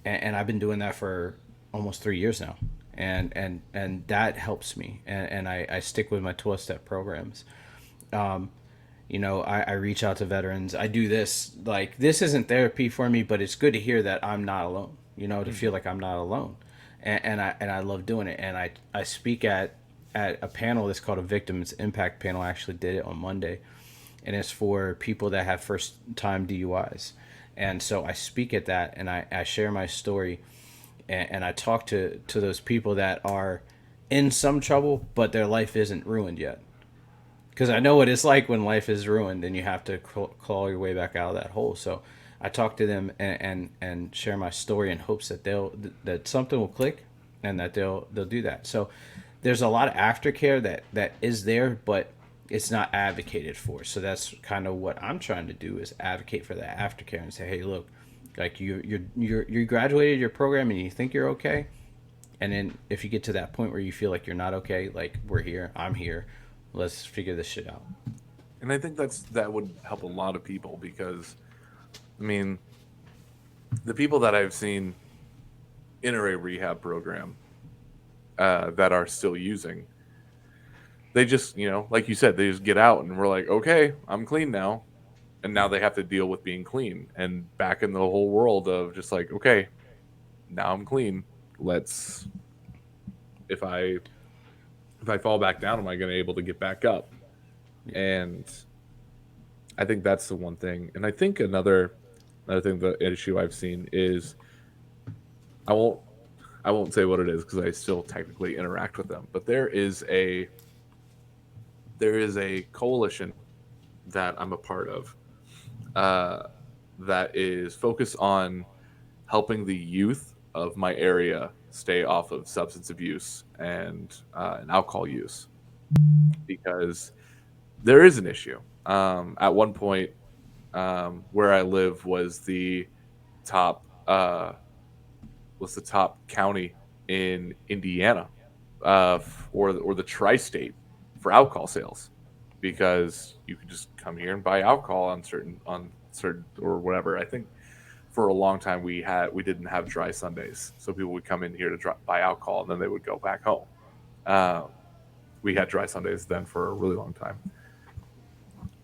[SPEAKER 1] I've been doing that for almost 3 years now, and that helps me, and I stick with my 12-step programs. I reach out to veterans. I do this, like, this isn't therapy for me, but it's good to hear that I'm not alone, to feel
[SPEAKER 2] Hmm.
[SPEAKER 1] like I'm not alone. And I love doing it. And I speak at a panel that's called a Victims Impact Panel. I actually did it on Monday, and it's for people that have first time DUIs. And so I speak at that, and I share my story, and I talk to those people that are in some trouble, but their life isn't ruined yet, because I know what it's like when life is ruined and you have to claw your way back out of that hole. So I talk to them and share my story in hopes that that something will click and that they'll do that. So there's a lot of aftercare that is there, but it's not advocated for. So that's kind of what I'm trying to do, is advocate for that aftercare and say, hey, look, like you graduated your program and you think you're okay, and then if you get to that point where you feel like you're not okay, like, we're here, I'm here, let's figure this shit out.
[SPEAKER 2] And I think that would help a lot of people because, I mean, the people that I've seen enter a rehab program that are still using, they just, like you said, they just get out and we're like, okay, I'm clean now. And now they have to deal with being clean and back in the whole world of just like, okay, now I'm clean. Let's, if I if I fall back down, am I going to be able to get back up?
[SPEAKER 1] Yeah.
[SPEAKER 2] And I think that's the one thing. And I think another thing, the issue I've seen is I won't I won't say what it is because I still technically interact with them. But there is a coalition that I'm a part of uh, that is focused on helping the youth of my area stay off of substance abuse and alcohol use because there is an issue. At one point, where I live top uh, was the top county in Indiana, or the tri-state for alcohol sales, because you could just come here and buy alcohol on certain or whatever. I think for a long time we didn't have dry Sundays, so people would come in here to buy alcohol and then they would go back home. Um, we had dry Sundays then for a really long time,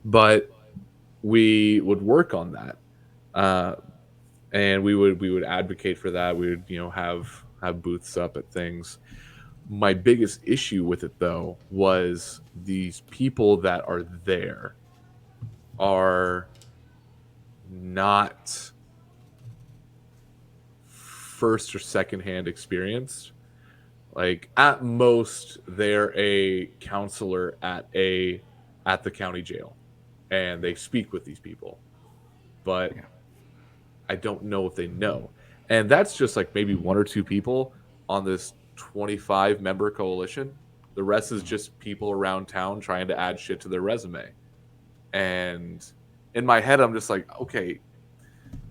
[SPEAKER 2] but we would work on that. Uh, and we would advocate for that. We would have booths up at things. My biggest issue with it though was these people that are there are not first or second hand experienced. Like at most they're a counselor at the county jail and they speak with these people, but
[SPEAKER 1] Yeah.
[SPEAKER 2] I don't know if they know. And that's just like maybe one or two people on this 25 member coalition. The rest is just people around town trying to add shit to their resume. And in my head, I'm just like, okay,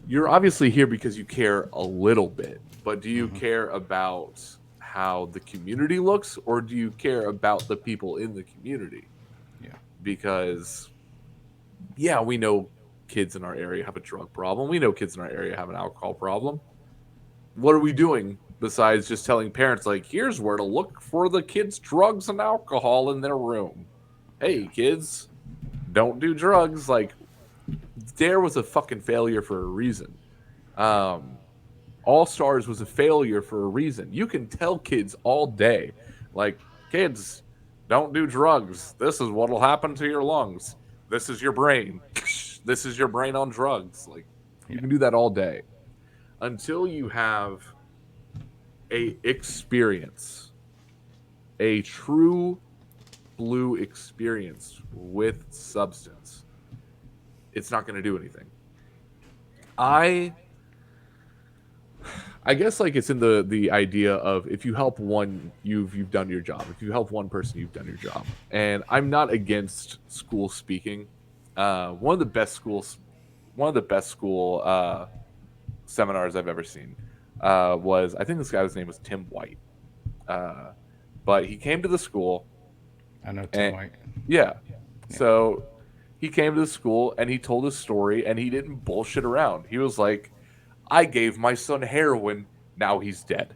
[SPEAKER 2] you're obviously here because you care a little bit, but do you
[SPEAKER 1] Hmm.
[SPEAKER 2] care about how the community looks or do you care about the people in the community?
[SPEAKER 1] Yeah.
[SPEAKER 2] Because Yeah, we know kids in our area have a drug problem. We know kids in our area have an alcohol problem. What are we doing besides just telling parents, like, here's where to look for the kids' drugs and alcohol in their room?
[SPEAKER 1] Yeah.
[SPEAKER 2] Hey, kids, don't do drugs. Like, Dare was a fucking failure for a reason.
[SPEAKER 1] Yeah.
[SPEAKER 2] Um, All Stars was a failure for a reason. You can tell kids all day, like, kids, don't do drugs. This is what'll happen to your lungs. This is your brain. This is your brain on drugs. Like, you
[SPEAKER 1] Yeah.
[SPEAKER 2] can do that all day until you have a experience, a true blue experience with substance. It's not going to do anything. I I guess like it's in the idea of if you help one, you've done your job. If you help one person, you've done your job. And I'm not against school speaking. One of the best school seminars I've ever seen was, I think this guy's name was Tim White. Uh, but he came to the school
[SPEAKER 1] I know Tim
[SPEAKER 2] and
[SPEAKER 1] White.
[SPEAKER 2] yeah,
[SPEAKER 1] Yeah.
[SPEAKER 2] so he came to the school and he told his story and he didn't bullshit around. He was like, I gave my son heroin. Now he's dead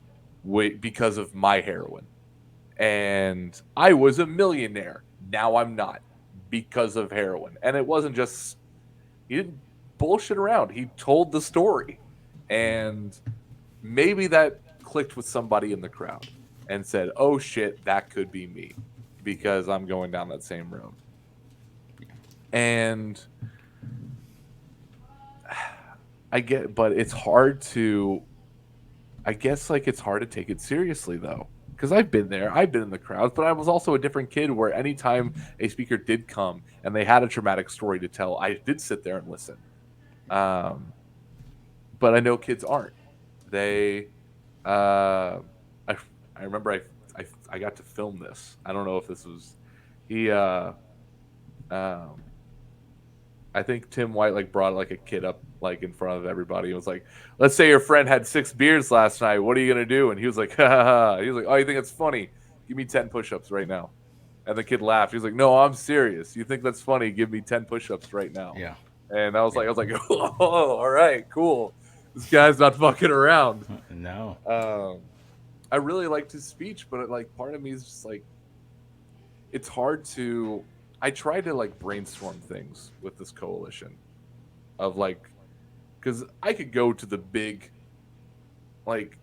[SPEAKER 2] because of my heroin. And I was a millionaire. Now I'm not because of heroin. And it wasn't just, he didn't bullshit around. He told the story. And maybe that clicked with somebody in the crowd and said, oh shit, that could be me because I'm going down that same road. And I get, but it's hard to, I guess, like, it's hard to take it seriously though, because I've been there. I've been in the crowds, but I was also a different kid where anytime a speaker did come and they had a traumatic story to tell, I did sit there and listen. Um, but I know kids aren't. They, uh, I, I remember I got to film this. I don't know if this was, he, um, I think Tim White like brought like a kid up like in front of everybody. It was like, let's say your friend had 6 beers last night. What are you gonna do? And he was like, ha ha ha. He was like, oh, you think it's funny? Give me 10 push-ups right now. And the kid laughed. He was like, no, I'm serious. You think that's funny? Give me 10 push-ups right now.
[SPEAKER 1] Yeah.
[SPEAKER 2] And I
[SPEAKER 1] Yeah.
[SPEAKER 2] was like, oh, all right, cool. This guy's not fucking around.
[SPEAKER 1] No.
[SPEAKER 2] Um, I really liked his speech, but like part of me is just like, it's hard to. I tried to like brainstorm things with this coalition of like, because I could go to the big, like,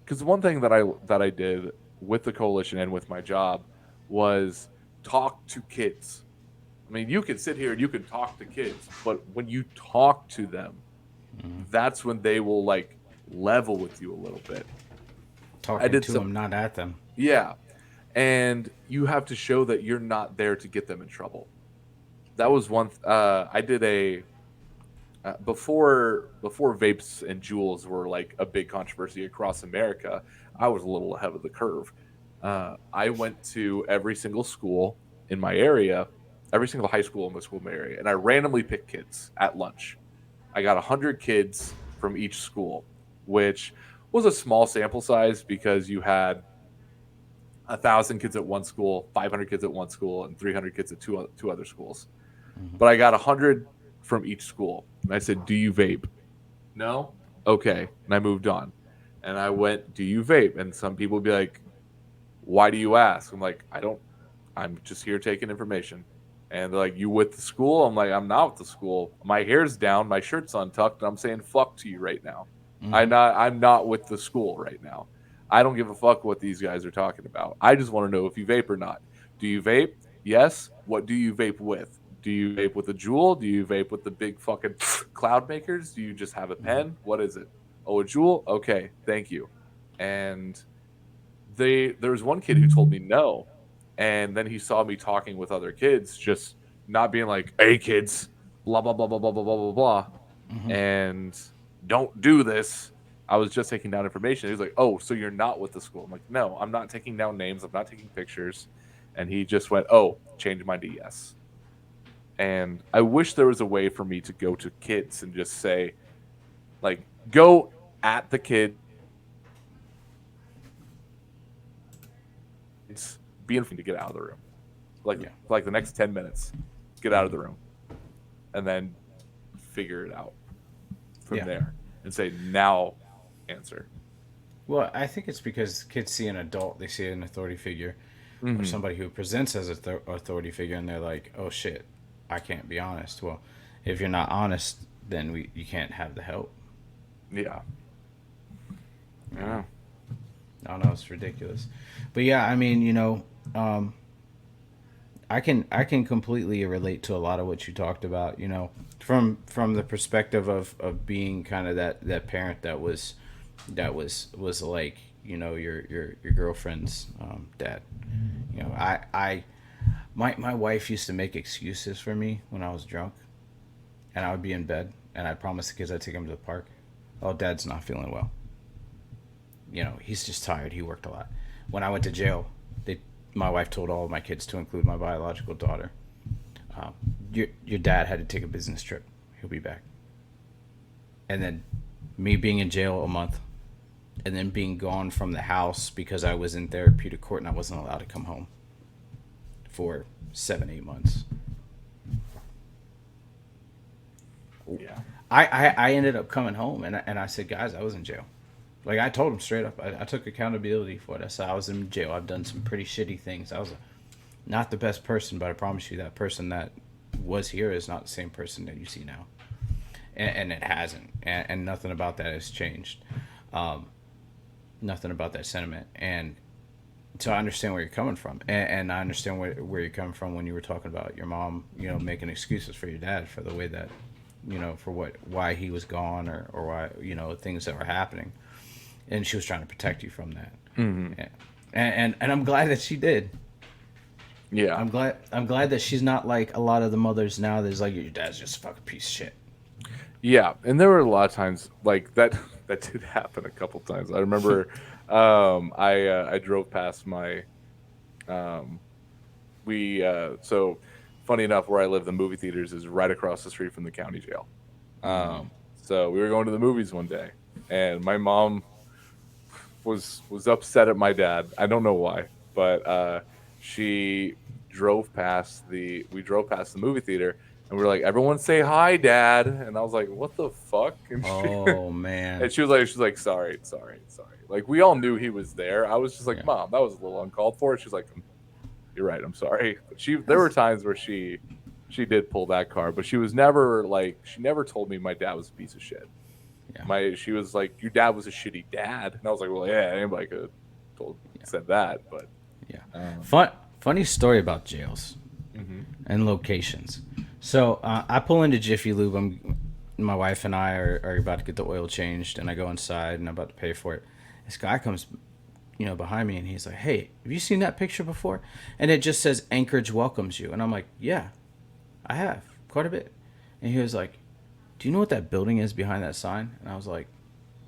[SPEAKER 2] because one thing that I did with the coalition and with my job was talk to kids. I mean, you can sit here and you can talk to kids, but when you talk to them,
[SPEAKER 1] Mm-hmm.
[SPEAKER 2] that's when they will like level with you a little bit. I
[SPEAKER 1] Talking
[SPEAKER 2] did
[SPEAKER 1] to
[SPEAKER 2] some,
[SPEAKER 1] them, not at them.
[SPEAKER 2] yeah, and you have to show that you're not there to get them in trouble. That was one. I did a before vapes and jewels were like a big controversy across America. I was a little ahead of the curve. I went to every single school in my area, every single high school in my area, and I randomly picked kids at lunch. I got 100 kids from each school, which was a small sample size because you had 1,000 kids at one school, 500 kids at one school, and 300 kids at two other schools.
[SPEAKER 1] Mm-hmm.
[SPEAKER 2] But I got 100 from each school. And I said, do you vape? No? Okay. And I moved on. And I went, do you vape? And some people would be like, why do you ask? I'm like, I don't, I'm just here taking information. And they're like, you with the school? I'm like, I'm not with the school. My hair's down, my shirt's untucked, and I'm saying fuck to you right now.
[SPEAKER 1] Mm-hmm.
[SPEAKER 2] I'm not with the school right now. I don't give a fuck what these guys are talking about. I just want to know if you vape or not. Do you vape? Yes. What do you vape with? Do you vape with a jewel? Do you vape with the big fucking cloud makers? Do you just have a
[SPEAKER 1] Mm-hmm.
[SPEAKER 2] pen? What is it? Oh, a jewel? Okay, thank you. And there was one kid who told me no, and then he saw me talking with other kids, just not being like, "Hey, kids, blah blah blah blah blah blah blah blah blah,"
[SPEAKER 1] Mm-hmm.
[SPEAKER 2] and don't do this. I was just taking down information. He was like, "Oh, so you're not with the school?" I'm like, "No, I'm not taking down names. I'm not taking pictures." And he just went, "Oh, change mine to yes." And I wish there was a way for me to go to kids and just say, like, go at the kids, be in to get out of the room.
[SPEAKER 1] Yeah.
[SPEAKER 2] Like the next 10 minutes, get out of
[SPEAKER 1] Mm-hmm.
[SPEAKER 2] the room. and then figure it out from
[SPEAKER 1] Yeah.
[SPEAKER 2] there and say, now answer.
[SPEAKER 1] Well, I think it's because kids see an adult, they see an authority figure or
[SPEAKER 2] Hmm.
[SPEAKER 1] somebody who presents as an authority figure, and they're like, "Oh shit, I can't be honest." Well, if you're not honest, then you can't have the help.
[SPEAKER 2] Yeah.
[SPEAKER 1] You know,
[SPEAKER 2] Yeah.
[SPEAKER 1] I don't know, it's ridiculous, but yeah, I mean, um, I can completely relate to a lot of what you talked about. From the perspective of being kind of that parent that was like your girlfriend's dad. I my wife used to make excuses for me when I was drunk, and I would be in bed, and I'd promise the kids I'd take them to the park. Oh, dad's not feeling well. He's just tired. He worked a lot. When I went to jail, my wife told all of my kids, to include my biological daughter, um, your dad had to take a business trip. He'll be back. And then me being in jail a month, and then being gone from the house because I was in therapeutic court and I wasn't allowed to come home for 7, 8 months.
[SPEAKER 2] Yeah.
[SPEAKER 1] I ended up coming home, and I said, guys, I was in jail. Like, I told them straight up. I took accountability for it. I said I was in jail. I've done some pretty shitty things. I was not the best person, but I promise you that person that was here is not the same person that you see now. And it hasn't. And nothing about that has changed. Um, Nothing about that sentiment. And so I understand where you're coming from. And I understand where you're coming from when you were talking about your mom, making excuses for your dad for the way that, for why he was gone, or why, things that were happening. And she was trying to protect you from that.
[SPEAKER 2] Hmm.
[SPEAKER 1] And I'm glad that she did.
[SPEAKER 2] Yeah.
[SPEAKER 1] I'm glad that she's not like a lot of the mothers now that's like, your dad's just a fucking piece of shit.
[SPEAKER 2] Yeah, and there were a lot of times like that. That did happen a couple times. I remember, I drove past my, um, we so funny enough, where I live, the movie theaters is right across the street from the county jail. So we were going to the movies one day, and my mom was upset at my dad. I don't know why, but she we drove past the movie theater, and we were like, everyone say hi, dad. And I was like, what the fuck? And she
[SPEAKER 1] Oh man.
[SPEAKER 2] and she was like, sorry, sorry, sorry. Like, we all knew he was there. I was just like,
[SPEAKER 1] Yeah.
[SPEAKER 2] mom, that was a little uncalled for. She's like, you're right, I'm sorry. But there were
[SPEAKER 1] That's,
[SPEAKER 2] times where she did pull that card, but she was never like, she never told me my dad was a piece of shit.
[SPEAKER 1] yeah.
[SPEAKER 2] She was like, your dad was a shitty dad. And I was like, well, yeah, anybody could have
[SPEAKER 1] Yeah.
[SPEAKER 2] said that. But
[SPEAKER 1] Yeah.
[SPEAKER 2] um,
[SPEAKER 1] Funny story about jails
[SPEAKER 2] mhm.
[SPEAKER 1] and locations. So I pull into Jiffy Lube. My wife and I are about to get the oil changed, and I go inside and I'm about to pay for it. This guy comes, behind me, and he's like, "Hey, have you seen that picture before?" And it just says Anchorage welcomes you, and I'm like, "Yeah, I have quite a bit." And he was like, "Do you know what that building is behind that sign?" And I was like,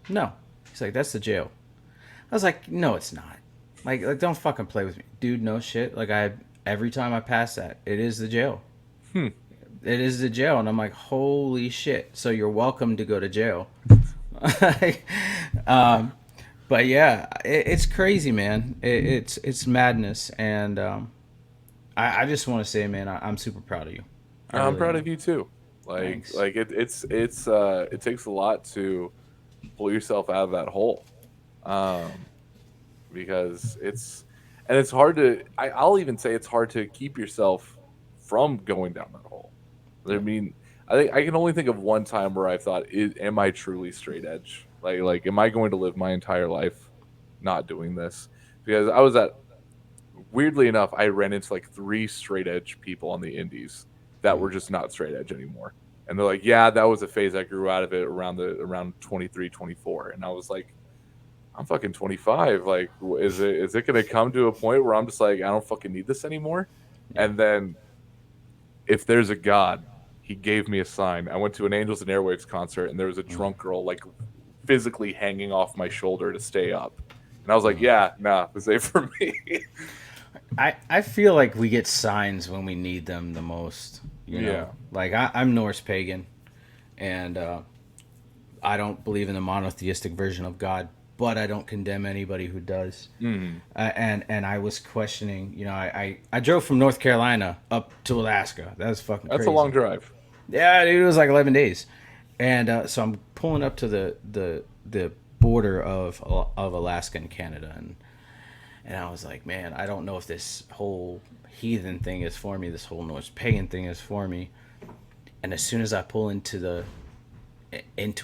[SPEAKER 1] "No." He's like, "That's the jail." I was like, "No, it's not. Like don't fucking play with me, dude. No shit. Like, every time I pass that, it is the jail.
[SPEAKER 2] Hmm.
[SPEAKER 1] It is the jail." And I'm like, "Holy shit!" So you're welcome to go to jail. um, but yeah, it's crazy, man. It's madness, and I just want to say, man, I'm super proud of you. I
[SPEAKER 2] I'm
[SPEAKER 1] really
[SPEAKER 2] proud
[SPEAKER 1] am.
[SPEAKER 2] of you too. Like
[SPEAKER 1] Thanks.
[SPEAKER 2] like it takes a lot to pull yourself out of that hole. Um, because it's hard to, I'll even say it's hard to keep yourself from going down that hole. I
[SPEAKER 1] Yep.
[SPEAKER 2] mean, I think I can only think of one time where I thought, am I truly straight edge? Like, am I going to live my entire life not doing this? Because weirdly enough, I ran into like three straight edge people on the indies that were just not straight edge anymore. And they're like, yeah, that was a phase. I grew out of it around 23, 24. And I was like, I'm fucking 25. Like, is it going to come to a point where I'm just like, I don't fucking need this anymore?
[SPEAKER 1] Yeah.
[SPEAKER 2] And then, if there's a God, he gave me a sign. I went to an Angels and Airwaves concert, and there was a drunk girl like physically hanging off my shoulder to stay up. And I was like, yeah, nah, this ain't for me.
[SPEAKER 1] I feel like we get signs when we need them the most.
[SPEAKER 2] Yeah.
[SPEAKER 1] Like I'm Norse pagan, and I don't believe in the monotheistic version of God, but I don't condemn anybody who does.
[SPEAKER 2] Mm.
[SPEAKER 1] And I was questioning. I drove from North Carolina up to Alaska. That was fucking
[SPEAKER 2] That's a long
[SPEAKER 1] crazy.
[SPEAKER 2] drive.
[SPEAKER 1] Yeah, dude, it was like 11 days. And so I'm pulling up to the border of Alaska and Canada, and I was like, man, I don't know if this whole heathen thing is for me. This whole Norse pagan thing is for me. And as soon as I pull into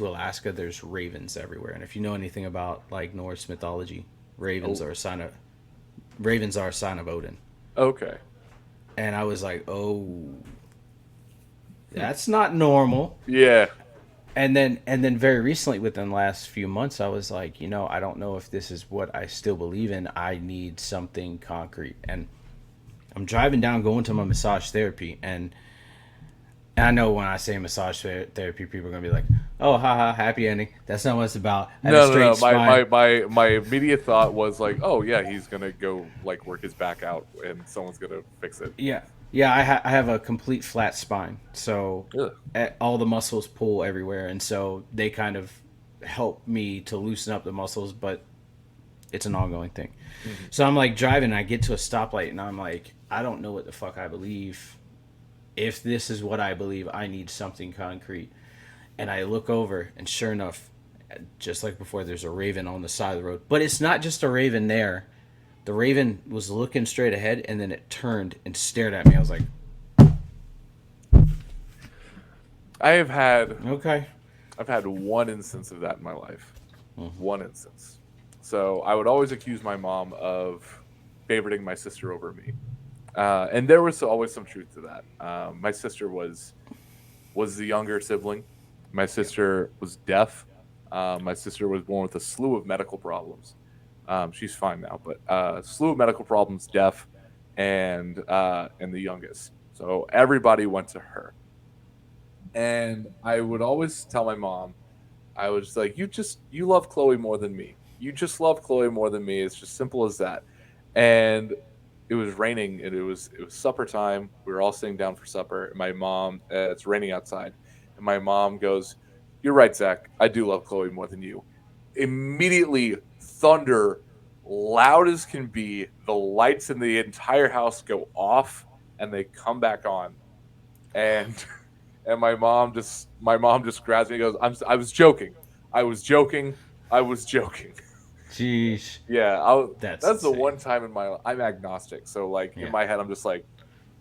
[SPEAKER 1] Alaska, there's ravens everywhere. And if you know anything about like Norse mythology, ravens
[SPEAKER 2] Oh,
[SPEAKER 1] are a sign of ravens are a sign of Odin.
[SPEAKER 2] okay.
[SPEAKER 1] And I was like, oh, that's not normal.
[SPEAKER 2] Yeah.
[SPEAKER 1] And then very recently, within the last few months, I was like, I don't know if this is what I still believe in. I need something concrete. And I'm driving down, going to my massage therapy, and I know when I say massage therapy, people are gonna be like, "Oh, haha, happy ending." That's not what it's about. I had a
[SPEAKER 2] No, no,
[SPEAKER 1] straight
[SPEAKER 2] no.
[SPEAKER 1] spine.
[SPEAKER 2] My immediate thought was like, oh yeah, he's gonna go like work his back out, and someone's gonna fix it.
[SPEAKER 1] Yeah, yeah. I have a complete flat spine, so
[SPEAKER 2] Ugh.
[SPEAKER 1] all the muscles pull everywhere, and so they kind of help me to loosen up the muscles, but it's an ongoing thing.
[SPEAKER 2] Mhm.
[SPEAKER 1] So I'm like driving, and I get to a stoplight, and I'm like, I don't know what the fuck I believe. If this is what I believe, I need something concrete. And I look over, and sure enough, just like before, there's a raven on the side of the road. But it's not just a raven there. The raven was looking straight ahead, and then it turned and stared at me. I was like,
[SPEAKER 2] I have had
[SPEAKER 1] okay.
[SPEAKER 2] I've had one instance of that in my life. One instance. So I would always accuse my mom of favoriting my sister over me, and there was always some truth to that. My sister was the younger sibling. My sister was deaf. My sister was born with a slew of medical problems. She's fine now, but slew of medical problems, deaf, and the youngest. So everybody went to her, and I would always tell my mom, I was like, you love Chloe more than me. You just love Chloe more than me. It's just simple as that. And it was raining, and it was supper time. We were all sitting down for supper. And my mom, it's raining outside, and my mom goes, "You're right, Zach. I do love Chloe more than you." Immediately, thunder, loud as can be. The lights in the entire house go off, and they come back on. And and my mom just grabs me and goes, I was joking. I was joking. I was joking.
[SPEAKER 1] Jeez.
[SPEAKER 2] Yeah,
[SPEAKER 1] That's
[SPEAKER 2] that's the
[SPEAKER 1] insane.
[SPEAKER 2] one time in my I'm agnostic. So like in
[SPEAKER 1] Yeah.
[SPEAKER 2] my head I'm just like,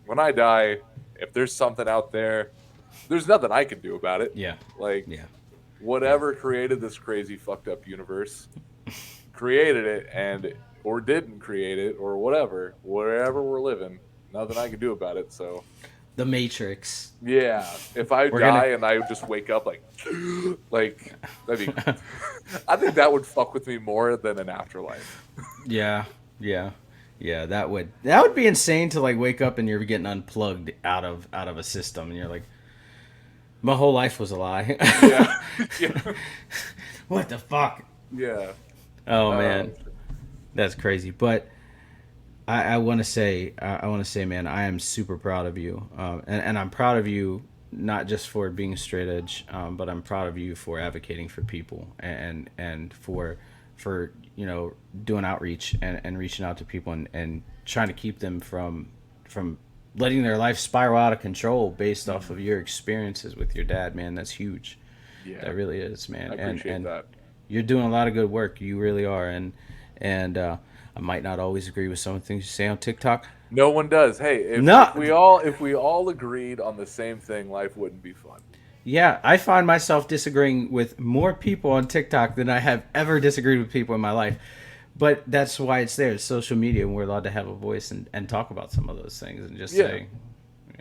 [SPEAKER 2] when I die, if there's something out there, there's nothing I can do about it.
[SPEAKER 1] Yeah.
[SPEAKER 2] Like
[SPEAKER 1] Yeah. Yeah.
[SPEAKER 2] whatever created this crazy fucked up universe, created it and or didn't create it or whatever, wherever we're living, nothing I can do about it. So
[SPEAKER 1] The Matrix.
[SPEAKER 2] yeah, if I
[SPEAKER 1] We're gonna.
[SPEAKER 2] die and I just wake up like, like that'd be, I think that would fuck with me more than an afterlife.
[SPEAKER 1] Yeah. Yeah. Yeah. That would be insane to like wake up and you're getting unplugged out of a system, and you're like, my whole life was a lie.
[SPEAKER 2] Yeah, yeah,
[SPEAKER 1] What the fuck?
[SPEAKER 2] yeah.
[SPEAKER 1] Oh
[SPEAKER 2] Uh,
[SPEAKER 1] man, that's crazy. But I want to say, man, I am super proud of you, and I'm proud of you not just for being straight edge, but I'm proud of you for advocating for people and for doing outreach and reaching out to people and trying to keep them from letting their life spiral out of control based off of
[SPEAKER 2] mhm.
[SPEAKER 1] your experiences with your dad. Man, that's huge.
[SPEAKER 2] Yeah,
[SPEAKER 1] That really is,
[SPEAKER 2] I
[SPEAKER 1] man. And
[SPEAKER 2] appreciate
[SPEAKER 1] and
[SPEAKER 2] that.
[SPEAKER 1] you're doing a lot of good work. You really are. And I might not always agree with some of the things you say on TikTok.
[SPEAKER 2] No one does. Hey, if
[SPEAKER 1] No,
[SPEAKER 2] we all agreed on the same thing, life wouldn't be fun.
[SPEAKER 1] yeah, I find myself disagreeing with more people on TikTok than I have ever disagreed with people in my life. But that's why it's there. It's social media, and we're allowed to have a voice and talk about some of those things and just
[SPEAKER 2] Yeah,
[SPEAKER 1] say,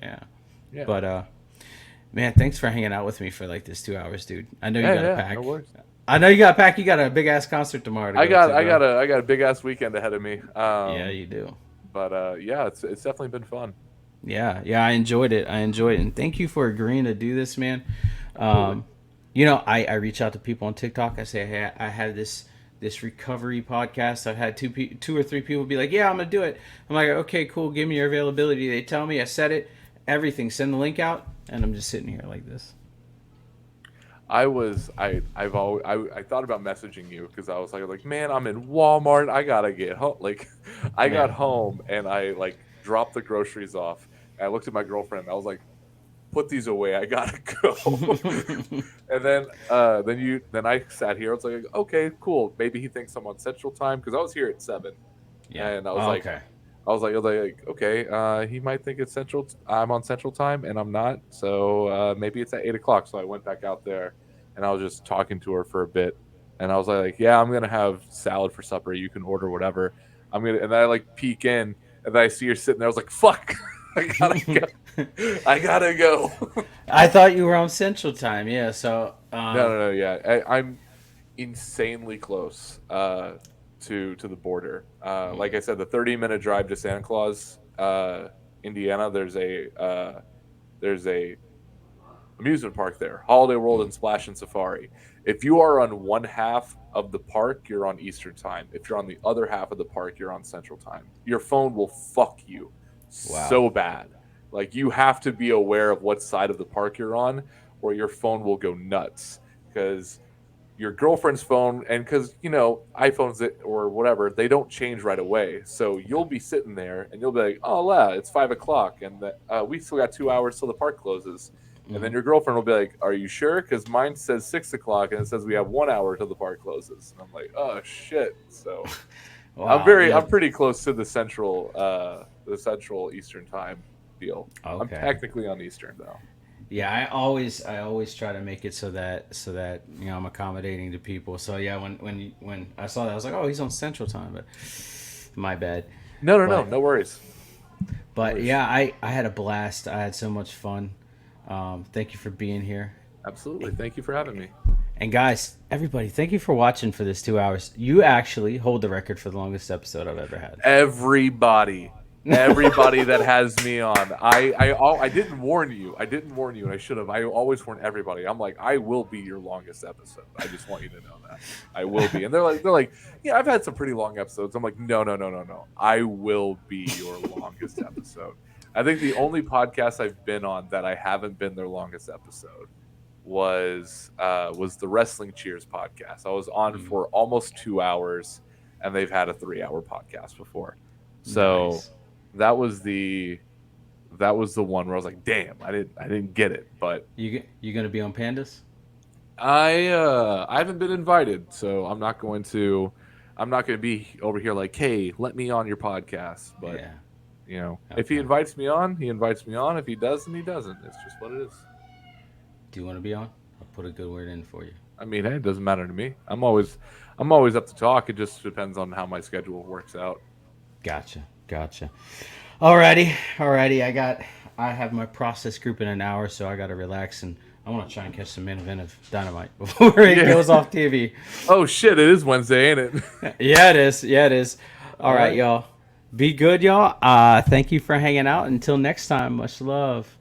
[SPEAKER 1] yeah.
[SPEAKER 2] yeah,
[SPEAKER 1] But man, thanks for hanging out with me for like this 2 hours, dude. I know you
[SPEAKER 2] yeah,
[SPEAKER 1] got to
[SPEAKER 2] yeah. No
[SPEAKER 1] pack.
[SPEAKER 2] worries.
[SPEAKER 1] I know you got to pack. You got a big ass concert tomorrow to
[SPEAKER 2] I
[SPEAKER 1] go
[SPEAKER 2] got
[SPEAKER 1] to,
[SPEAKER 2] I got
[SPEAKER 1] bro.
[SPEAKER 2] a I got a big ass weekend ahead of me.
[SPEAKER 1] Yeah, you do.
[SPEAKER 2] But yeah, it's definitely been fun.
[SPEAKER 1] Yeah, yeah, I enjoyed it. I enjoyed it, and thank you for agreeing to do this, man.
[SPEAKER 2] Absolutely.
[SPEAKER 1] Um, I reach out to people on TikTok. I say, hey, I had this recovery podcast. I've had two or three people be like, yeah, I'm gonna do it. I'm like, okay, cool. Give me your availability. They tell me. I said it. Everything. Send the link out, and I'm just sitting here like this.
[SPEAKER 2] I've always I thought about messaging you because I was like man, I'm in Walmart, I gotta get home. Like I got
[SPEAKER 1] Yeah.
[SPEAKER 2] home and I like dropped the groceries off, and I looked at my girlfriend and I was like, put these away. I gotta go. And then I sat here. I was like, okay, cool. Maybe he thinks I'm on Central Time because I was here at 7,
[SPEAKER 1] Yeah.
[SPEAKER 2] and
[SPEAKER 1] Oh, okay.
[SPEAKER 2] I was like, okay, he might think it's Central. I'm on Central Time, and I'm not. So maybe it's at 8 o'clock. So I went back out there, and I was just talking to her for a bit, and I was like, yeah, I'm gonna have salad for supper. You can order whatever. And then I like peek in, and then I see her sitting there. I was like, fuck, I gotta go. I gotta go.
[SPEAKER 1] I thought you were on Central Time. Yeah. So.
[SPEAKER 2] No. Yeah, I'm insanely close to the border. Like I said, the 30-minute drive to Santa Claus, Indiana. There's a amusement park there, Holiday World and Splash and Safari. If you are on one half of the park, you're on Eastern Time. If you're on the other half of the park, you're on Central Time. Your phone will fuck you
[SPEAKER 1] Wow.
[SPEAKER 2] so bad. Like you have to be aware of what side of the park you're on, or your phone will go nuts because your girlfriend's phone, and because iPhones or whatever, they don't change right away, so you'll be sitting there and you'll be like, oh yeah, it's 5 o'clock, and we still got 2 hours till the park closes. And then your girlfriend will be like, are you sure? Because mine says 6 o'clock and it says we have 1 hour till the park closes. And I'm like, oh shit. So
[SPEAKER 1] Wow.
[SPEAKER 2] I'm pretty close to the central Eastern Time deal.
[SPEAKER 1] Okay.
[SPEAKER 2] I'm technically on Eastern though.
[SPEAKER 1] Yeah, I always try to make it so that I'm accommodating to people. So yeah, when I saw that, I was like, oh, he's on Central Time, but my bad.
[SPEAKER 2] No
[SPEAKER 1] But
[SPEAKER 2] worries.
[SPEAKER 1] but yeah, I had a blast. I had so much fun. Thank you for being here.
[SPEAKER 2] Absolutely. Thank you for having me.
[SPEAKER 1] And guys, everybody, thank you for watching for this 2 hours. You actually hold the record for the longest episode I've ever had.
[SPEAKER 2] Everybody that has me on. I didn't warn you. And I should have. I always warn everybody. I'm like, I will be your longest episode. I just want you to know that. I will be. And they're like, yeah, I've had some pretty long episodes. I'm like, no. I will be your longest episode. I think the only podcast I've been on that I haven't been their longest episode was the Wrestling Cheers podcast. I was on for almost 2 hours, and they've had a 3-hour podcast before. So
[SPEAKER 1] Nice.
[SPEAKER 2] that was the one where I was like, damn, I didn't get it. But
[SPEAKER 1] You gonna be on Pandas?
[SPEAKER 2] I haven't been invited, so I'm not going to be over here like, hey, let me on your podcast. But
[SPEAKER 1] Yeah.
[SPEAKER 2] if he
[SPEAKER 1] Okay.
[SPEAKER 2] invites me on, he invites me on. If he doesn't, he doesn't. It's just what it is.
[SPEAKER 1] Do you want to be on? I'll put a good word in for you.
[SPEAKER 2] I mean, hey, it doesn't matter to me. I'm always up to talk. It just depends on how my schedule works out.
[SPEAKER 1] Gotcha. Alrighty. I have my process group in an hour, so I gotta relax, and I want to try and catch some main event of Dynamite before it goes off TV.
[SPEAKER 2] Oh shit! It is Wednesday, ain't it?
[SPEAKER 1] Yeah, it is. All right,
[SPEAKER 2] right.
[SPEAKER 1] y'all. Be good, y'all. Thank you for hanging out. Until next time, much love.